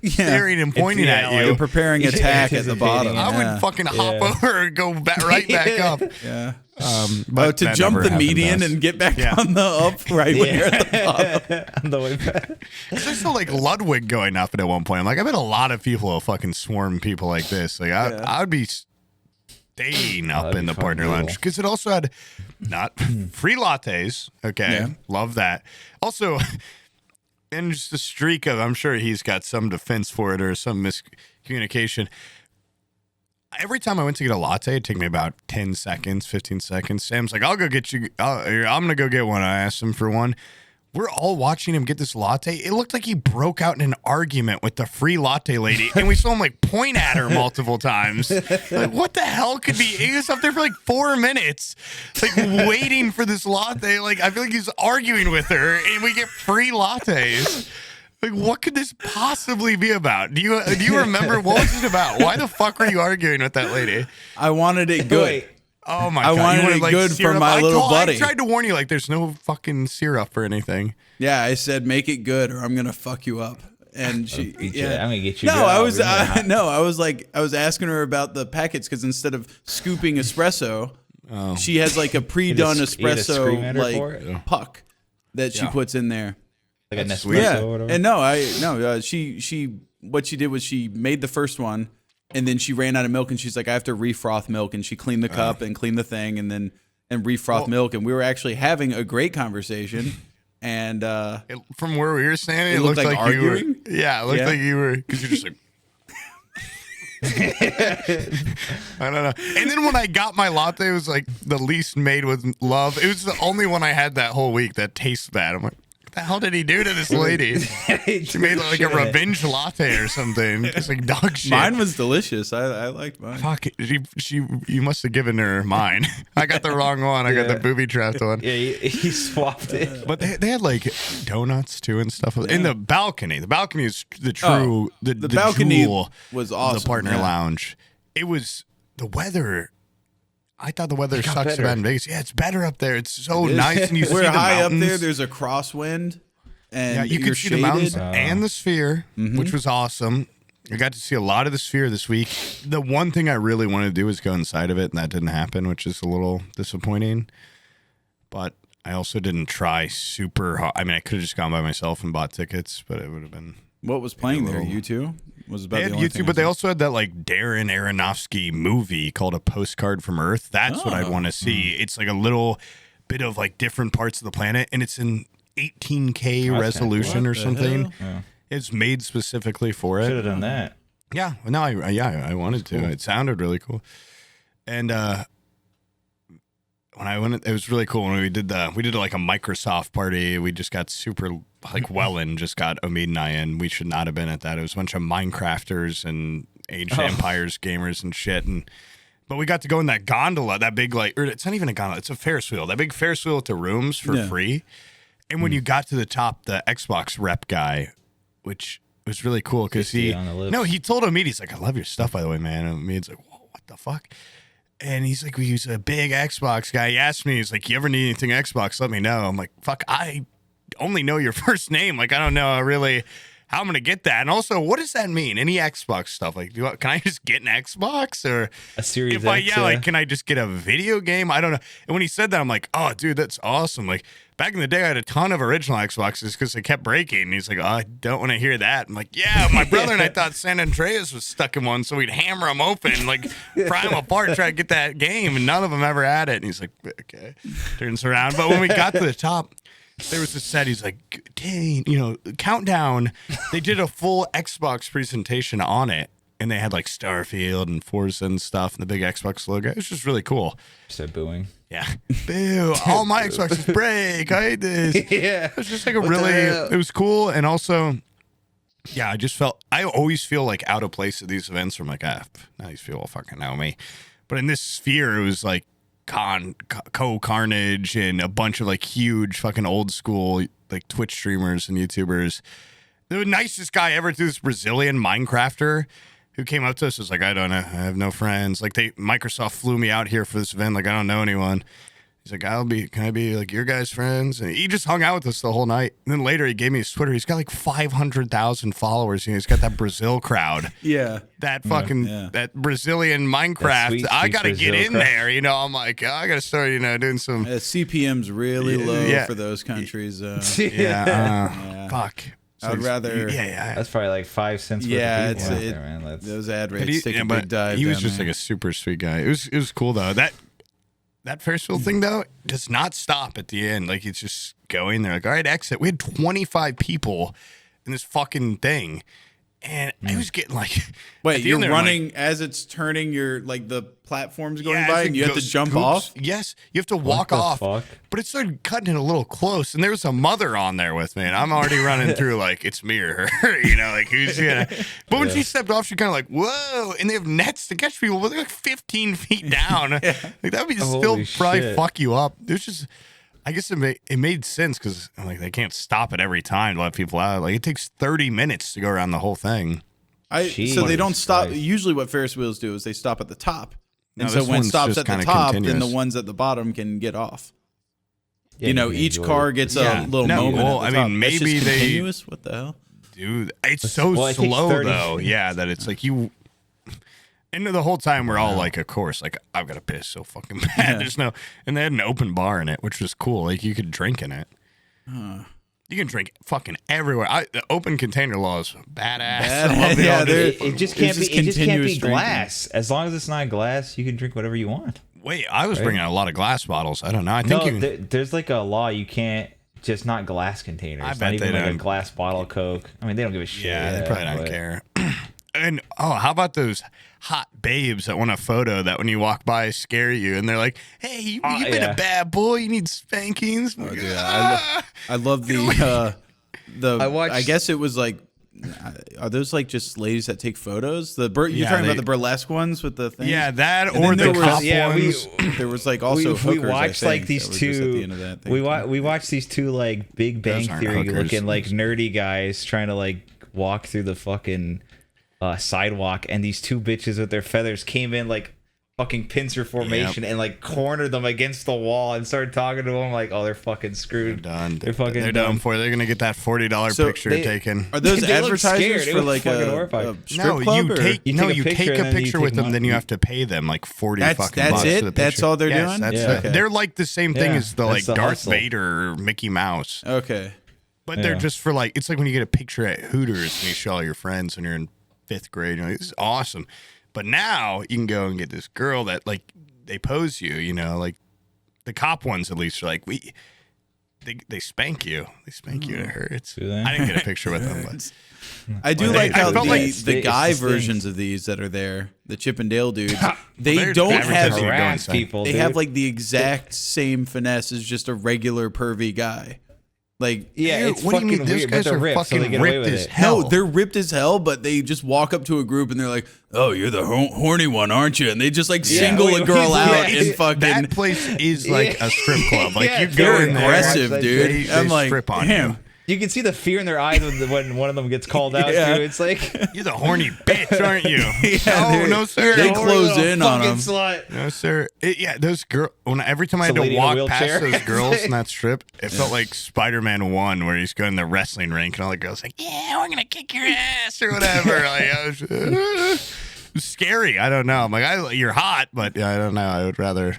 staring and pointing at you. You're preparing attack at the Anticipating bottom. it. I would fucking hop over and go right back up. Yeah. But To that jump never the happened to median us. and get back Yeah. on the up right when you're at the bottom. On the way back. There's still like Ludwig going up at one point. I'm like, I bet a lot of people will fucking swarm people like this. Like, I'd be staying up that'd in be the fucking partner brutal. lounge because it also had not free lattes. Okay, Yeah. love that. Also, and just a streak of, I'm sure he's got some defense for it or some miscommunication. Every time I went to get a latte, it'd take me about 10 seconds, 15 seconds. Sam's like, I'll go get you. I'm going to go get one. I asked him for one. We're all watching him get this latte. It looked like he broke out in an argument with the free latte lady. And we saw him like point at her multiple times. Like, what the hell could be? He was up there for like 4 minutes, like waiting for this latte. Like, I feel like he's arguing with her and we get free lattes. Like, what could this possibly be about? Do you remember what was it about? Why the fuck were you arguing with that lady? I wanted it good. Wait. Oh my I god! wanted You it good for syrup? my little buddy. I tried to warn you, like, there's no fucking syrup or anything. Yeah, I said make it good or I'm gonna fuck you up. And she, beat you. yeah. I'm gonna get you No, good. I was, We're gonna hot- no, I was like, I was asking her about the packets because instead of scooping espresso, she has like a pre-done You had to scream at her for espresso it? like puck that she puts in there. like a That's Nespresso sweet. Yeah, or whatever. and no, she what she did was she made the first one, and then she ran out of milk, and she's like, I have to refroth milk, and she cleaned the cup and cleaned the thing, and then refroth milk, and we were actually having a great conversation, and From where we were standing, It it looked looked like like you were. arguing? Yeah, it looked Yeah. like you were because you're just like. I don't know. And then when I got my latte, it was like the least made with love. It was the only one I had that whole week that tastes bad. I'm like, what the hell did he do to this lady? She made like a revenge latte or something. It's like dog shit. mine was delicious. I liked mine. Fuck, you must have given her mine. I got the wrong one. I got the booby trapped one. Yeah, he swapped it. But they had like donuts too and stuff in the balcony. The balcony is the true the balcony jewel was of awesome. the partner yeah. lounge. It was the weather. I thought the weather got sucks so better. bad in Vegas. Yeah, it's better up there. It's so nice, and you see We're the high mountains. up there. There's a crosswind, and Yeah, you you're could see shaded. the mountains and the sphere, which was awesome. I got to see a lot of the sphere this week. The one thing I really wanted to do was go inside of it, and that didn't happen, which is a little disappointing. But I also didn't try super hard. I mean, I could have just gone by myself and bought tickets, but it would have been. What was playing there? little- You two was about They had the only YouTube, thing I but they saw. also had that like Darren Aronofsky movie called A Postcard from Earth. That's what I'd want to see. It's like a little bit of like different parts of the planet, and it's in 18K resolution What or the something. hell? It's made specifically for Should it. have done that. Yeah, no, I wanted to. It sounded really cool, and when I went, it was really cool when we did like a Microsoft party. We just got super like Wellen just got Omid and I in. We should not have been at that. It was a bunch of Minecrafters and Age of Empires gamers and shit. But we got to go in that gondola, that big like, or it's not even a gondola, it's a Ferris wheel. That big Ferris wheel at the rooms for free. And when you got to the top, the Xbox rep guy, which was really cool because Kissed you on the lips. he told Omid, he's like, I love your stuff, by the way, man. And Omid's like, whoa, what the fuck? And he's like, he's a big Xbox guy. He asked me, he's like, you ever need anything Xbox, let me know. I'm like, fuck, I only know your first name. Like, I don't know really how I'm going to get that. And also, what does that mean? Any Xbox stuff? Like, can I just get an Xbox? Or A Series if I, X, yeah, like, can I just get a video game? I don't know. And when he said that, I'm like, oh, dude, that's awesome. Like, back in the day, I had a ton of original Xboxes because they kept breaking. And he's like, oh, I don't want to hear that. I'm like, yeah, my brother and I thought San Andreas was stuck in one, so we'd hammer them open, like, pry them apart, try to get that game. And none of them ever had it. And he's like, okay, turns around. But when we got to the top, there was a set. He's like, dang, Countdown. They did a full Xbox presentation on it, and they had like Starfield and Forza and stuff, and the big Xbox logo. It was just really cool. Start booing. Yeah. Boo. All my Xboxes break. I hate this. Yeah. It was just like it was cool. And also, yeah, I always feel like out of place at these events. I'm like, now these people fucking know me. But in this sphere, it was like Carnage and a bunch of like huge fucking old school like Twitch streamers and YouTubers. The nicest guy ever, this Brazilian Minecrafter who came up to us, was like, I don't know, I have no friends. Like Microsoft flew me out here for this event. Like, I don't know anyone. He's like, can I be like your guys' friends? And he just hung out with us the whole night. And then later he gave me his Twitter. He's got like 500,000 followers. He's got that Brazil crowd. Yeah. That fucking, that Brazilian Minecraft. Sweet I got to Brazil get in crowd. there. I'm like, I got to start, doing some. CPM's really low Yeah. for those countries. Fuck. I would rather. Yeah. That's probably like 5 cents. Yeah, worth of people out there, man. That's those ad But rates take a big dive. he was down just there. like a super sweet guy. It was cool though. That Ferris wheel thing though does not stop at the end. Like it's just going there. Like, all right, exit. We had 25 people in this fucking thing, and I was getting like, Wait, at the you're end there, I'm running like, as it's turning. You're like the platform's going yeah, by, as and it you have to goes jump scoops. off. Yes, you have to walk the off. fuck? But it started cutting it a little close, and there was a mother on there with me, and I'm already running through like it's me or her, like who's gonna. But when she stepped off, she kind of like whoa, and they have nets to catch people, but they're like 15 feet down. Like that would still Holy probably shit. fuck you up. It was just. I guess it made sense because like they can't stop it every time to let people out. Like it takes 30 minutes to go around the whole thing. So they don't Jesus stop. Christ. Usually, what Ferris wheels do is they stop at the top, No, and so this when it one's stops just at the kinda top, then the continuous. ones at the bottom can get off. Yeah, you know, can each enjoy car it. gets Yeah. a little No, moment. well, at the I top. mean, That's just maybe they- continuous. What the hell? Dude, it's so Well, it takes slow 30 though. Yeah, that it's like you. And the whole time we're all like, of course, like I've got to piss so fucking bad. There's no, and they had an open bar in it, which was cool. Like you could drink in it. You can drink fucking everywhere. The open container law is badass. I love the Yeah, all they're- this- It just It's can't just be. It just can't continuous be drinking. glass. As long as it's not glass, you can drink whatever you want. Wait, I was bringing out a lot of glass bottles. I don't know. I think No, you can. there's like a law. You can't just not glass containers. I Not bet even they like a don't. glass bottle of Coke. I mean, they don't give a shit. Yeah, they probably don't but- care. And how about those hot babes that want a photo that when you walk by scare you and they're like, "Hey, you've been yeah. a bad boy. You need spankings." Oh, dude, I love the I watched- I guess it was like. Are those like just ladies that take photos? You're Yeah, talking they- about the burlesque ones with the thing? Yeah, that And or then the there cop was- yeah, we- ones. There was like also we hookers, I watched think, like these that were just at the two. end of that thing. We watched these two like Big Bang aren't Theory hookers. looking like nerdy guys trying to like walk through the fucking sidewalk, and these two bitches with their feathers came in like fucking pincer formation and like cornered them against the wall and started talking to them like, oh, they're fucking screwed. Done. They're fucking They're done. done for. They're gonna get that $40 So picture they- taken. Are those They look advertisers scared. It for was like fucking a horrifying. strip No, club? you or- take You no, take a you picture take and a then you picture take with them, money. then you have to pay them like 40 That's fucking bucks it? for the That's picture. all they're Yes, doing? That's Yeah. it. They're like the same thing Yeah, as the that's like the Darth hustle. Vader or Mickey Mouse. Okay. But they're Yeah. just for like, it's like when you get a picture at Hooters and you show all your friends when you're in 5th grade. You're like, this is awesome. But now you can go and get this girl that like, they pose you, like the cop ones at least are like, they spank you. They spank you. It hurts. Do they? I didn't get a picture with them, but I do Well, like I how felt the, like the it's guy the thing. versions of these that are there, the Chip and Dale dudes, they they're don't have advertising it going Harass insane. people. they dude. have like the exact same finesse as just a regular pervy guy. Like yeah, Ew, it's what do you fucking mean? Those weird, guys but they're are ripped, so fucking they get away ripped with as it. hell. no, they're ripped as hell, but they just walk up to a group and they're like, "Oh, you're the horny one, aren't you?" And they just like single a girl Yeah, out yeah. and fucking. That place is like a strip club. Like Yeah, you go they're in there, aggressive, They- dude. they I'm like, strip on damn. you. You can see the fear in their eyes when one of them gets called out. Yeah. Too. It's like, You're the horny bitch, aren't you? they're- no, sir. they No, close in on fucking them. slut. No, sir. Yeah, those girls. Every time I had It's a to lady in a walk past wheelchair. those girls in that strip, it felt like Spider-Man 1, where he's going to the wrestling rink, and all the girls like, "Yeah, we're gonna kick your ass" or whatever. Like, it was scary. I don't know. I'm like, you're hot, but I don't know. I would rather.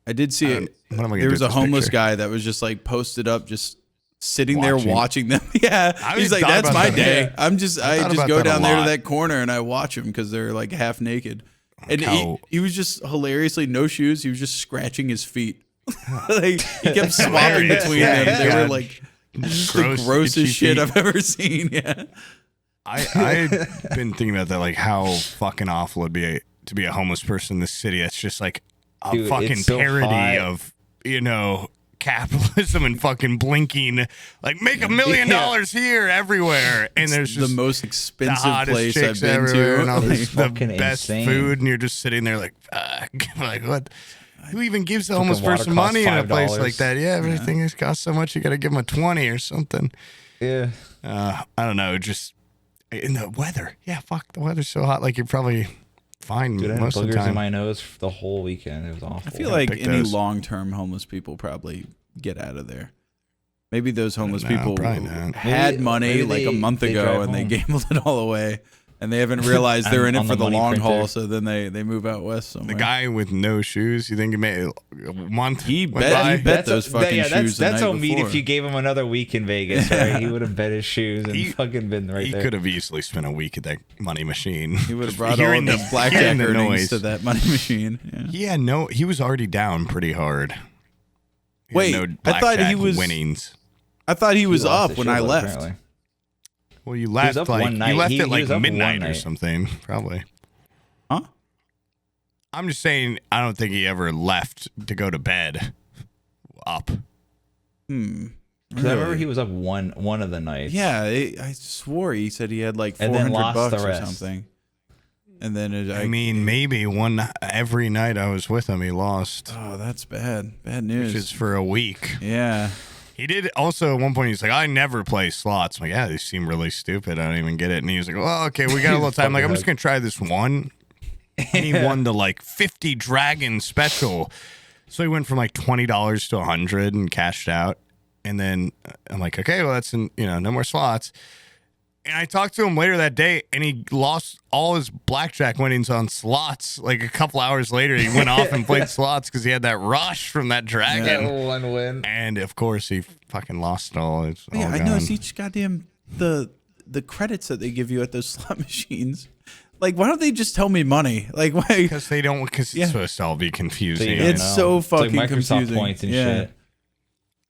I did see it. What am I gonna There do was with a this homeless picture? guy that was just like posted up, just sitting there Watching. watching them. Yeah, I he's thought like, "That's about my that. day." Yeah. I thought just about go that a down there to lot. that corner and I watch them because they're like half naked. And How- he was just hilariously no shoes. He was just scratching his feet Like he kept swapping between them. They were like the grossest shit I've ever seen. Yeah. I've been thinking about that, like how fucking awful it'd be to be a homeless person in this city. It's just like a Dude, fucking it's so parody hot. of, capitalism and fucking blinking, like make $1 million here everywhere, and there's just the most expensive hottest place I've chicks been everywhere to. and all this, the fucking best insane. food, and you're just sitting there like, fuck. Like what? Who even gives a homeless water person costs money in a place $5. like that? Yeah, everything has cost so much, you got to give them a 20 or something. Yeah. I don't know, just in the weather. Yeah, fuck, the weather's so hot. Like you're probably fine Dude, I had most of the boogers time. in my nose for the whole weekend. It was awful. I feel like pick any those. long-term homeless people probably get out of there. Maybe those homeless No, people probably not. had Maybe- money maybe like a month they ago drive and they home. gambled it all away. And they haven't realized they're in it On for the the money long printer. haul, so then they move out west somewhere. The guy with no shoes, you think he made a month? He went bet- by? he bet those fucking shoes the That's night on me before. if you gave him another week in Vegas, right? He would have bet his shoes and fucking been right He there. could have easily spent a week at that money machine. He would have Just brought all hearing of his blackjack hearing the earnings noise. to that money machine. Yeah. He was already down pretty hard. He had Wait, no I thought he blackjack was- winnings. I thought he was lost up his when I shit, left. apparently. Well, you was left up like one night. you left He at like was up one midnight or night. something, probably. Huh? I'm just saying, I don't think he ever left to go to bed. Up. Because I remember he was up one of the nights. Yeah, I swore he said he had like And then lost $400 the or rest. something. And then I mean, maybe every night I was with him, he lost, oh, that's bad. Bad news. which is for a week. Yeah. He did also at one point. He's like, I never play slots. I'm like, yeah, these seem really stupid. I don't even get it. And he was like, well, okay, we got a little time. I'm like, I'm just gonna try this one. And he won the like 50 dragon special. So he went from like $20 to $100 and cashed out. And then I'm like, okay, well that's no more slots. And I talked to him later that day, and he lost all his blackjack winnings on slots. Like a couple hours later, he went off and played slots because he had that rush from that dragon. That one win. And of course, he fucking lost it all. It's all Yeah, I gone. noticed each goddamn the credits that they give you at those slot machines. Like, why don't they just tell me money? Like, why? Because they don't. Because it's Yeah. supposed to all be confusing. So you don't It's know. so It's like fucking Microsoft confusing. points and Yeah. shit.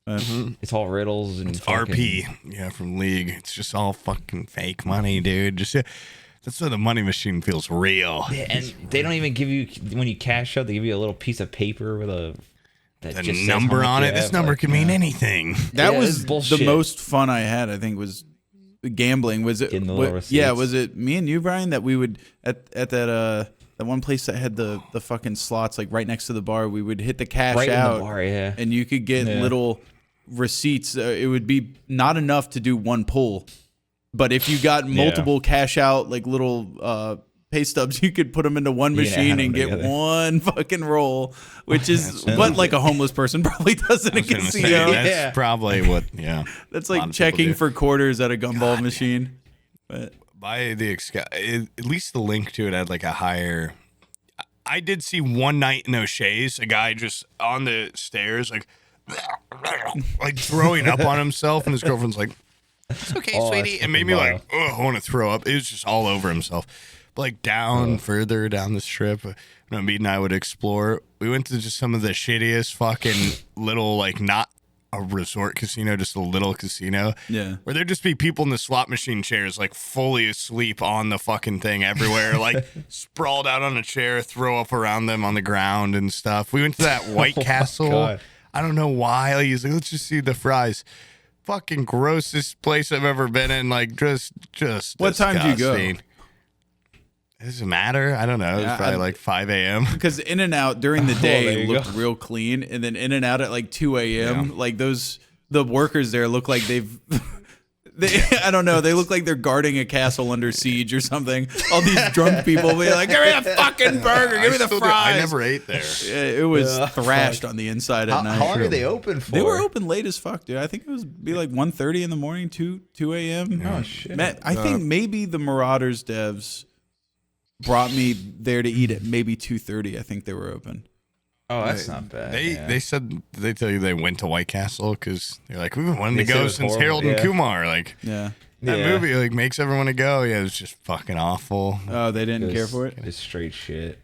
It's all riddles and RP, yeah, from League. It's just all fucking fake money, dude. Just that's why the money machine feels real. Yeah, and they don't even give you when you cash out. They give you a little piece of paper with a that The just says number how much on you it. This have, number like, could mean anything. That Yeah, was it's bullshit. the most fun I had. I think was gambling. Was it? Getting the little yeah, receipts. was it me and you, Brian, that we would at that one place that had the fucking slots like right next to the bar. We would hit the cash right out, in the bar. Yeah, and you could get Yeah. little receipts. It would be not enough to do one pull, but if you got multiple cash out like little pay stubs, you could put them into one You can machine add and them get together. one fucking roll, which is what like a homeless person probably does in a I was gonna say, casino. that's Yeah. probably what. Yeah, That's a lot like of people checking do. for quarters at a gumball machine. But By the at least the link to it had like a higher. I did see one night in O'Shea's a guy just on the stairs like throwing up on himself, and his girlfriend's like, "It's okay, Oh, sweetie," that's and made fucking me like, "Oh, I want to throw up." It was just all over himself. But like down further down the strip, Mead and I would explore. We went to just some of the shittiest fucking little like not a resort casino, just a little casino. Yeah. Where there'd just be people in the slot machine chairs, like fully asleep on the fucking thing everywhere, like sprawled out on a chair, throw up around them on the ground and stuff. We went to that White Castle. God. I don't know why. Like, he's like, let's just see the fries. Fucking grossest place I've ever been in. Like, just. What time do you go? disgusting. Does it matter? I don't know. It was Yeah, probably like 5 a.m. because In and Out during the there day you looked go. real clean, and then In and Out at like 2 a.m. Like the workers there look like they've. I don't know. They look like they're guarding a castle under siege or something. All these drunk people be like, "Give me the fucking burger. Give me the still do- fries." I never ate there. Yeah, it was thrashed on the inside at night. How long are they open for? They were open late as fuck, dude. I think it was be like 1:30 in the morning, 2 a.m. Oh shit! Matt, I think maybe the Marauders devs brought me there to eat at maybe 2:30. I think they were open. Oh, that's not bad. They said they tell you they went to White Castle because they're like, we've been wanting to They said it go was since horrible, Harold and yeah. Kumar. Like Yeah. that Yeah. movie like makes everyone to go. Yeah, it was just fucking awful. Oh, they didn't care for it. It's straight shit.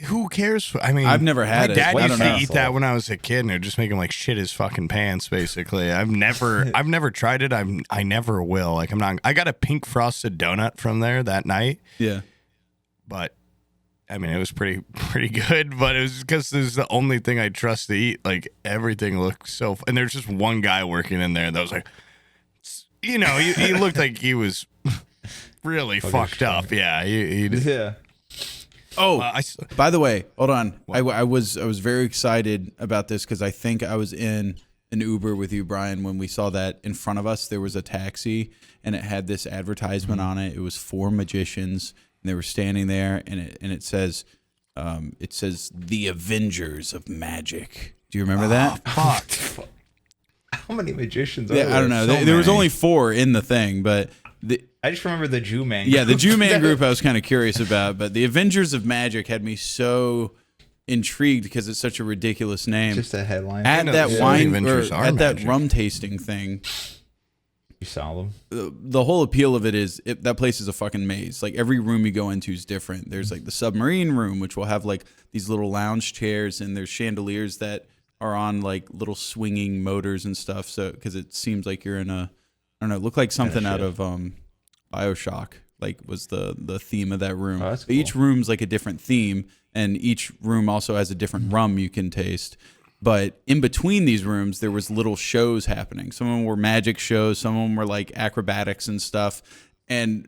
who cares? I mean, I've never had my it. dad I used don't to know. eat that when I was a kid, and it would just make him like shit his fucking pants. Basically, I've never tried it. I never will. Like I'm not. I got a pink frosted donut from there that night. Yeah. But I mean, it was pretty good. But it was because this is the only thing I trust to eat. Like everything looked so. And there's just one guy working in there that was like, you know, he looked like he was really fucked up. Yeah. Yeah. Oh, by the way, hold on. I was very excited about this because I think I was in an Uber with you, Brian, when we saw that in front of us there was a taxi and it had this advertisement on it. It was 4 magicians and they were standing there and it says the Avengers of Magic. Do you remember that? Fuck. How many magicians? Yeah, I don't know. There was only 4 in the thing, but. I just remember the Jew Man. Yeah, the Jew Man group I was kind of curious about, but the Avengers of Magic had me so intrigued because it's such a ridiculous name. Just a headline. At that the wine Avengers or are at that magic. rum tasting thing, You saw them. the whole appeal of it is that place is a fucking maze. Like every room you go into is different. There's like the submarine room, which will have like these little lounge chairs, and there's chandeliers that are on like little swinging motors and stuff. So because it seems like you're in a, I don't know, it looked like something out of BioShock, like was the theme of that room. Oh, that's But each room's like a different theme, and each room also has a different rum you can taste. But in between these rooms, there was little shows happening. Some of them were magic shows, some of them were like acrobatics and stuff. And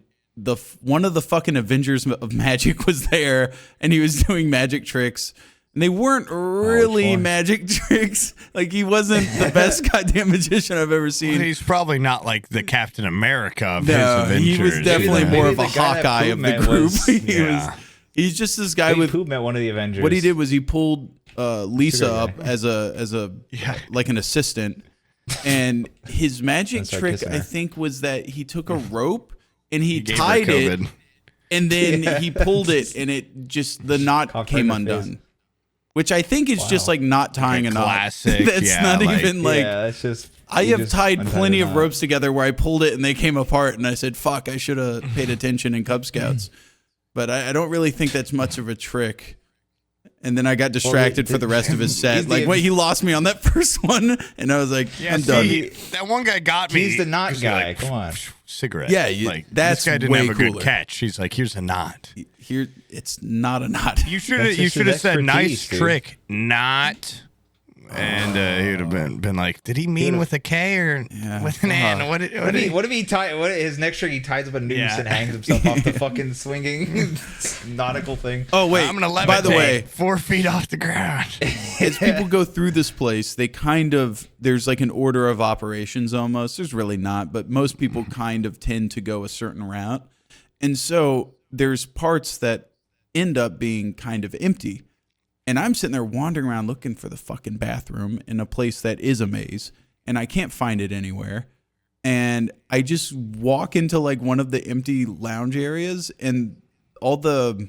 one of the fucking Avengers of Magic was there, and he was doing magic tricks. And they weren't really magic tricks. Like, he wasn't the best goddamn magician I've ever seen. Well, he's probably not like the Captain America of No, his Avengers. he was definitely Maybe more the of a guy that Hawkeye Poob of the met group. was- He's just this guy with. Poob met one of the Avengers. What he did was he pulled Lisa Sugar up guy. as a like an assistant, and his magic Start trick kissing I her. think was that he took a rope and he Gave her tied it, COVID. and then he pulled it, and it just the knot Cocked her in came the undone. face. Which I think is just like not tying a knot. classic, That's yeah, not like- even like. Yeah, that's just. I you have just tied untied plenty a of knot. ropes together where I pulled it and they came apart, and I said, "Fuck, I should have paid attention in Cub Scouts." But I don't really think that's much of a trick. And then I got distracted for the rest of his set. he's Like, the- wait, he lost me on that first one, and I was like, I'm done. That one guy got me. He's the knot He's guy. like, Come on. cigarette. Yeah, like that's this guy didn't way have a good cooler. catch. He's like, here's a knot. Here, it's not a knot. You should That's have. You just should his have said nice expertise, dude. trick, not. And he would have been like, did he mean with a K or with an N? What What if he tied? What his next trick? He ties up a noose and hangs himself off the fucking swinging nautical thing. Oh wait, I'm gonna levitate by the way, 4 feet off the ground. as people go through this place, they kind of, there's like an order of operations almost. There's really not, but most people kind of tend to go a certain route. And so there's parts that end up being kind of empty. And I'm sitting there wandering around looking for the fucking bathroom in a place that is a maze, and I can't find it anywhere. And I just walk into like one of the empty lounge areas, and all the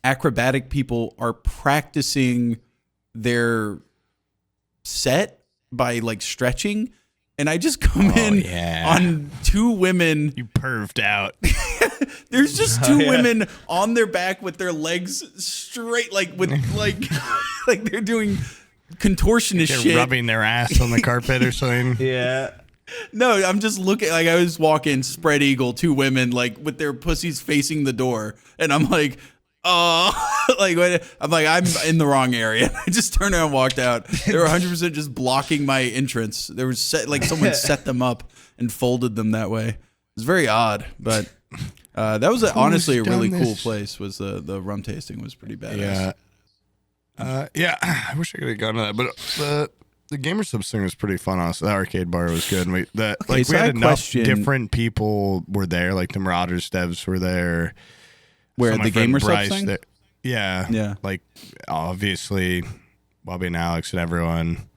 acrobatic people are practicing their set by like stretching. And I just come in on 2 women. You perved out. There's just 2 women on their back with their legs straight, like with like like they're doing contortionist They're shit. rubbing their ass on the carpet or something. Yeah. No, I'm just looking, like I was walking spread eagle, 2 women like with their pussies facing the door, and I'm like, oh, like I'm like, I'm in the wrong area. I just turned around and walked out. They were 100% just blocking my entrance. There was like someone set them up and folded them that way. It was very odd, but that was honestly a really done cool this? place. Was the rum tasting was pretty badass. Yeah. I wish I could have gone to that, but the Gamer Subs thing was pretty fun. Honestly, the arcade bar was good. And we so we I had enough question- different people were there. Like the Marauders devs were there. Where So my the friend Gamer Subs Bryce thing? there- Yeah. Yeah. Like obviously, Bobby and Alex and everyone.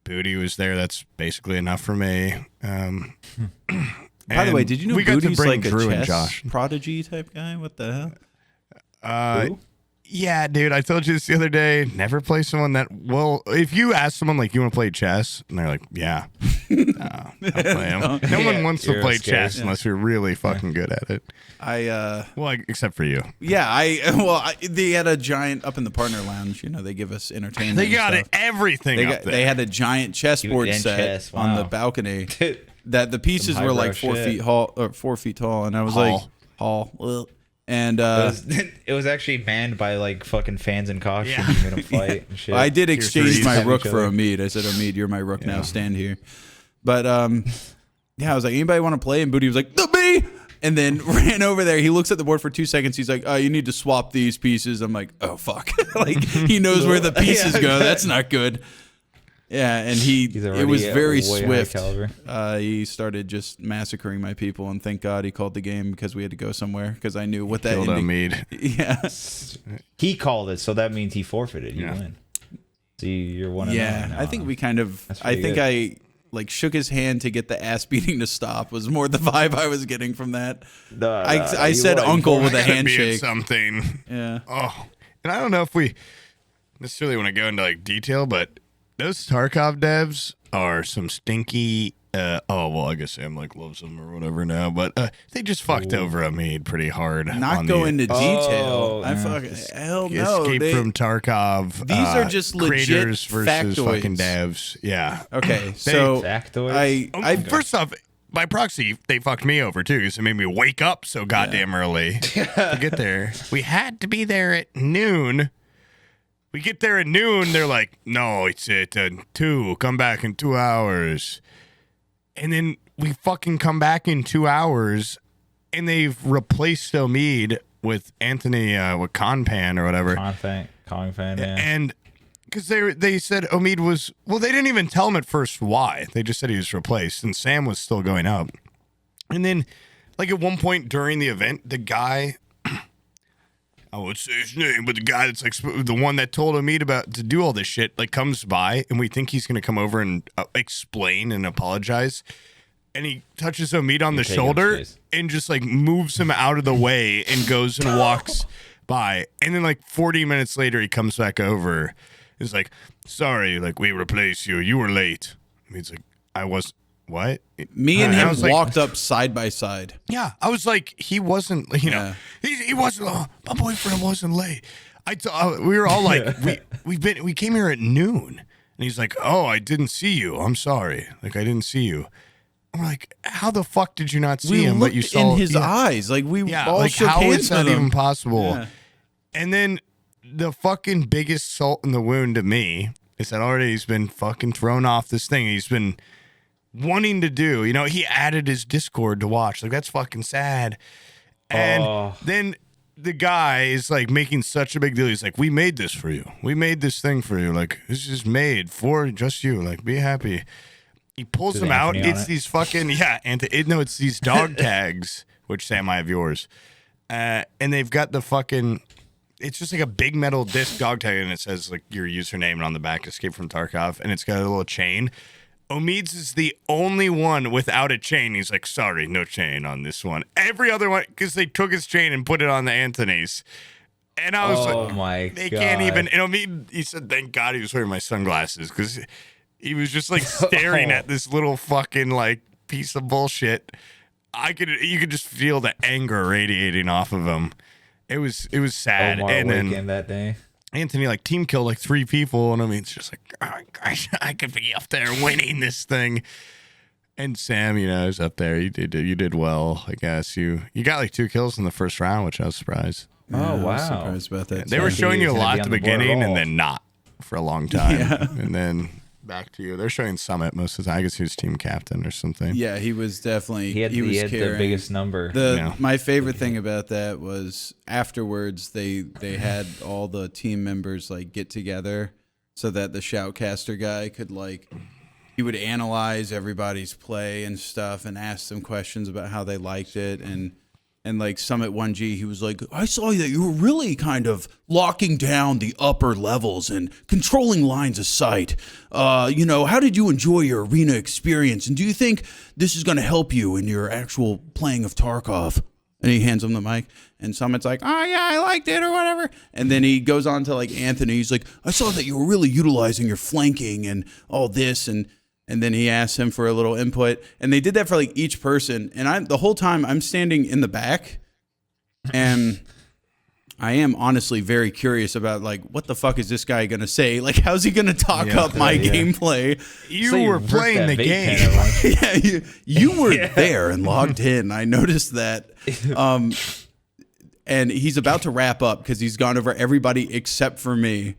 Booty was there. That's basically enough for me. By the way, did you know we got to Booty's bring like Drew a and chess Josh? prodigy type guy? What the hell? Yeah, dude, I told you this the other day. Never play someone that, well, if you ask someone like, you want to play chess? And they're like, yeah. I'll play 'em. No one wants to You're play scared. chess unless you're really fucking good at it. Well, except for you. They had a giant up in the partner lounge. You know, they give us entertainment. They got and stuff. everything up there. They had a giant chessboard And set chess, on the wow. balcony that the pieces Some were like highbrow 4 shit. feet tall, or 4 feet tall, and I was like, ugh. And It was actually manned by like fucking fans in costume. Yeah. You made them fight and shit. I did exchange my Stab rook each for other. Omid. I said, Omid, you're my rook now. Stand here. But yeah, I was like, anybody want to play? And Booty was like, me. And then ran over there. He looks at the board for 2 seconds. He's like, oh, you need to swap these pieces. I'm like, oh, fuck. Like, he knows where the pieces Yeah, go. okay. That's not good. Yeah, and He's it already was very way high swift. caliber. He started just massacring my people, and thank God he called the game because we had to go somewhere because I knew what that Killed ending. Omid. Yeah, He called it, so that means he forfeited. You Yeah. win. See, you're 1-0. yeah. now. I think we kind of. That's I pretty think good. I like shook his hand to get the ass beating to stop. Was more the vibe I was getting from that. I you said won. uncle with a Gotta be handshake. something. Yeah. Oh, and I don't know if we necessarily want to go into like detail, but those Tarkov devs are some stinky. I guess Sam like loves them or whatever now, but they just fucked over Omid pretty hard. Not on go the into detail. Oh, I yeah. fucking hell no. Escape They- from Tarkov. These are just legit creators versus factoids. fucking devs. Yeah. Okay, so Factoids? I First off, by proxy, they fucked me over too because it made me wake up so goddamn early to get there. We had to be there at noon. We get there at noon. They're like, "No, it's at 2. Come back in 2 hours." And then we fucking come back in 2 hours, and they've replaced Omid with Anthony with Conpan or whatever. Kong fan, yeah. And because they said Omid was, well, they didn't even tell him at first why. They just said he was replaced, and Sam was still going up. And then, like at one point during the event, the guy, I won't say his name, but the guy that's like the one that told Omid about to do all this shit, like comes by, and we think he's gonna come over and explain and apologize. And he touches Omid on the take him shoulder space. and just like moves him out of the way and goes and walks by. And then like 40 minutes later, he comes back over. He's like, sorry, like we replaced you. You were late. And he's like, I was, what? me and I him was like- walked up side by side. Yeah. I was like, he wasn't, you know, he wasn't, my boyfriend wasn't late. We were all like, we came here at noon. And he's like, oh, I didn't see you. I'm sorry. Like, I didn't see you. I'm like, how the fuck did you not see We him? looked But you saw in his yeah. eyes, like we Yeah, all like shook how hands is that with him. even possible? Yeah. And then the fucking biggest salt in the wound to me is that already he's been fucking thrown off this thing he's been wanting to do. You know, he added his Discord to watch. Like, that's fucking sad. And then the guy is like making such a big deal. He's like, we made this for you. We made this thing for you. Like, this is made for just you. Like, be happy. He pulls Does them out. Anthony on It's it? these fucking, it's these dog tags, which Sam, I have yours. And they've got the fucking, it's just like a big metal disc dog tag, and it says like your username, and on the back, Escape from Tarkov, and it's got a little chain. Omid's is the only one without a chain. He's like, sorry, no chain on this one. Every other one, because they took his chain and put it on the Anthony's. And I was like, my they God. can't even. And Omid, he said, thank God he was wearing my sunglasses, because he was just like staring at this little fucking like piece of bullshit. You could just feel the anger radiating off of him. It was sad. Omar and then weekend that day. Anthony like team killed like 3 people, and I mean it's just like, oh, gosh, I could be up there winning this thing. And Sam, you know, is up there. You did well, I guess. You got like 2 kills in the first round, which I was surprised. Yeah, I was wow. surprised about that. They were Sandy showing you a isn't gonna lot be at on the the board at beginning, all. and then not for a long time, Yeah. and then back to you. They're showing Summit most of the time. I guess he was team captain or something. Yeah, he was definitely. He had the carrying. biggest number. Yeah. My favorite thing about that was afterwards they had all the team members like get together so that the shoutcaster guy could like he would analyze everybody's play and stuff and ask them questions about how they liked it and like Summit 1G, he was like, I saw that you were really kind of locking down the upper levels and controlling lines of sight. How did you enjoy your arena experience? And do you think this is going to help you in your actual playing of Tarkov? And he hands him the mic, and Summit's like, oh, yeah, I liked it or whatever. And then he goes on to like Anthony. He's like, I saw that you were really utilizing your flanking and all this. And And then he asked him for a little input, and they did that for like each person. And the whole time I'm standing in the back, and I am honestly very curious about like, what the fuck is this guy gonna say? Like, how's he gonna talk up my gameplay? You So were ripped playing that the vape game. pen at once. Yeah, you were there and logged in. I noticed that. And he's about to wrap up because he's gone over everybody except for me.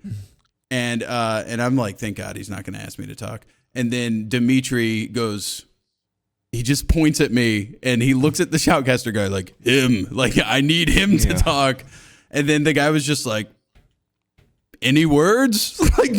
And I'm like, thank God he's not gonna ask me to talk. And then Dimitri goes, he just points at me and he looks at the shoutcaster guy like, him. Like, I need him to talk. And then the guy was just like, any words? like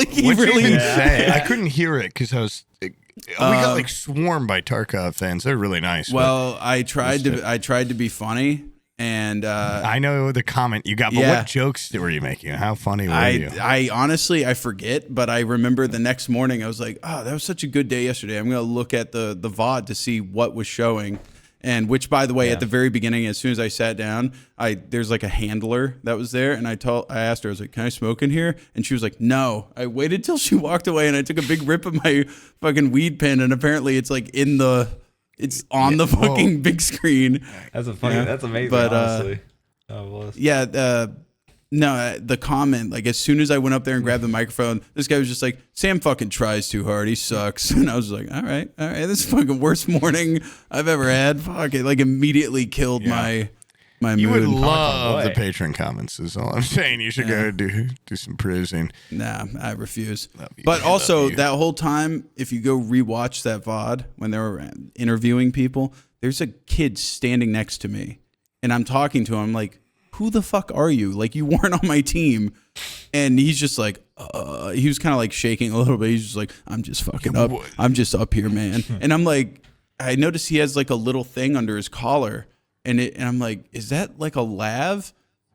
he What'd you really even say? I couldn't hear it because I was. We got like swarmed by Tarkov fans. They're really nice. Well, I tried to be funny. And I know the comment you got, but what jokes were you making? How funny were you? I honestly, I forget, but I remember the next morning I was like, oh, that was such a good day yesterday. I'm going to look at the VOD to see what was showing. And which, by the way, at the very beginning, as soon as I sat down, there's like a handler that was there. And I asked her, I was like, can I smoke in here? And she was like, no. I waited till she walked away and I took a big rip of my fucking weed pen. And apparently it's like it's on the fucking big screen. That's that's amazing. But, honestly. The comment, like as soon as I went up there and grabbed the microphone, this guy was just like, Sam fucking tries too hard. He sucks. And I was like, all right. This is fucking worst morning I've ever had. Fuck it. Like immediately killed my You mood. would love the patron comments is all I'm saying. You should go do some praising. Nah, I refuse. But also that whole time, if you go rewatch that VOD when they were interviewing people, there's a kid standing next to me and I'm talking to him like, who the fuck are you? Like, you weren't on my team. And he's just like, he was kind of like shaking a little bit. He's just like, I'm just fucking up. I'm just up here, man. And I'm like, I noticed he has like a little thing under his collar. And I'm like, is that like a lav?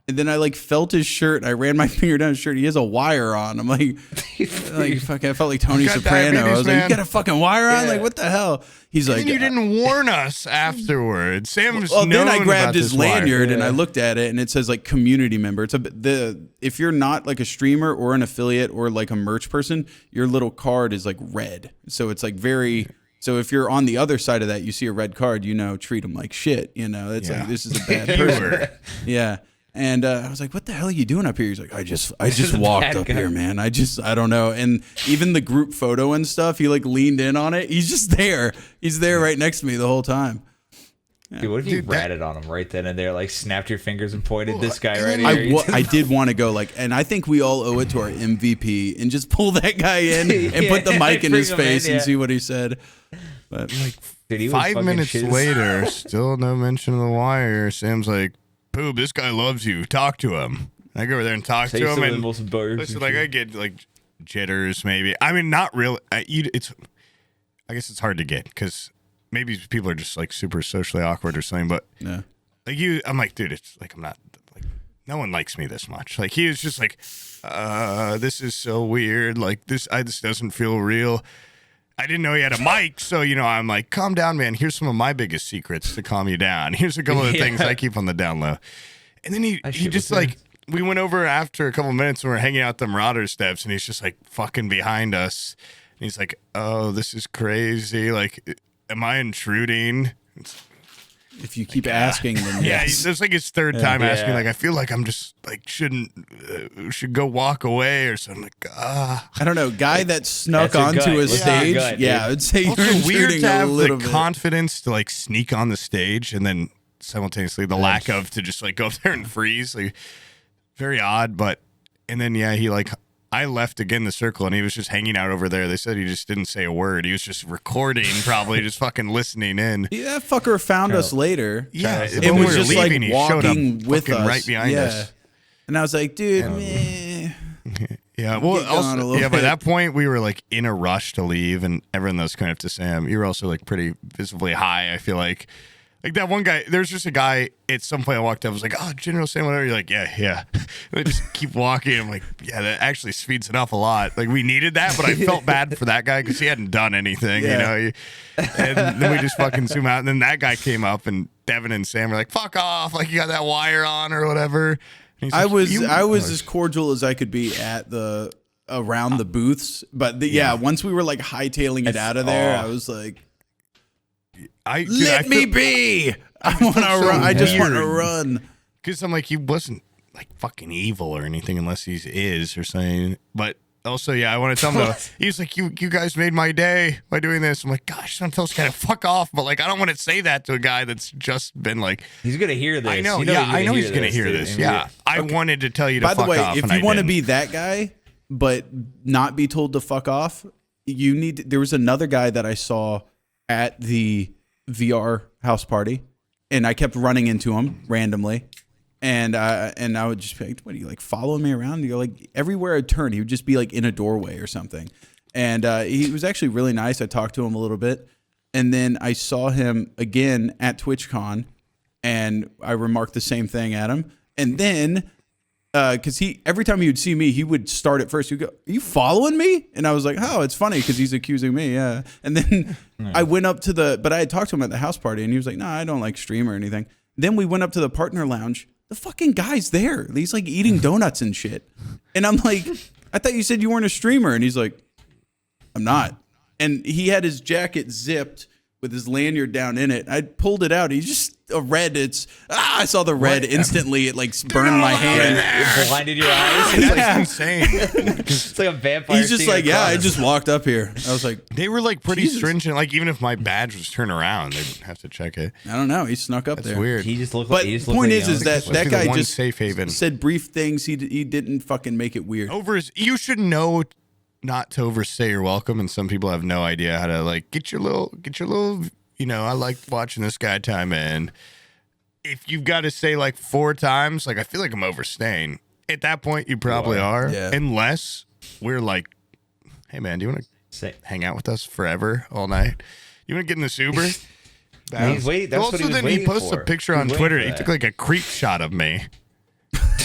And then I like felt his shirt. I ran my finger down his shirt. He has a wire on. I'm like fuck. I felt like Tony Soprano. I was like, you got a fucking wire on? Like, what the hell? He's like, you didn't warn us afterwards. Sam's well, then I known grabbed about his this wire. lanyard and I looked at it and it says like community member. It's if you're not like a streamer or an affiliate or like a merch person, your little card is like red. So it's like very. So if you're on the other side of that, you see a red card, treat them like shit. It's like, this is a bad person. Yeah. And I was like, what the hell are you doing up here? He's like, I just walked up here, man. I don't know. And even the group photo and stuff, he like leaned in on it. He's just there. He's there right next to me the whole time. Yeah. Dude, what if you ratted on him right then and there, like snapped your fingers and pointed this guy right here? I did want to go and I think we all owe it to our MVP and just pull that guy in and put the mic in his face and see what he said. But like dude, 5 minutes later, still no mention of the wire. Sam's like, Poob, this guy loves you. Talk to him. I go over there and talk to him. And listen, like I get like jitters, maybe. I mean, not really. I guess it's hard to get because maybe people are just like super socially awkward or something. But like I'm like, dude, it's like I'm not like no one likes me this much. Like he was just like, this is so weird. Like this doesn't feel real. I didn't know he had a mic, so I'm like, calm down, man. Here's some of my biggest secrets to calm you down. Here's a couple of things I keep on the down low. And then he just like, we went over after a couple of minutes and we're hanging out the Marauder steps, and he's just like fucking behind us. And he's like, oh, this is crazy. Like, am I intruding? If you keep asking, then yes. It's like his third time asking. Like, I feel like I'm just like should go walk away or something. Like, I don't know. Guy that snuck onto a stage. I would say also you're weird to have the bit. confidence to like sneak on the stage and then simultaneously the lack of to just like go up there and freeze. Like, very odd. But and then he like. I left again the circle and he was just hanging out over there. They said he just didn't say a word. He was just recording, probably just fucking listening in. Yeah, that fucker found us later. Yeah, it was just leaving, like walking with us right behind us. And I was like, dude, meh. Yeah, well, also, by that point we were like in a rush to leave, and everyone that was coming up to Sam, you were also like pretty visibly high. I feel like that one guy, there's just a guy at some point I walked up, I was like, oh, General Sam, whatever. You're like, yeah. And I just keep walking. I'm like, yeah, that actually speeds it up a lot. Like, we needed that, but I felt bad for that guy because he hadn't done anything, And then we just fucking zoom out. And then that guy came up, and Devin and Sam were like, fuck off. Like, you got that wire on or whatever. I was as cordial as I could be at the around the booths. But once we were like hightailing it out of there, I was like, let me be. I want to run. I just want to run. Because I'm like, he wasn't like fucking evil or anything unless he is or something. But also, I want to tell him though. He's like, you guys made my day by doing this. I'm like, gosh, don't tell this guy to fuck off. But like, I don't want to say that to a guy that's just been like, he's gonna hear this. I know. I know he's gonna hear this. Yeah. I wanted to tell you to fuck off. By the way, if you want to be that guy, but not be told to fuck off, there was another guy that I saw at the VR house party, and I kept running into him randomly. And I would just be like, what are you like following me around? And you're like, everywhere I turned, he would just be like in a doorway or something. And he was actually really nice. I talked to him a little bit. And then I saw him again at TwitchCon, and I remarked the same thing at him. And then, because every time he would see me, he would start at first. He'd go, are you following me? And I was like, oh, it's funny because he's accusing me. Yeah. And then I went up but I had talked to him at the house party, and he was like, no, I don't like stream or anything. Then we went up to the partner lounge. The fucking guy's there. He's like eating donuts and shit. And I'm like, I thought you said you weren't a streamer. And he's like, I'm not. And he had his jacket zipped with his lanyard down in it. I pulled it out. He's just a red. I saw the red instantly. It like burned my hand. It blinded your eyes. That's insane. It's like a vampire. He's just like, I just walked up here. I was like, they were like pretty stringent. Like even if my badge was turned around, they'd have to check it. I don't know. He snuck up there. That's weird. He just looked but like. But point is that guy just safe haven. said brief things. He didn't fucking make it weird. You should know not to overstay your welcome, and some people have no idea how to like get your little. I like watching this guy time in. If you've got to say like 4 times, like I feel like I'm overstaying. At that point, you probably are. Yeah. Unless we're like, hey man, do you want to hang out with us forever all night? You want to get in this Uber? He's waiting. That's what he was then waiting he posts for. a picture on Twitter. He took like a creep shot of me.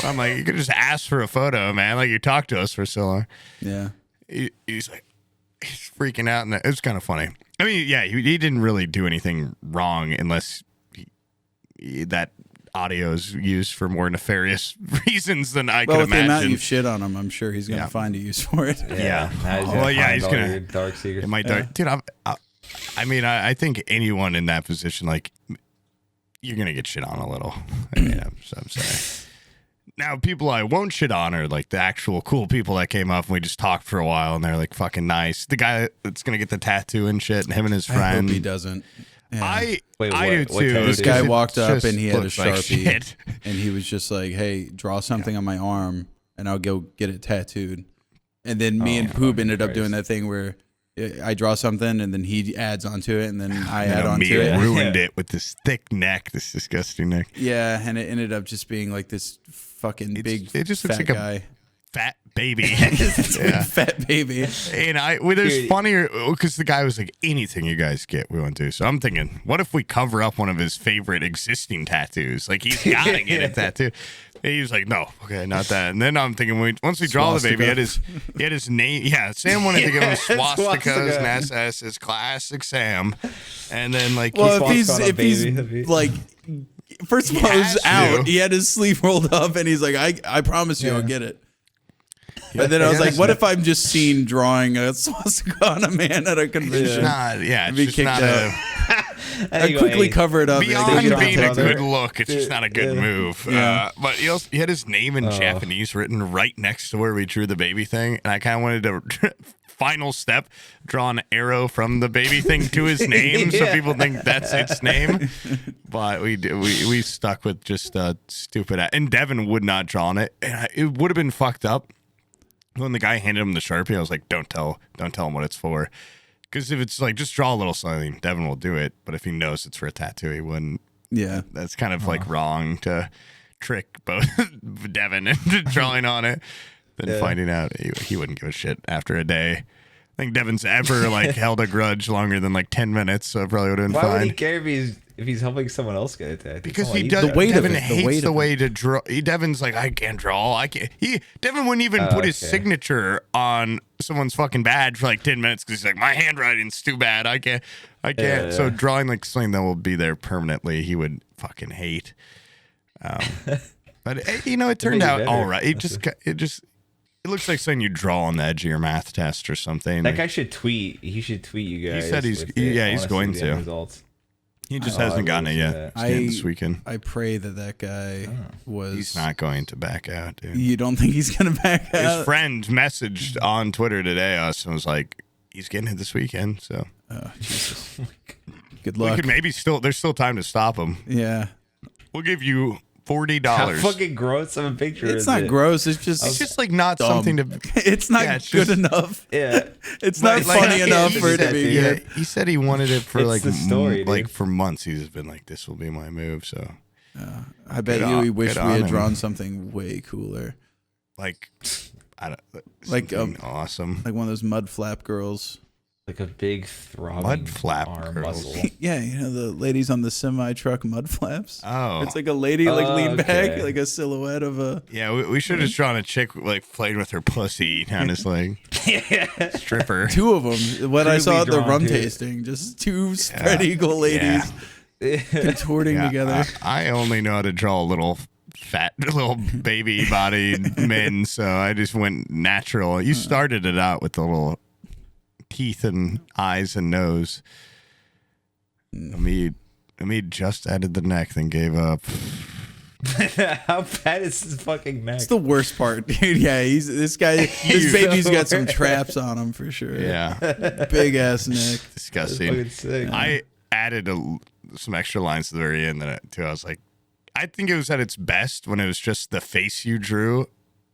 I'm like, you could just ask for a photo, man. Like you talked to us for so long. Yeah. He's like, he's freaking out, and it was kind of funny. I mean, yeah, he didn't really do anything wrong unless that audio is used for more nefarious reasons than I could imagine. With the amount you've shit on him, I'm sure he's going to find a use for it. Yeah. He's going to dark secrets. Dude, I think anyone in that position, like, you're going to get shit on a little. I'm sorry. Now, people I won't shit on are like the actual cool people that came up and we just talked for a while and they're like fucking nice. The guy that's going to get the tattoo and shit, and him and his friend. I hope he doesn't. Yeah. I do too. This guy walked up and he had a Sharpie like and he was just like, hey, draw something on my arm and I'll go get it tattooed. And then me and Poob ended up doing that thing where I draw something and then he adds onto it and then I add onto it. Ruined it with this thick neck, this disgusting neck. Yeah, and it ended up just being like this fucking it just fat looks like guy. A fat baby. Fat baby. And there's funnier because the guy was like, anything you guys get, we want to. So I'm thinking, what if we cover up one of his favorite existing tattoos? Like he's gotta get a tattoo. And he was like, no, okay, not that. And then I'm thinking, once we draw the baby, he had his name. Yeah, Sam wanted to give him swastikas and SS's classic Sam. And then like, well, if he's like. First of all, it was out. He had his sleeve rolled up, and he's like, I promise you I'll get it. But then I was like, what if I'm just seen drawing a swastika on a man at a convention? It's just not I quickly cover it up. Beyond being a good look, it's just not a good move. Yeah. But he had his name in Japanese written right next to where we drew the baby thing, and I kind of wanted to... final step, draw an arrow from the baby thing to his name so people think that's its name. But we stuck with just stupid. And Devin would not draw on it. And it would have been fucked up. When the guy handed him the Sharpie, I was like, don't tell him what it's for. Because if it's like, just draw a little something, Devin will do it. But if he knows it's for a tattoo, he wouldn't. Yeah. That's kind of like wrong to trick both Devin into drawing on it. Then finding out he wouldn't give a shit after a day. I think Devin's ever like held a grudge longer than like 10 minutes, so it probably would have been fine. Why would he care if he's helping someone else get a tattoo? Because he does. Devin hates the way to draw. Devin's like, I can't draw. I can't. Devin wouldn't even put his signature on someone's fucking badge for like 10 minutes because he's like, my handwriting's too bad. I can't. So drawing like something that will be there permanently, he would fucking hate. But it turned out all right. It looks like something you draw on the edge of your math test or something. That guy should tweet. He should tweet you guys. He said he's going to. Results. He just hasn't gotten it yet. This weekend. I pray that guy was. He's not going to back out, dude. You don't think he's gonna back out? His friend messaged on Twitter today us and was like, he's getting it this weekend. So Jesus. Good luck. We could maybe there's still time to stop him. Yeah. We'll give you $40. How fucking gross of a picture It's not gross. It's just like not dumb. something to. It's not Yeah, it's good just- enough. Yeah. It's not Like, funny enough for it to be Yeah, good. he said he wanted it for It's like the story, dude. like for months. He's been like, this will be my move. So I bet Good you on- we wish good we on had him. drawn something way cooler. like, I don't Like, something awesome. Like one of those mud flap girls. Like a big throbbing Mud flap arm girls. muscle. Yeah, you know the ladies on the semi truck mud flaps. Oh, It's like a lady like lean back, Oh, okay. like a silhouette of a. yeah. We should have drawn a chick like playing with her pussy, kind of like stripper. Two of them. What I Crudely saw at the drawn, rum too. tasting, just two spread eagle ladies contorting Yeah, together. I only know how to draw little fat little baby bodied men, so I just went natural. You started it out with the little teeth and eyes and nose. Hamid just added the neck, then gave up. How bad is his fucking neck? It's the worst part, dude. Yeah, this guy, this baby's got some traps on him for sure. Yeah, Big ass neck. disgusting. fucking sick. I added some extra lines to the very end too. I was like, I think it was at its best when it was just the face you drew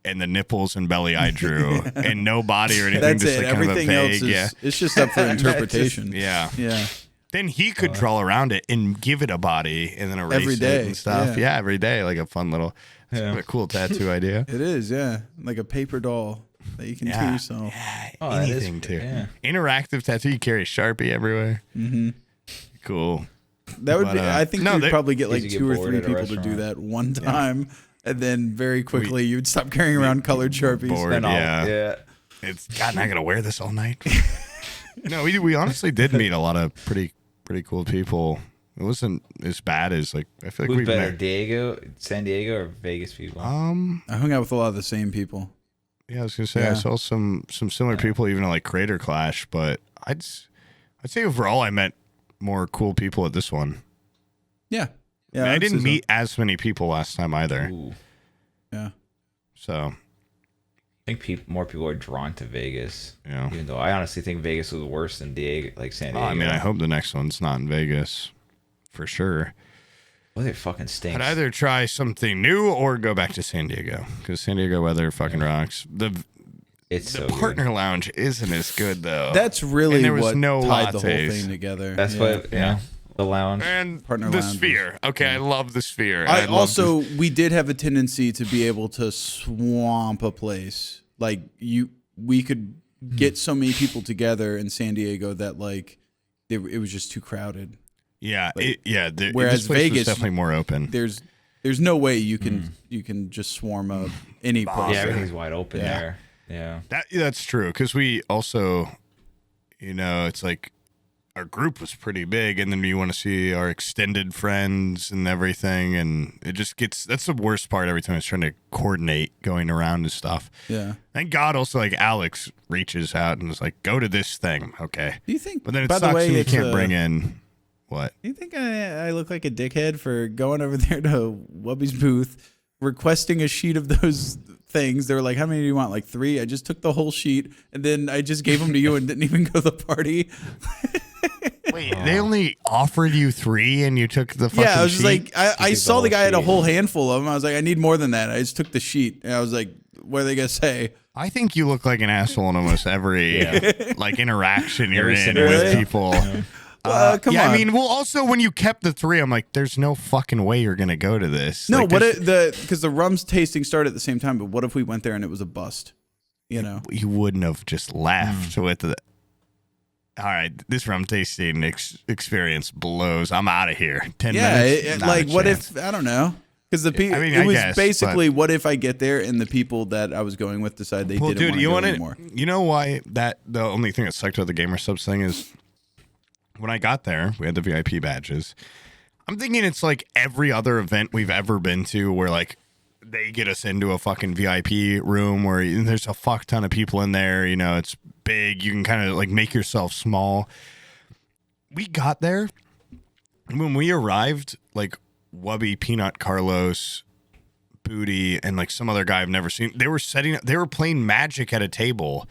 and the nipples and belly I drew, and no body or anything. That's just it. like kind of a Everything vague, else is yeah. it's just up for interpretation. Yeah. Yeah. Then he could draw around it and give it a body and then erase Every it day, and stuff. yeah. Yeah, every day, like a fun little, a cool tattoo idea. It is, yeah. Like a paper doll that you can do Yeah. yourself. Oh, that is- Anything too. yeah. Interactive tattoo. You carry a Sharpie everywhere. Mm-hmm. Cool. That would But, be I think no, you'd they- probably get like Easy to get 2 or bored 3 at a people to do restaurant. that one time. And then very quickly you'd stop carrying around colored Sharpies. Bored. And all- Yeah. yeah. It's God. I gotta wear this all night. No, we honestly did meet a lot of pretty cool people. It wasn't as bad as like I feel like Who's we've better, met. San Diego, or Vegas people? I hung out with a lot of the same people. Yeah, I was gonna say Yeah. I saw some similar people even at like Crater Clash, but I'd say overall I met more cool people at this one. Yeah. Yeah. I I'd say didn't so. meet as many people last time either. Ooh. Yeah. So I think more people are drawn to Vegas. Yeah. Even though I honestly think Vegas was worse than San Diego. I mean, I hope the next one's not in Vegas, for sure. Well, it fucking stinks. I'd either try something new or go back to San Diego because San Diego weather fucking rocks. It's The so partner good. lounge isn't as good though. That's really And there was what no tied the whole lattes. thing together. That's Yeah. what. Yeah. The lounge. and Partner the lounge sphere. Okay, I love the sphere. I love also we did have a tendency to be able to swamp a place. Like we could get so many people together in San Diego that like it was just too crowded. yeah, whereas this place was Vegas- definitely more open. There's no way you can just swarm up any place. Yeah, everything's wide open Yeah. there. Yeah. That's true because we also, it's like our group was pretty big, and then we want to see our extended friends and everything, and it just gets that's the worst part every time I was trying to coordinate going around and stuff. Yeah. Thank God, also like Alex reaches out and is like, "Go to this thing, okay?" Do you think? But then it by sucks the way, when you it's can't bring in what. Do you think I look like a dickhead for going over there to Wubby's booth, requesting a sheet of those things? They were like, "How many do you want?" Like 3. I just took the whole sheet and then I just gave them to you and didn't even go to the party. Wait, they only offered you 3 and you took the fucking Yeah, I was just sheet? like, I the saw whole the guy had a sheet. whole handful of them. I was like, I need more than that. I just took the sheet and I was like, what are they gonna say? I think you look like an asshole in almost every like interaction you're Every in scenario. with people. Come yeah, on. I mean, well, also when you kept the 3, I'm like, there's no fucking way you're gonna go to this. No, like, what there's- because the rum's tasting started at the same time. But what if we went there and it was a bust? You know, you wouldn't have just left with the. All right, this rum tasting experience blows. I'm out of here. 10 yeah. minutes. Not Like, a what chance. if I don't know? Because the people, I mean, it I was guess, basically, what if I get there and the people that I was going with decide they Well, didn't dude, want to you go want anymore. You know why the only thing that sucked about the Gamer Subs thing is when I got there, we had the VIP badges. I'm thinking it's like every other event we've ever been to where like they get us into a fucking VIP room where there's a fuck ton of people in there. You know, it's big. You can kind of like make yourself small. We got there. When we arrived, like Wubby, Peanut, Carlos, Booty, and like some other guy I've never seen, they were playing Magic at a table.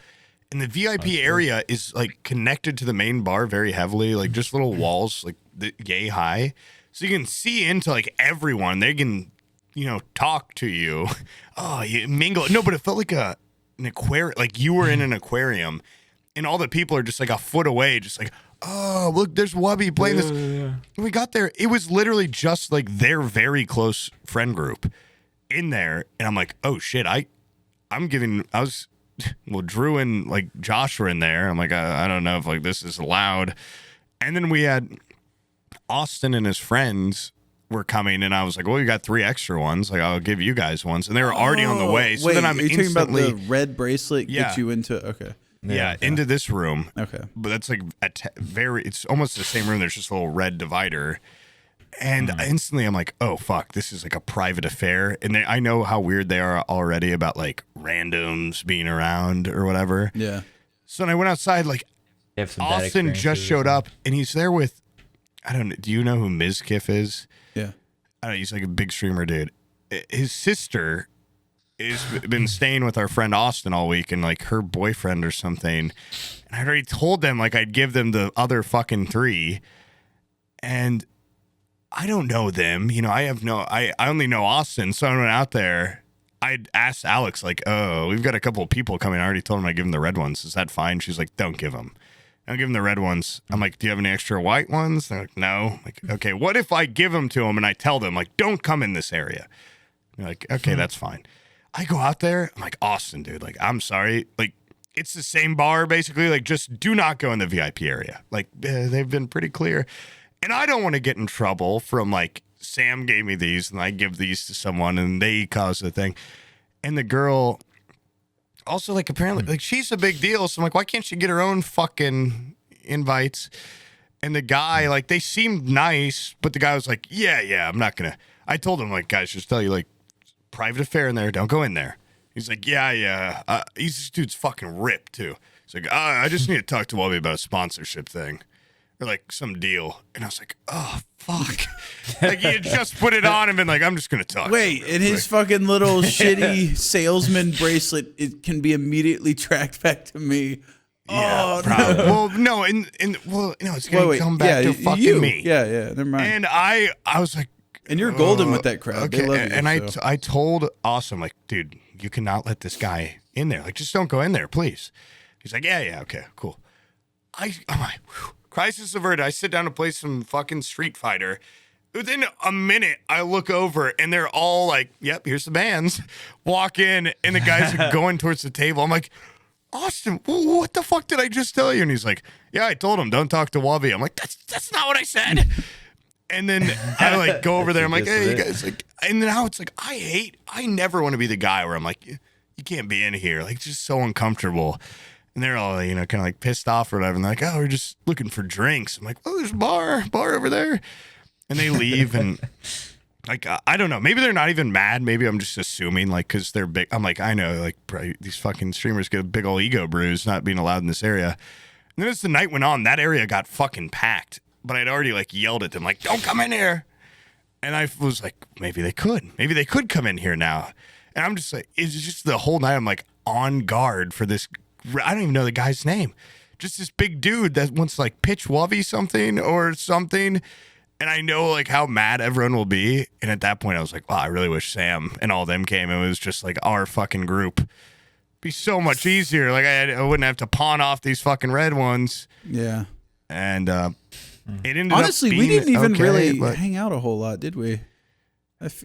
And the VIP area is like connected to the main bar very heavily, like just little walls, like yay high. So you can see into like everyone. They can, you know, talk to you. Oh, you mingle. No, but it felt like an aquarium. Like you were in an aquarium, and all the people are just like a foot away, just like, oh, look, there's Wubby playing this. Yeah. When we got there, it was literally just like their very close friend group in there, and I'm like, oh shit, well, Drew and like Josh were in there. I'm like, I don't know if like this is allowed. And then we had Austin and his friends were coming, and I was like, well, you got 3 extra ones. Like, I'll give you guys ones. And they were already on the way. So wait, then I'm are you instantly talking about the red bracelet get you into? Okay. Yeah, into this room. Okay. But that's like it's almost the same room. There's just a little red divider. And instantly I'm like, oh, fuck, this is like a private affair. And I know how weird they are already about like randoms being around or whatever. Yeah. So when I went outside, like Austin just showed up and he's there with, I don't know, do you know who Mizkiff is? Yeah. I don't know, he's like a big streamer dude. His sister has been staying with our friend Austin all week and like her boyfriend or something. And I'd already told them like I'd give them the other fucking 3. And I don't know them. You know, I only know Austin. So I went out there. I'd asked Alex, like, oh, we've got a couple of people coming. I already told him I'd give them the red ones. Is that fine? She's like, don't give them. I'll give them the red ones. I'm like, do you have any extra white ones? They're like, no. I'm like, okay, what if I give them to them and I tell them, like, don't come in this area? They're like, okay, that's fine. I go out there. I'm like, Austin, dude, like, I'm sorry. Like, it's the same bar, basically. Like, just do not go in the VIP area. Like, they've been pretty clear. And I don't want to get in trouble from like Sam gave me these and I give these to someone and they cause the thing. And the girl also like apparently like she's a big deal. So I'm like, why can't she get her own fucking invites? And the guy, like they seemed nice, but the guy was like, yeah, I'm not gonna. I told him like, guys, just tell you like private affair in there. Don't go in there. He's like, yeah. This dude's fucking ripped too. He's like, I just need to talk to Wubby about a sponsorship thing. Or like some deal. And I was like, oh, fuck. Like he had just put it on and been like, I'm just going to talk. Wait, and his fucking little shitty salesman bracelet, it can be immediately tracked back to me. Yeah, oh, no. Well, no, it's going to come back to fucking me. Yeah, never mind. And I was like. And you're golden with that crowd. Okay. They love you. And I told Austin, like, dude, you cannot let this guy in there. Like, just don't go in there, please. He's like, yeah, okay, cool. I'm like, whew. Crisis averted. I sit down to play some fucking Street Fighter. Within a minute, I look over and they're all like, yep, here's the bands. Walk in and the guys are going towards the table. I'm like, Austin, what the fuck did I just tell you? And he's like, yeah, I told him, don't talk to Wubby. I'm like, that's not what I said. And then I like go over there. I'm like, hey, you guys, like, and now it's like, I never want to be the guy where I'm like, you can't be in here. Like, it's just so uncomfortable. And they're all, you know, kind of like pissed off or whatever. And they're like, oh, we're just looking for drinks. I'm like, oh, there's a bar over there. And they leave. And like, I don't know. Maybe they're not even mad. Maybe I'm just assuming like, cause they're big. I'm like, I know, like these fucking streamers get a big old ego bruise not being allowed in this area. And then as the night went on, that area got fucking packed. But I'd already like yelled at them, like, don't come in here. And I was like, maybe they could come in here now. And I'm just like, it's just the whole night I'm like on guard for this. I don't even know the guy's name. Just this big dude that wants to like pitch Wubby something or something. And I know like how mad everyone will be. And at that point I was like, wow, I really wish Sam and all them came. It was just like our fucking group. It'd be so much easier. Like I wouldn't have to pawn off these fucking red ones. Yeah. And it ended honestly, up we didn't even okay, really but hang out a whole lot, did we?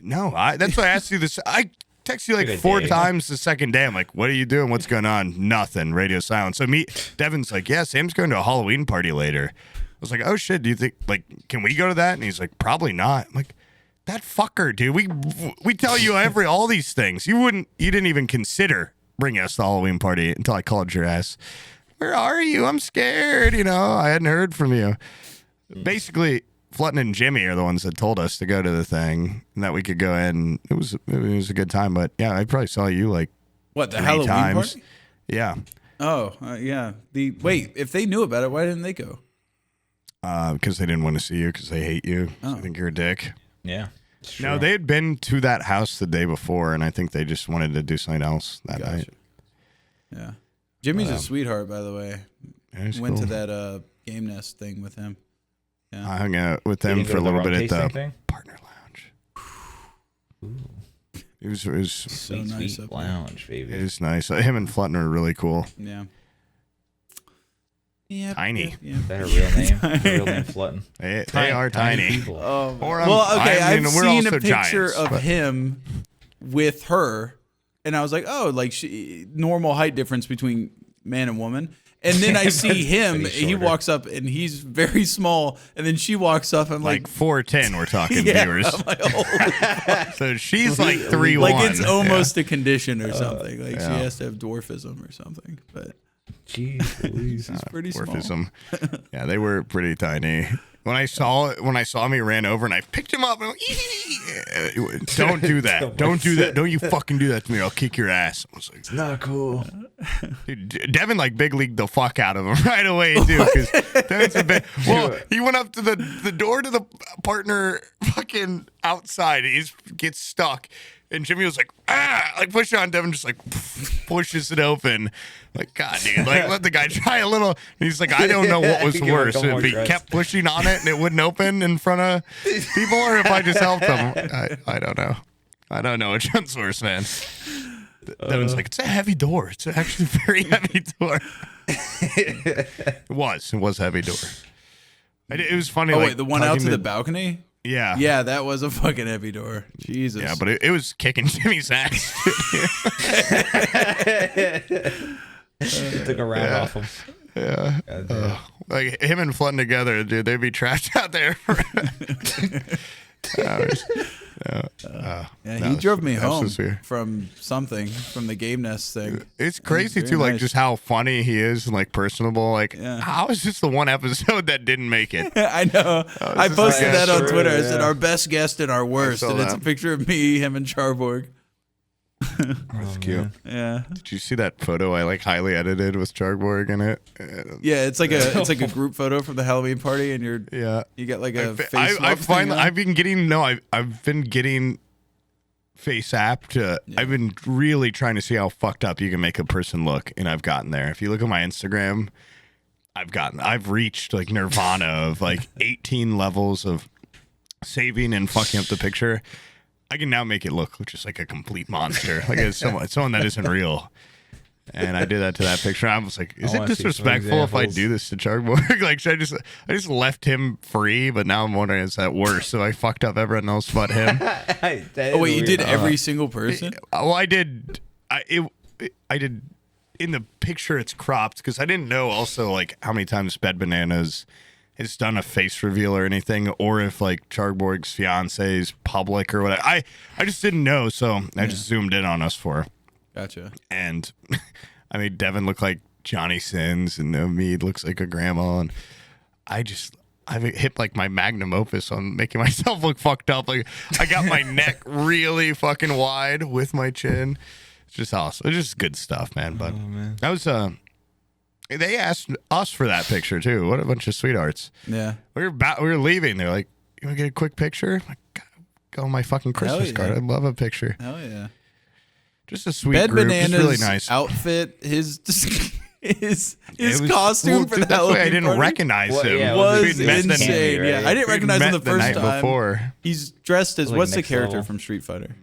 No, that's why I asked you this. I text you like 4 times the second day. I'm like, what are you doing? What's going on? Nothing. Radio silence. So Devin's like, yeah, Sam's going to a Halloween party later. I was like, oh shit, do you think, like, can we go to that? And he's like, probably not. I'm like, that fucker, dude. We tell you all these things. You didn't even consider bringing us to the Halloween party until I called your ass. Where are you? I'm scared. You know, I hadn't heard from you. Basically, Flutton and Jimmy are the ones that told us to go to the thing and that we could go in. It was a good time, but yeah, I probably saw you like What, the 3 Halloween times. party? Yeah. Oh, yeah. Wait, if they knew about it, why didn't they go? Because they didn't want to see you because they hate you. Oh. I think you're a dick. Yeah. No, they had been to that house the day before, and I think they just wanted to do something else that Gotcha. night. Yeah. Jimmy's a sweetheart, by the way. Yeah, he's Went cool. to that game nest thing with him. Yeah. I hung out with You them didn't for a go to the little rum bit at tasting the thing? partner lounge. It was So Sweet, nice sweet up there. lounge, baby. it was nice. Him and Flutton are really cool. Yeah. Yeah. Tiny. Yeah. Is that her real name? Her real name, Flutton. They are tiny. people. Or Well, okay, I mean, I've we're seen a also picture giants, of but- him with her, and I was like, oh, like normal height difference between man and woman. And then I see him, But he's he shorter. walks up, and he's very small, and then she walks up, and like 4'10", we're talking yeah, viewers. I'm like, oh, So she's like 3'1". like it's almost a condition or something. Like yeah. she has to have dwarfism or something, but Jeez Louise. she's pretty small. Dwarfism. Yeah, they were pretty tiny. When I saw him, he ran over and I picked him up. And I went, don't do that. Don't do that. Don't you fucking do that to me. I'll kick your ass. I was like, Not cool. dude, Devin like big leagued the fuck out of him right away too. Because Devin's a bit. Well, he went up to the door to the partner fucking outside. He gets stuck. And Jimmy was like, like push on. Devin just like pushes it open. Like, God, dude, like let the guy try a little. And he's like, I don't know what was Give him a worse. couple If more he tries. kept pushing on it and it wouldn't open in front of people, or if I just helped him. I don't know. I don't know which one's worse, man. Devin's like, it's a heavy door. It's actually a very heavy door. It was a heavy door. It was funny. Oh like, wait, the one out talking to the balcony? Yeah. Yeah, that was a fucking heavy door. Jesus. Yeah, but it was kicking Jimmy's ass. Took a round off him. Yeah. God damn. Like him and Flutton together, dude, they'd be trapped out there for hours. Yeah, No, he drove me that's home just weird. from the game nest thing. It's crazy very too, like nice. just how funny he is and like personable. Like, Yeah. how is this the one episode that didn't make it? I know. I just posted like- that on Sure, Twitter. I said yeah. our best guest and our worst, saw and it's a that. picture of me, him, and Charborg. That's cute. Yeah, Did you see that photo I like highly edited with Charborg in it? yeah. It's like a group photo from the Halloween party, and Yeah. you got like a face. I swap find thing on. I've been getting face app I've been really trying to see how fucked up you can make a person look, and I've gotten there. If you look at my Instagram, I've reached like nirvana of like 18 levels of saving and fucking up the picture. I can now make it look just like a complete monster, like it's someone that isn't real. And I did that to that picture. I was like, is I it wanna see some disrespectful if I examples. do this to Charborg? Like, should I just left him free, but now I'm wondering, is that worse? So I fucked up everyone else but him. Oh wait, you did every single person? Well, I did. I did. In the picture, it's cropped because I didn't know also like how many times Bed Bananas has done a face reveal or anything, or if like Charborg's fiance is public or whatever. I just didn't know, so I just zoomed in on us for her. Gotcha. And I made Devin look like Johnny Sins, and me looks like a grandma, and I've hit like my magnum opus on making myself look fucked up. Like I got my neck really fucking wide with my chin. It's just awesome. It's just good stuff, man. But that was they asked us for that picture too. What a bunch of sweethearts. Yeah. We were leaving. They're like, "You want to get a quick picture?" I'm like, God, go on my fucking Christmas yeah. card. I'd love a picture. Hell yeah. Just a sweet Bed group. Bananas Just really nice. outfit, his It was- costume well, for dude, the that's why Halloween I didn't party recognize Well, him. yeah, was We'd met the- insane. right? Yeah, I didn't we'd recognize him met the first night time. before. He's dressed as Like what's the next character level. from Street Fighter?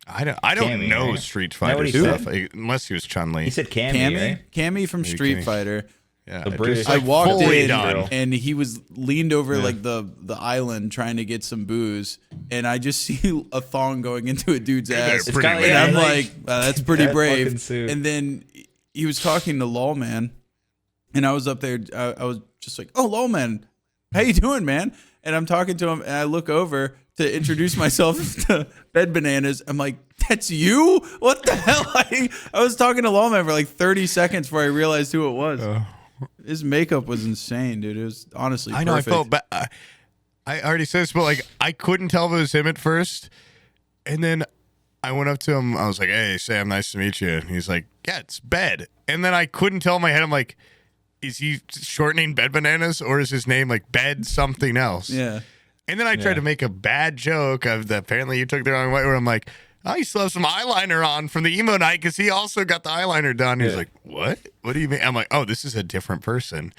I don't Cammy, know right? Street Is that what Fighter he stuff said? unless he was Chun Li. He said Cammy, Cammy, right? Cammy from you Street kidding? Fighter. Yeah, The just, British- I walked fully in done. and he was leaned over like the island trying to get some booze, and I just see a thong going into a dude's ass, It's pretty and rare. I'm Yeah, like, that's pretty that brave. fucking suit. And then he was talking to Lawman, and I was up there. I was just like, "Oh, Lawman, how you doing, man?" And I'm talking to him, and I look over to introduce myself to Bed Bananas. I'm like, "That's you? What the hell?" I was talking to Lawman for like 30 seconds before I realized who it was. His makeup was insane, dude. It was honestly I know. perfect. I felt bad. I already said this, but like I couldn't tell if it was him at first, and then I went up to him. I was like, "Hey, Sam, nice to meet you." And he's like, "Yeah, it's Bed." And then I couldn't tell in my head. I'm like, "Is he shortening Bed Bananas, or is his name like Bed something else?" Yeah. And then I tried to make a bad joke of that. Apparently, you took the wrong way. Where I'm like, "Oh, you still have some eyeliner on from the emo night because he also got the eyeliner done." He's like, "What? What do you mean?" I'm like, "Oh, this is a different person."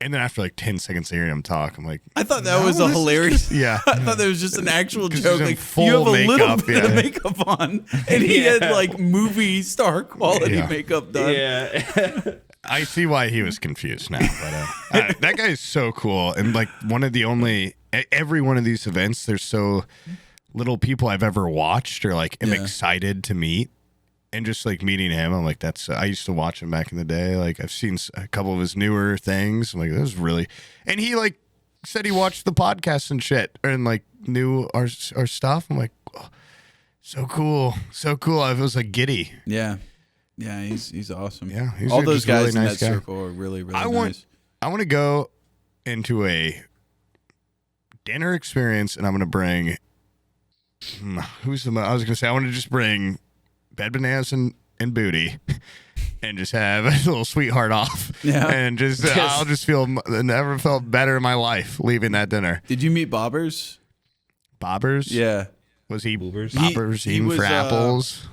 And then after like 10 seconds of hearing him talk, I'm like, I thought that was a hilarious. yeah. I thought that was just an actual 'Cause joke. he's in Like, full you have a little makeup, bit of yeah. makeup on, and he had like movie star quality Yeah. makeup done. Yeah. I see why he was confused now. But that guy is so cool. And like one of the only, every one of these events, there's so little people I've ever watched or like am excited to meet. And just like meeting him, I'm like, I used to watch him back in the day. Like I've seen a couple of his newer things. I'm like, this is really, and he like said he watched the podcast and shit and like knew our stuff. I'm like, oh, so cool. So cool. I was like giddy. Yeah. Yeah, he's awesome. Yeah, he's all those just a really guys in nice that guy. circle are really, really I nice. want to go into a dinner experience, and I'm going to bring. I was going to say I want to just bring Bed Bananas and Booty, and just have a little sweetheart off. Yeah. And just I'll just feel never felt better in my life leaving that dinner. Did you meet Bobbers? Bobbers? Yeah. Was he Boobers? Bobbers He eating was, for apples?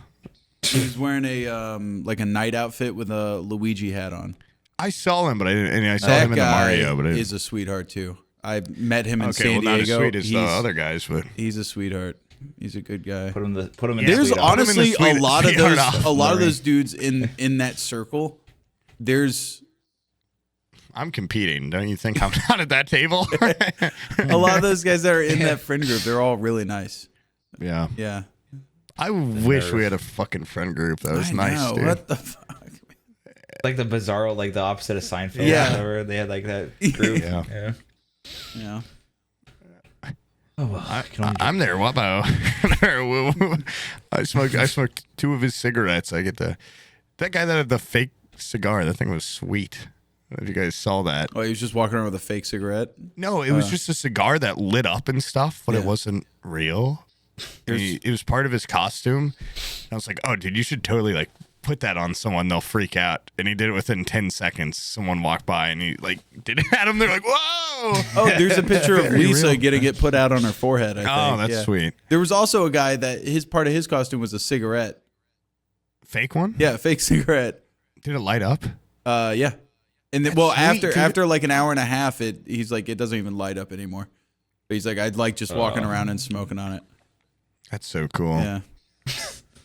He was wearing a like a night outfit with a Luigi hat on. I saw him, but I didn't. And I saw That him in the guy Mario, but I didn't. is a sweetheart too. I met him in Okay, San well, not as Diego. sweet as the other guys, but He's a sweetheart. He's a good guy. Put him in the There's sweet off. honestly Put him in the a lot of sweetheart those off, a lot of Lori. those dudes in that circle. There's I'm competing. Don't you think I'm not at that table? a lot of those guys that are in that friend group. They're all really nice. Yeah. Yeah. I wish we had a fucking friend group. That was I nice, know. dude. What the fuck? Like the Bizarro, like the opposite of Seinfeld. Yeah. Or whatever. They had like that group. Yeah. Yeah. Oh, well, I'm there. Whoa. I smoked 2 of his cigarettes. I get that guy that had the fake cigar. That thing was sweet. I don't know if you guys saw that. Oh, he was just walking around with a fake cigarette. No, it was just a cigar that lit up and stuff, but it wasn't real. It was part of his costume. And I was like, oh, dude, you should totally like put that on someone. They'll freak out. And he did it within 10 seconds. Someone walked by and he like did it at him. They're like, whoa. Oh, there's a picture of Very Lisa real. getting it put out on her forehead. I think. Oh, that's Yeah. sweet. There was also a guy that his part of his costume was a cigarette. Fake one? Yeah, a fake cigarette. Did it light up? Yeah. And then, That's well, sweet, dude. after like an hour and a half, he's like, it doesn't even light up anymore. But he's like, I'd like just walking around and smoking on it. That's so cool. Yeah.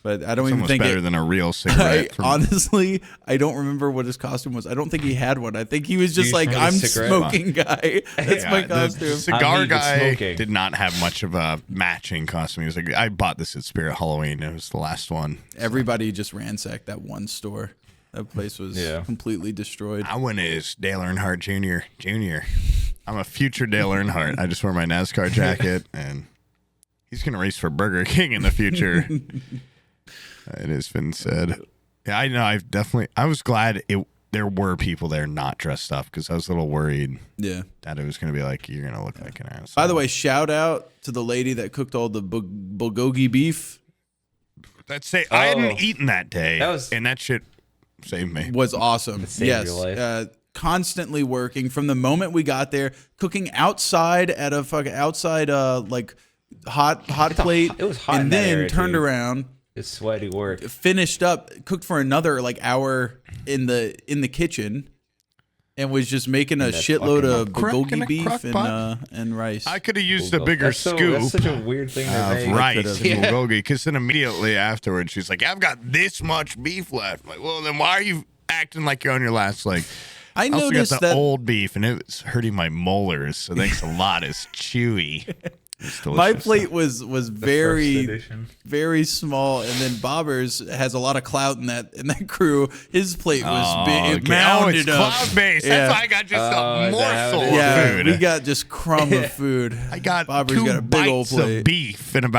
But I don't It's even almost think better it, than a real cigarette. honestly, I don't remember what his costume was. I don't think he had one. I think he was just you like, remember I'm the cigarette? smoking guy. That's my The costume. cigar I'm guy smoking. did not have much of a matching costume. He was like, I bought this at Spirit Halloween. It was the last one. Everybody just ransacked that one store. That place was completely destroyed. I went as Dale Earnhardt Jr. I'm a future Dale Earnhardt. I just wear my NASCAR jacket, and he's going to race for Burger King in the future. It has been said. Yeah, I know. I was glad there were people there not dressed up because I was a little worried Yeah. that it was going to be like, you're going to look like an asshole. By the way, shout out to the lady that cooked all the bulgogi beef. I hadn't eaten that day, That and that shit saved me. Was awesome. saved Yes. your life. Constantly working from the moment we got there, cooking outside at a fucking outside like hot plate. It was hot in and that then area, turned dude. around, It's sweaty work. finished up, cooked for another like hour in the kitchen, and was just making a shitload of fucking- in bulgogi a beef crock pot? and rice. I could have used a bigger That's scoop such a weird thing to of make. rice could've. and bulgogi, because then immediately afterwards she's like, I've got this much beef left. I'm like, well, then why are you acting like you're on your last leg? I I also got noticed the that old beef, and it's hurting my molars, so thanks a lot. It's chewy. It's my delicious. plate was First very edition. very small, and then Bobbers has a lot of clout in that crew. His plate was big, okay. mounded it's up. cloud-based. Yeah. That's why I got just a is that how morsel it of is? Yeah, food. we got just crumb of food. I got Bobbers 2 got a big old bites plate. of beef and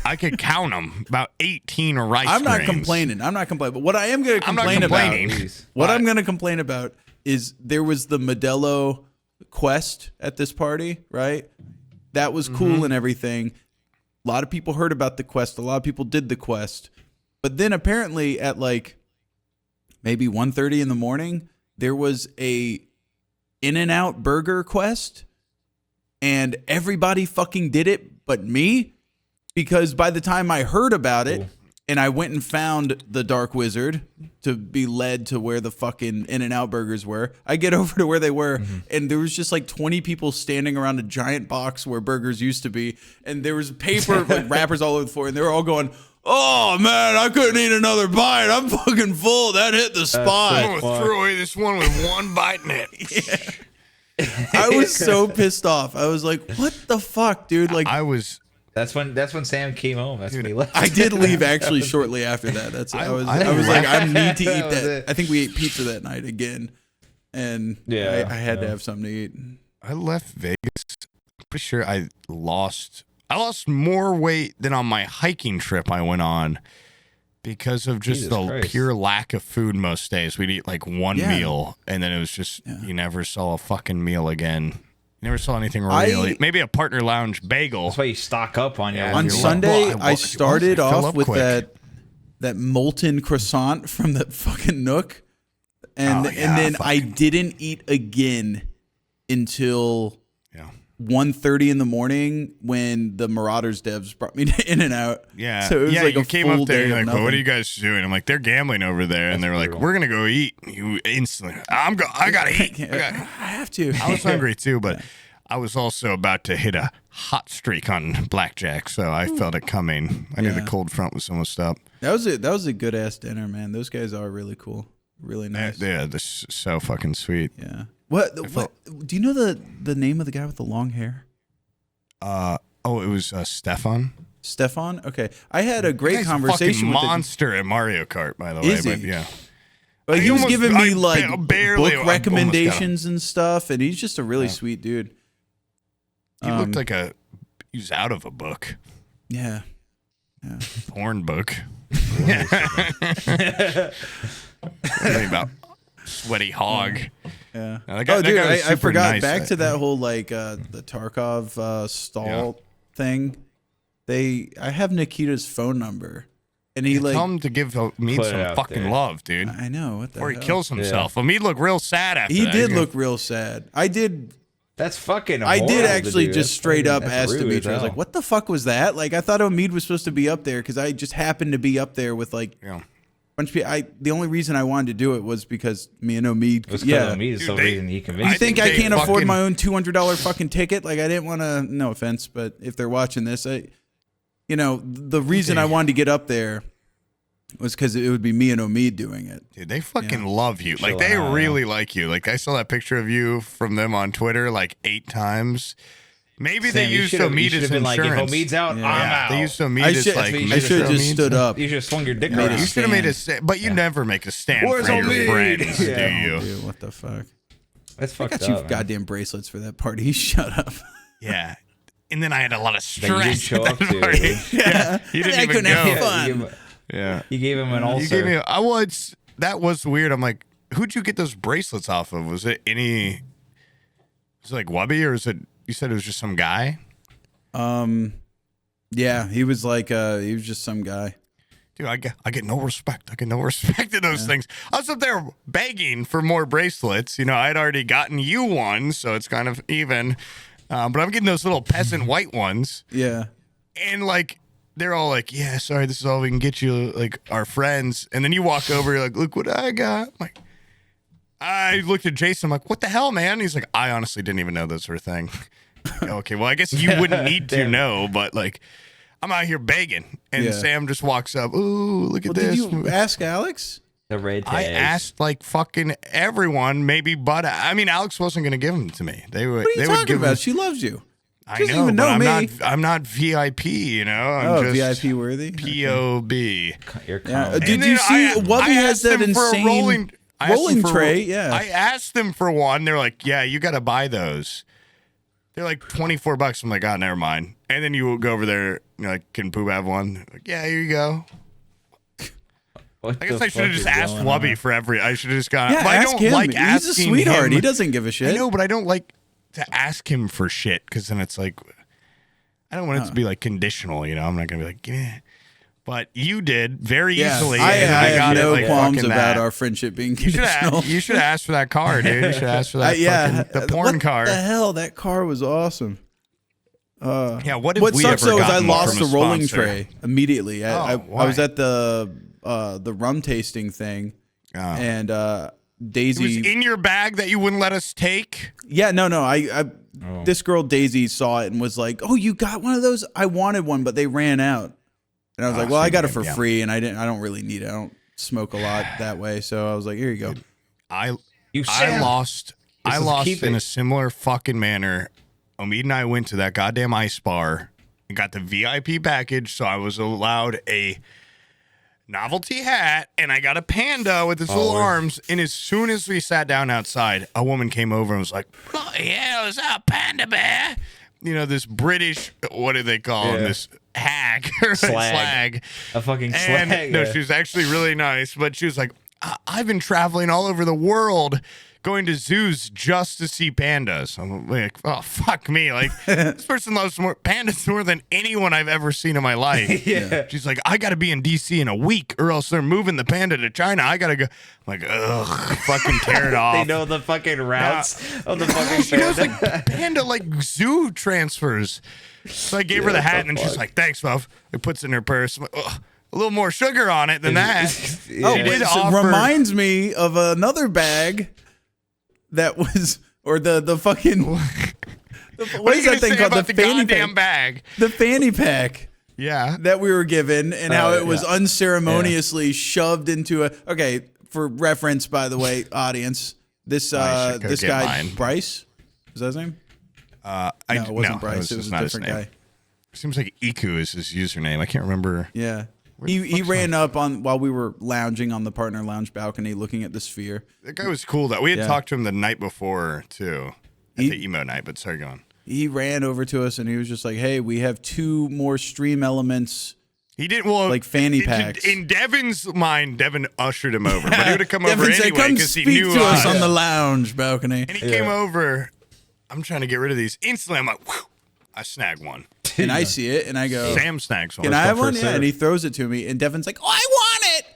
I could count them, about 18 rice I'm not grains. complaining. But what I am going to I'm not complain about, complaining. Please. what I'm going to complain about is there was the Modelo Quest at this party, right? that was cool and everything. A lot of people heard about the quest. A lot of people did the quest. But then apparently at like maybe 1:30 in the morning, there was a In-N-Out burger quest, and everybody fucking did it but me, because by the time I heard about it and I went and found the Dark Wizard to be led to where the fucking In-N-Out burgers were, I get over to where they were, and there was just like 20 people standing around a giant box where burgers used to be, and there was paper like wrappers all over the floor, and they were all going, "Oh man, I couldn't eat another bite. I'm fucking full. That hit the spot." I'm gonna throw away this one with one bite in it. I was so pissed off. I was like, "What the fuck, dude?" Like, That's when Sam came home. That's when he left. I did leave actually shortly after that. I was like, I need to eat that. I think we ate pizza that night again, and I had to have something to eat. I left Vegas. I'm pretty sure I lost more weight than on my hiking trip I went on because of just pure lack of food most days. We'd eat like one meal, and then it was just you never saw a fucking meal again. You never saw anything really. Maybe a Partner Lounge bagel. That's why you stock up on your. On Sunday, I started off with that molten croissant from that fucking Nook, and then I didn't eat again until 1:30 in the morning when the Marauders devs brought me to In-N-Out. Yeah. So it was like you a came full up there, day you're of like, well, what are nothing. you guys doing? I'm like, they're gambling over there. And they're like, we're going to go eat. You instantly, I got to eat. I have to. I was hungry too, but I was also about to hit a hot streak on blackjack. So I felt it coming. I knew the cold front was almost up. That was a good ass dinner, man. Those guys are really cool. Really nice. Yeah, they're so fucking sweet. Yeah. What do you know the name of the guy with the long hair? It was Stefan. Stefan? Okay. I had a great He's conversation a with monster at Mario Kart, by the way. Is he? But yeah. Well, he was giving me like barely book recommendations and stuff, and he's just a really sweet dude. He looked like he was out of a book. Yeah. Porn book. Something about sweaty hog. Yeah. That guy dude, was I super forgot. nice. Back to that whole like the Tarkov stall thing. I have Nikita's phone number, and he tell him to give Mead Put it some out fucking there. love, dude. I know what the Before he hell? kills himself. Mead looked real sad after He that. did look real sad. I did That's fucking. I did horrible to actually do. just That's straight fucking- up that's ask rude Dimitri. as I was hell. like, "What the fuck was that?" Like, I thought Omid was supposed to be up there because I just happened to be up there with like a bunch of people. The only reason I wanted to do it was because me and Omid. It was Yeah, me. Some Dude, reason he convinced. you think I I think can't they afford fucking- my own $200 fucking ticket? Like, I didn't want to. No offense, but if they're watching this, the reason I wanted to get up there was because it would be me and Omid doing it. Dude, they fucking love you. Like, Chill they out. really like you. Like, I saw that picture of you from them on Twitter like 8 times. Maybe Sam, they you used should've- you Omid should've as been like, if insurance. Omid's out, Yeah. I'm out. They used Omid I as should, like, what you I should have Mr. just Omid. stood up. You should have swung your dick Made around. a You should have made a stand. stand, but you never make a stand Where's for your Omid? friends, Yeah. do you? Dude, what the fuck? That's I fucked got up. you man. goddamn bracelets for that party. Shut up. Yeah. And then I had a lot of That you didn't stress. show at up that to. party. dude. Yeah. You didn't I even couldn't have go. fun. You gave him- Yeah. You gave him an You ulcer. gave me that was weird. I'm like, who'd you get those bracelets off of? Was it like Wubby, or is it, you said it was just some guy? Yeah, he was like, he was just some guy. Dude, I get no respect. I get no respect in those things. I was up there begging for more bracelets. You know, I'd already gotten you one, so it's kind of even. But I'm getting those little peasant white ones. Yeah. And like, they're all like, yeah, sorry, this is all we can get you, like our friends. And then you walk over, you're like, look what I got. I'm like, I looked at Jason, I'm like, what the hell, man? He's like, I honestly didn't even know those were a thing. Okay, well, I guess you wouldn't need to know, but like, I'm out here begging. And Yeah. Sam just walks up, ooh, look at Well, did this. you ask Alex? The red tags. I asked like fucking everyone, maybe, but I mean, Alex wasn't going to give them to me. They would. What are they you would talking give about? them- She loves you. I She doesn't know, even but know I'm me. not. I'm not VIP. You know. I'm just VIP worthy. POB. Your Yeah. comment. Did And you then see Wubby I has asked that them for a insane rolling I asked them for- tray? Yeah. I asked them for one. They're like, "Yeah, you got to buy those." They're like $24. I'm like, "Oh, never mind." And then you go over there. You're like, "Can Poob have one?" Like, yeah, here you go. What I guess the I should have fuck just is asked going Wubby on? for every. I should have just gone. Yeah, but I ask don't him. like He's a asking sweetheart. him- He doesn't give a I shit. know, but I don't like to ask him for shit because then it's like, I don't want it to be like conditional, you know. I'm not gonna be like, eh. But you did very easily. I and have got no it, like, qualms fucking about that. our friendship being You should conditional. have asked for that car, dude. You should have asked for that fucking, the porn car. What the hell? That car was awesome. Yeah, what What we sucks ever though is I gotten lost from the a rolling sponsor? tray immediately. I was why? at the rum tasting thing, and It Daisy. was in your bag that you wouldn't let us take? Yeah, no. This girl Daisy saw it and was like, "Oh, you got one of those? I wanted one, but they ran out." And I was like, "Well, I got it for free, and I don't really need it. I don't smoke a lot that way, so I was like, here you go." I Sam. lost Keep in it. a similar fucking manner. Omid and I went to that goddamn ice bar and got the VIP package, so I was allowed a novelty hat and I got a panda with its little arms. And as soon as we sat down outside, a woman came over and was like, "Bloody hell, is that a panda bear?" You know, this British, what do they call him? Yeah. This hag or slag. A fucking And slag. no, yeah. she was actually really nice, but she was like, I've been traveling all over the world going to zoos just to see pandas. I'm like, oh, fuck me. Like, this person loves pandas more than anyone I've ever seen in my life. Yeah. She's like, I got to be in D.C. in a week or else they're moving the panda to China. I got to go. I'm like, ugh, fucking tear it off. They know the fucking routes of the fucking She knows panda. like panda like zoo transfers. So I gave her the hat and she's like, thanks, love. It puts it in her purse. I'm like, ugh, a little more sugar on it than that. Yeah. Oh, She did it offer- reminds me of another bag that was, or the fucking. What What are is you that gonna thing say called? about The the fanny goddamn pack. bag? The fanny pack Yeah. that we were given, and how it was yeah. unceremoniously shoved into a. Okay, for reference, by the way, audience, this I should go this get guy mine. Bryce, was that his name? No, No, it wasn't no, Bryce. It just was a not his different name. guy. Seems like Iku is his username. I can't remember. Yeah. the He fuck's ran up on while we were lounging on the partner lounge balcony looking at the sphere. That guy was cool. That we had Yeah. talked to him the night before too, at the emo night. But sorry, go on. He ran over to us and he was just like, "Hey, we have 2 more stream elements." He didn't. Well, Like fanny in- packs. In Devin's mind, Devin ushered him over, but he would have come over Devin said, anyway "Come because he speak knew to us us." on the lounge balcony. And he came over. I'm trying to get rid of these. Instantly, I'm like, whew, I snag one. And I see it and I go, Sam snags one. "Can I have come, one?" first Yeah, serve. and he throws it to me and Devin's like, "Oh, I want it."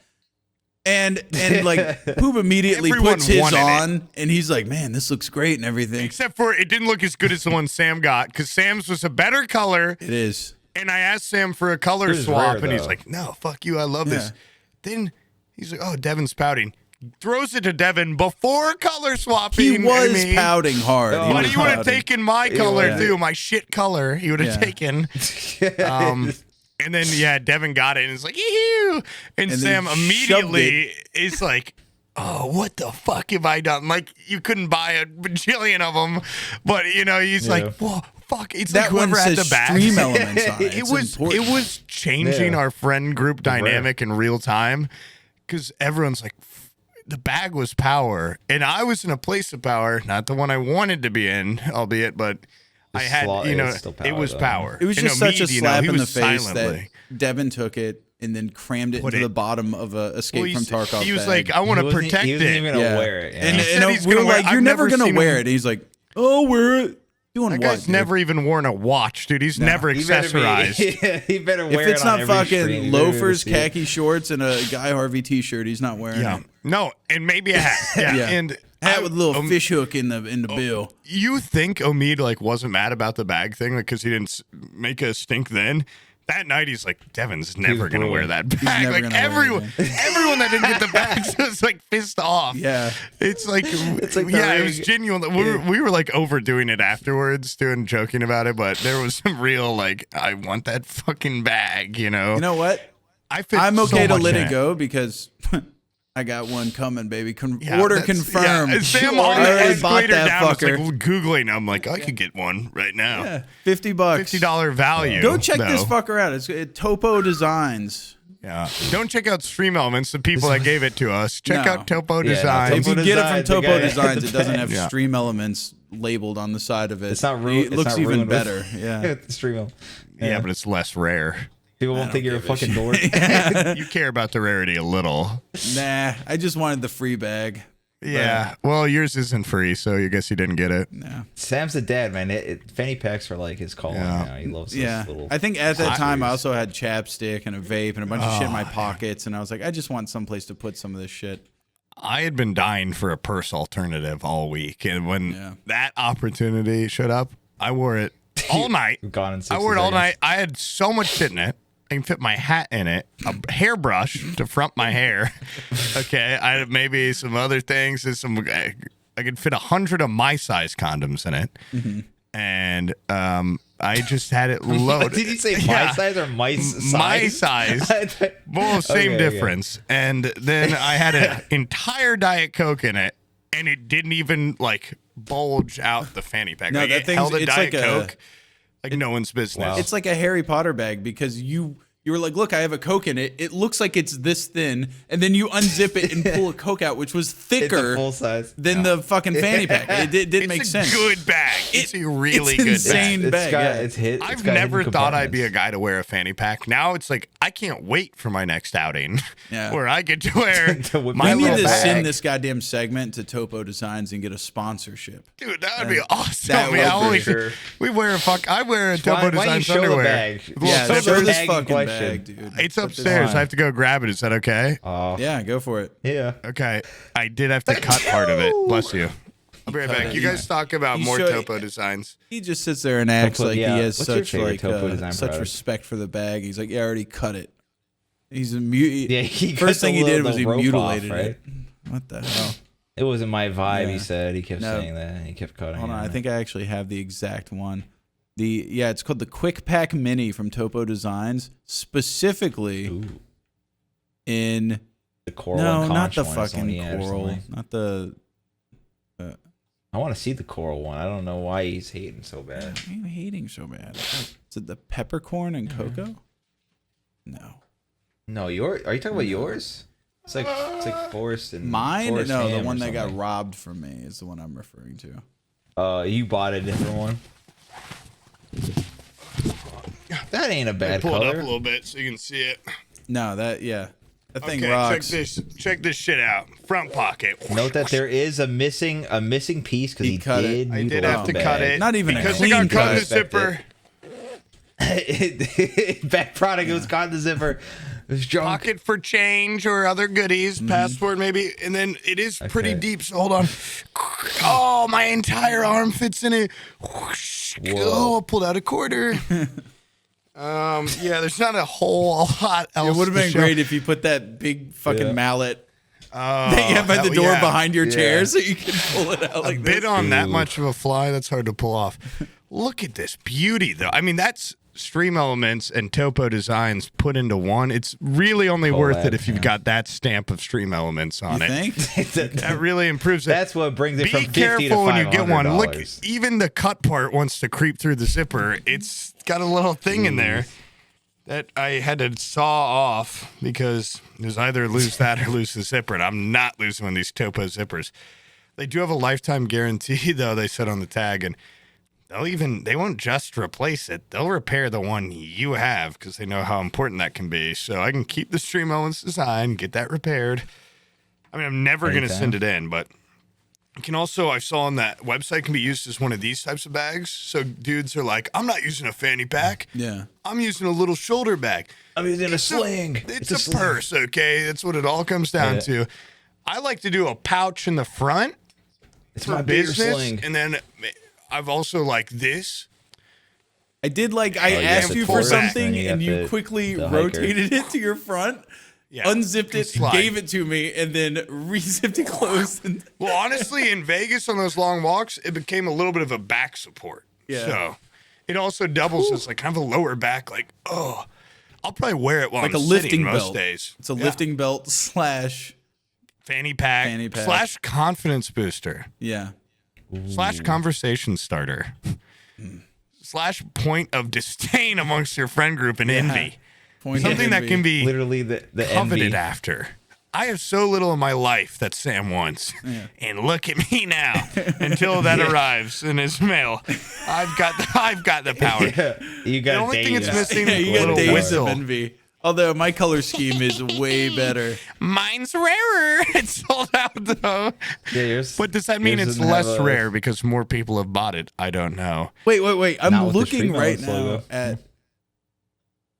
And like Poob immediately Everyone puts his wanted it. on and he's like, "Man, this looks great and everything." Except for it didn't look as good as the one Sam got because Sam's was a better color. It is. And I asked Sam for a color It was swap, rare, and he's though. like, "No, fuck you, I love this." Yeah. Then he's like, "Oh, Devin's pouting." Throws it to Devin before color He swapping. was me. pouting hard. Oh, He But was he would have pouting. taken my color yeah. too, my shit color. He would have Yeah. taken. And then Devin got it, and it's like, "Ew!" And And Sam then immediately is like, "Oh, what the fuck have I done?" Like you couldn't buy a bajillion of them, but he's like, "Whoa, fuck!" It's That like whoever one had says the bag. stream elements on it. It It's was important. it was changing Yeah. our friend group dynamic in real time because everyone's like, the bag was power, and I was in a place of power, not the one I wanted to be in, albeit, but I had, it's still it power, was though. power. It was And just such a Omid, slap he in the was face silently. that Devin took it and then crammed it Put into it- the bottom of a Escape Well, from Tarkov he was bag. like, "I want He to wasn't- protect he wasn't it." even gonna wear it. And, Yeah. He said he's we were gonna wear like, it. "You're I've never never gonna seen wear him- it." And he's like, "Oh, wear it." Doing That what? guy's dude? never even worn a watch, dude. He's never He better be- accessorized. he better If wear it's it on not every fucking stream. You better be able to loafers, see it. khaki shorts, and a Guy Harvey T-shirt, he's not wearing Yeah, it. no, and maybe a hat. Yeah, Yeah. and Hat with a little fish hook in the bill. You think Omid wasn't mad about the bag thing because he didn't make a stink then? That night he's like, Devin's never gonna wear that bag. never Like gonna wear everyone that didn't get the bags was like pissed off. Yeah. It's like, like the it was ring. genuine. We were like overdoing it afterwards, doing joking about it, but there was some real like, I want that fucking bag, You know what? I fit I'm so okay to much let in it go because I got one coming, baby. Yeah, Order that's- confirmed. Yeah. Sam I on the already bought escalator that down was like fucker. Googling. I'm like, I could get one right now. Yeah, $50. $50 value. Go check though. this fucker out. It's Topo Designs. Yeah. Don't check out Stream Elements, the people that gave it to us. Check No. out Topo Yeah, Designs. If you Topo get it from Designs, the Topo guy- Designs, the it doesn't have Yeah. Stream Elements labeled on the side of it. It's not ruined. It looks even better. Yeah. Stream. Yeah, but it's less rare. People won't think you're a fucking dork. You care about the rarity a little. Nah, I just wanted the free bag. Yeah. Well, yours isn't free, so I guess you didn't get it. No. Sam's the dad, man. Fanny packs are like his calling now. He loves this little. I think at that time I also had chapstick and a vape and a bunch of shit in my pockets, and I was like, I just want someplace to put some of this shit. I had been dying for a purse alternative all week, and when that opportunity showed up, I wore it all night. Gone in 60 I wore it all seconds. night. I had so much shit in it. I can fit my hat in it, a hairbrush to front my hair. Okay, I had maybe some other things. And I could fit 100 of my size condoms in it, and I just had it loaded. Did you say my size or mice size? My size. Well, same difference. And then I had an entire Diet Coke in it, and it didn't even like bulge out the fanny pack. No, like, that it thing's- held a it's Diet like a- Coke like no one's business. Wow. It's like a Harry Potter bag because you were like, look, I have a Coke in it. It looks like it's this thin, and then you unzip it and pull a Coke out, which was It's thicker a full size. than the fucking fanny pack. It didn't It's make a sense. good bag. It's a really it's good insane bag. bag. Yeah. It's I've got never hidden thought I'd be a compartments. guy to wear a fanny pack. Now it's like I can't wait for my next outing Yeah. where I get to wear To whip my We need little to bag. send this goddamn segment to Topo Designs and get a sponsorship. Dude, that would be awesome. that would I for sure. We wear I wear a Why Topo don't you Designs show the underwear. bag? Well, Yeah, so show there's- this bag in fucking question. bag, dude. It's upstairs. I have to go grab it. Is that okay? Yeah, go for it. Yeah. Okay. I did have to cut part of it. Bless you. I'll be right back. You guys talk about You more show- Topo Designs. He just sits there and acts Topo- like yeah. he has What's your such favorite like Topo Design such product? respect for the bag. He's like, yeah, I already cut it. He's a mute. Yeah, he cut First thing the he did little- was he the rope mutilated off, right? it. What the hell? It wasn't my vibe. Yeah. He said. He kept No. saying that. He kept cutting. Hold on, it. I think I actually have the exact one. It's called the Quick Pack Mini from Topo Designs, specifically Ooh, in the coral. no, and not conch the one or something he fucking had or coral, something. not the. I want to see the coral one. I don't know why he's hating so bad. Why are you hating so bad? Is it the peppercorn and cocoa? No. No, are you talking about yours? It's like forest and Mine? Forest No, the ham or one that got something. robbed from me is the one I'm referring to. You bought a different one. That ain't a bad Pull it up a color. little bit so you can see it. No, that thing Okay, rocks. check this shit out. Front pocket. Note that there is a missing piece because He he cut it. did. I did mutilate have to the cut bag. it. Not even a because clean it got caught in the cut. zipper. Bad product. It was caught in the zipper. It was junk. Pocket for change or other goodies, passport maybe, and then it is pretty Okay. deep. So hold on. Oh, my entire arm fits in it. Oh, I pulled out a quarter. Yeah, there's not a whole lot else. It would have to been show. great if you put that big fucking Yeah. mallet Oh, that you have at the door yeah. behind your chair Yeah. so you can pull it out like Bit this. on that much of a fly, that's hard to pull off. Look at this beauty, though. I mean, that's Stream Elements and Topo Designs put into one. It's really only worth it if you've got that stamp of Stream Elements on You it. think? That really improves it. That's what brings it Be from 50 to careful when you get one. Look, $500. even the cut part wants to creep through the zipper. It's got a little thing in there that I had to saw off because it was either lose that or lose the zipper. And I'm not losing one of these Topo zippers. They do have a lifetime guarantee, though, they said on the tag. And they won't just replace it. They'll repair the one you have because they know how important that can be. So I can keep the Stream Elements design, get that repaired. I mean, I'm never going to Anytime. send it in, but it can also, I saw on that website, can be used as one of these types of bags. So dudes are like, I'm not using a fanny pack. Yeah. I'm using a little shoulder bag. I'm using a sling. It's a purse, okay? That's what it all comes down Yeah. to. I like to do a pouch in the front It's for my bigger business, sling. and then I've also like this. I did like I Oh, yeah, asked the you for pull back. something Then you and got you the- quickly the hiker. rotated it to your front, Yeah, unzipped can it, slide. gave it to me, and then re-zipped it closed. And Well, honestly, in Vegas on those long walks, it became a little bit of a back support. Yeah. So it also doubles as like kind of a lower back. Like, oh, I'll probably wear it while like I'm a lifting sitting belt. most days. It's a Yeah. lifting belt slash fanny pack, Fanny pack. slash confidence booster yeah. slash conversation starter slash point of disdain amongst your friend group and envy. Point Something of that envy. can be Literally the coveted envy. after. I have so little in my life that Sam wants, and look at me now. Until that arrives in his mail, I've got the power. Yeah. You got The only thing days. it's missing Yeah, is you a got little days whistle. of envy. Although my color scheme is way better. Mine's rarer. It's sold out though. Yeah, yours, But does that mean yours it's doesn't have less a- rare because more people have bought it? I don't know. Wait. I'm Not with the looking Street right Knowledge now logo. at It's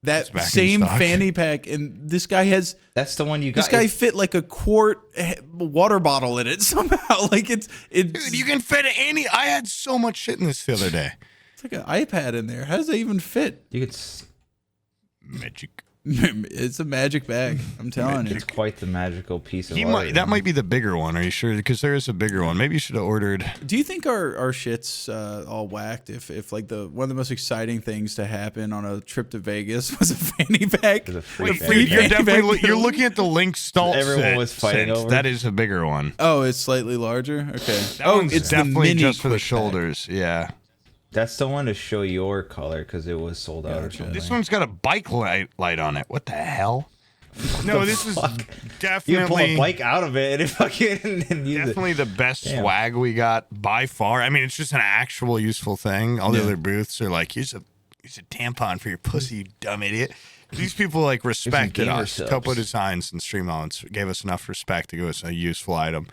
that back in same stock. fanny pack, and this guy has That's the one you got. this guy fit like a quart water bottle in it somehow. Like it's Dude, you can fit any. I had so much shit in this the other day. it's like an iPad in there. How does that even fit? You could. Magic. It's a magic bag. I'm telling you. It's quite the magical piece of art. That might be the bigger one. Are you sure? Because there is a bigger one. Maybe you should have ordered. Do you think our shit's all whacked if like one of the most exciting things to happen on a trip to Vegas was a fanny pack? Was a free Wait, fanny Dude, you're fanny definitely pack? you're looking at the Link Stalt. Everyone was fighting over. That is a bigger one. Oh, it's slightly larger. Okay. That Oh, one's it's the definitely mini just for the quick pack. shoulders. Yeah. That's the one to show your color because it was sold out or Gotcha. something. This one's got a bike light on it. What the hell? No, this is You can pull a definitely bike out of it and fucking and use it. definitely the best Damn. swag we got by far. I mean, it's just an actual useful thing. All the Yeah. other booths are like, here's a tampon for your pussy, you dumb idiot. These people like respected gamer us. subs. Topo Designs and Stream Elements gave us enough respect to give us a useful item.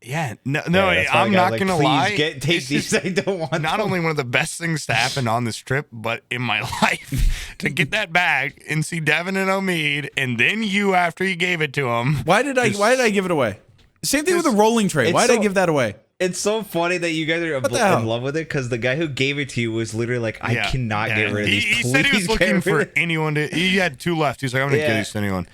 Yeah, no, Yeah, that's why I'm the guy's not like, gonna "Please lie. take This these. is I don't want not them." only one of the best things to happen on this trip, but in my life, to get that bag and see Devin and Omid, and then you after you gave it to him. Why did I give it away? Same thing with the rolling tray. it's Why did I so- give that away? It's so funny that you guys are the hell? in love with it because the guy who gave it to you was literally like, I Yeah, cannot yeah. get rid of these. He said he was Please looking get for rid of-" anyone to. He had 2 left. He's like, I'm gonna give Yeah. these to anyone.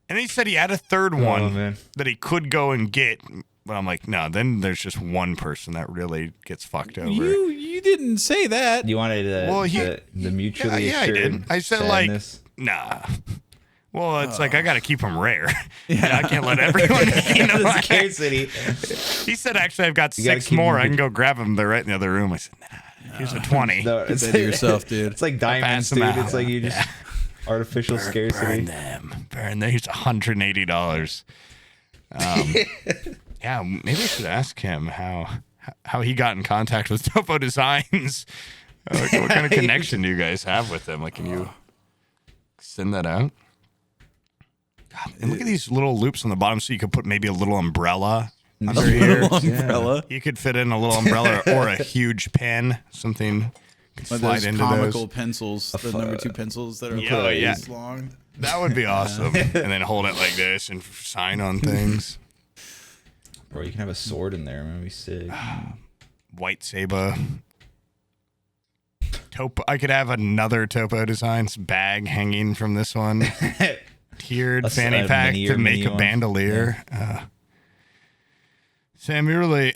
And then he said he had a third one man. that he could go and get. But I'm like, no. Then there's just one person that really gets fucked over. You didn't say that. You wanted the mutually yeah, I assured did. I said sadness. like, nah. Well, it's like I got to keep them rare. Yeah, I can't let everyone. You know, The scarcity. he said, actually, I've got gotta 6 keep more. them- I can go grab them. They're right in the other room. I said, nah. Here's a 20. No, Get that to yourself, dude. It's like diamonds, pass them dude. out. It's like you just artificial Burn scarcity. them. Burn them. Here's $180. Yeah, maybe I should ask him how he got in contact with Topo Designs. What kind of connection do you guys have with them? Like, can you send that out? God, and look at these little loops on the bottom, so you could put maybe a little umbrella under here. Little umbrella. You could fit in a little umbrella or a huge pen, something. Could One of slide those into comical those. pencils, the number 2 pencils that are Yeah, yeah. this long. That would be awesome. And then hold it like this and sign on things. Bro, you can have a sword in there. Man, be sick. White saber. Topo. I could have another Topo Designs bag hanging from this one. Tiered fanny a pack mini to or make mini a one. bandolier. Sam, you're really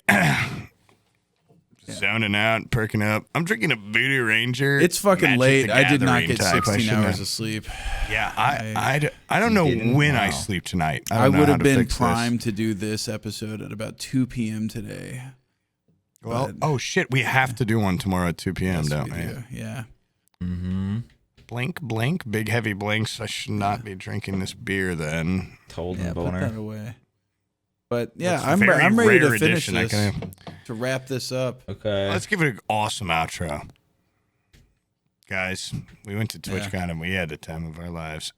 zoning out, perking up. I'm drinking a Voodoo Ranger. It's fucking Magic late. the I did not Gathering get type. I 16 shouldn't hours have- of sleep. Yeah, I don't know didn't? when I Wow. sleep tonight. I don't know would how have to been fix this. primed to do this episode at about 2 p.m. today. Well, but- oh shit, we have to do one tomorrow at 2 p.m., Yes, don't we we? do. Yeah. Blink, big heavy blinks. I should not be drinking this beer then. Told Yeah, and put that boner. away. But yeah, That's a I'm very ready to rare finish edition. I this, can- to wrap this up. Okay. Let's give it an awesome outro. Guys, we went to TwitchCon Yeah. and we had the time of our lives.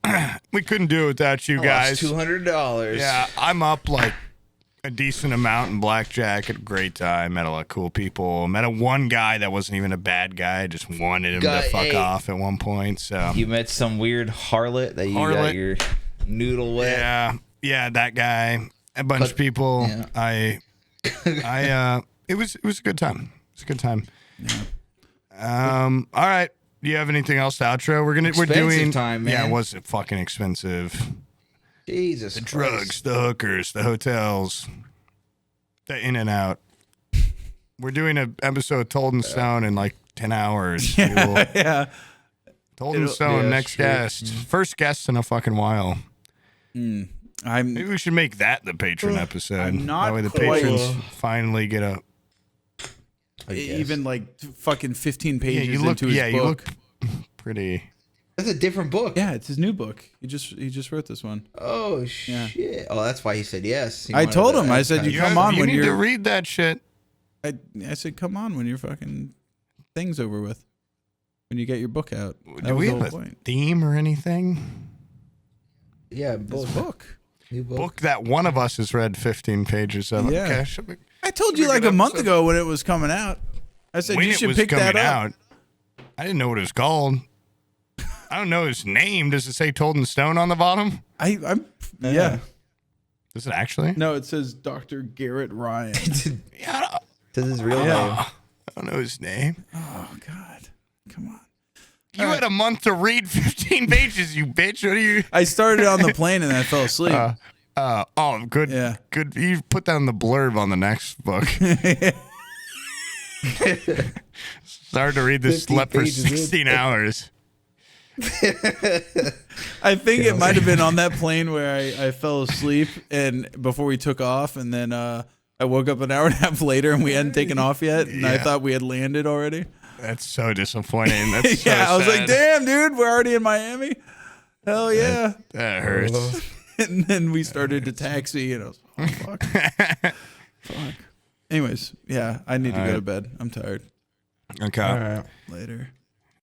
We couldn't do it without you guys. $200. Yeah, I'm up like a decent amount in blackjack. Had a great time. Met a lot of cool people. Met a one guy that wasn't even a bad guy. Just wanted him to fuck off at one point. So You met some weird harlot that you got Harlot. your noodle with. yeah, that guy. A bunch of people. yeah. It was a good time. It was a good time. All right. Do you have anything else to outro? We're Expensive doing time, Yeah, man. was it fucking expensive? Jesus The Christ. drugs, the hookers, the hotels, the in and out. We're doing an episode of Told in Stone in like 10 hours. Yeah. Told in Stone, yeah, next sure. guest. First guest in a fucking while. Maybe we should make that the patron episode. I'm not that way the quite- patrons finally get a. Even like fucking 15 Yeah, pages you look. into his Yeah, book. you look pretty. That's a different book. Yeah, it's his new book. He just wrote this one. Oh, shit. Oh, that's why he said yes. He I wanted told to him, I said, advertise. You come on you when need to you're- read that shit. I said, come on when your fucking thing's over with. when you get your book out. That Do was we the have whole a point. theme or anything? Yeah, This book. New Book that one of us has read 15 pages of. Yeah. Okay, should we- I told you Pretty like good a month episode. ago when it was coming out. I said when you it should was pick that coming up. out, I didn't know what it was called. I don't know his name. Does it say Told in Stone on the bottom? I'm yeah. Does it actually? No, it says Dr. Garrett Ryan. Yeah, I This is real name. don't know his name. Oh God, come on. You had a month to read 15 pages, you bitch. What are you? I started on the plane and I fell asleep. Oh, good. Yeah. Good. You put that in the blurb on the next book. Started to read this, 50 slept for pages in. 16 hours. I think it might have been on that plane where I fell asleep and before we took off, and then I woke up an hour and a half later and we hadn't taken off yet, and I Yeah. thut we had landed already. That's so disappointing. That's so Yeah, I was like, sad. damn, dude, we're already in Miami. Hell yeah. That hurts. And then we started to taxi, and I was, oh, fuck. Fuck. Anyways, yeah, I need to go to bed. I'm tired. Okay. Later.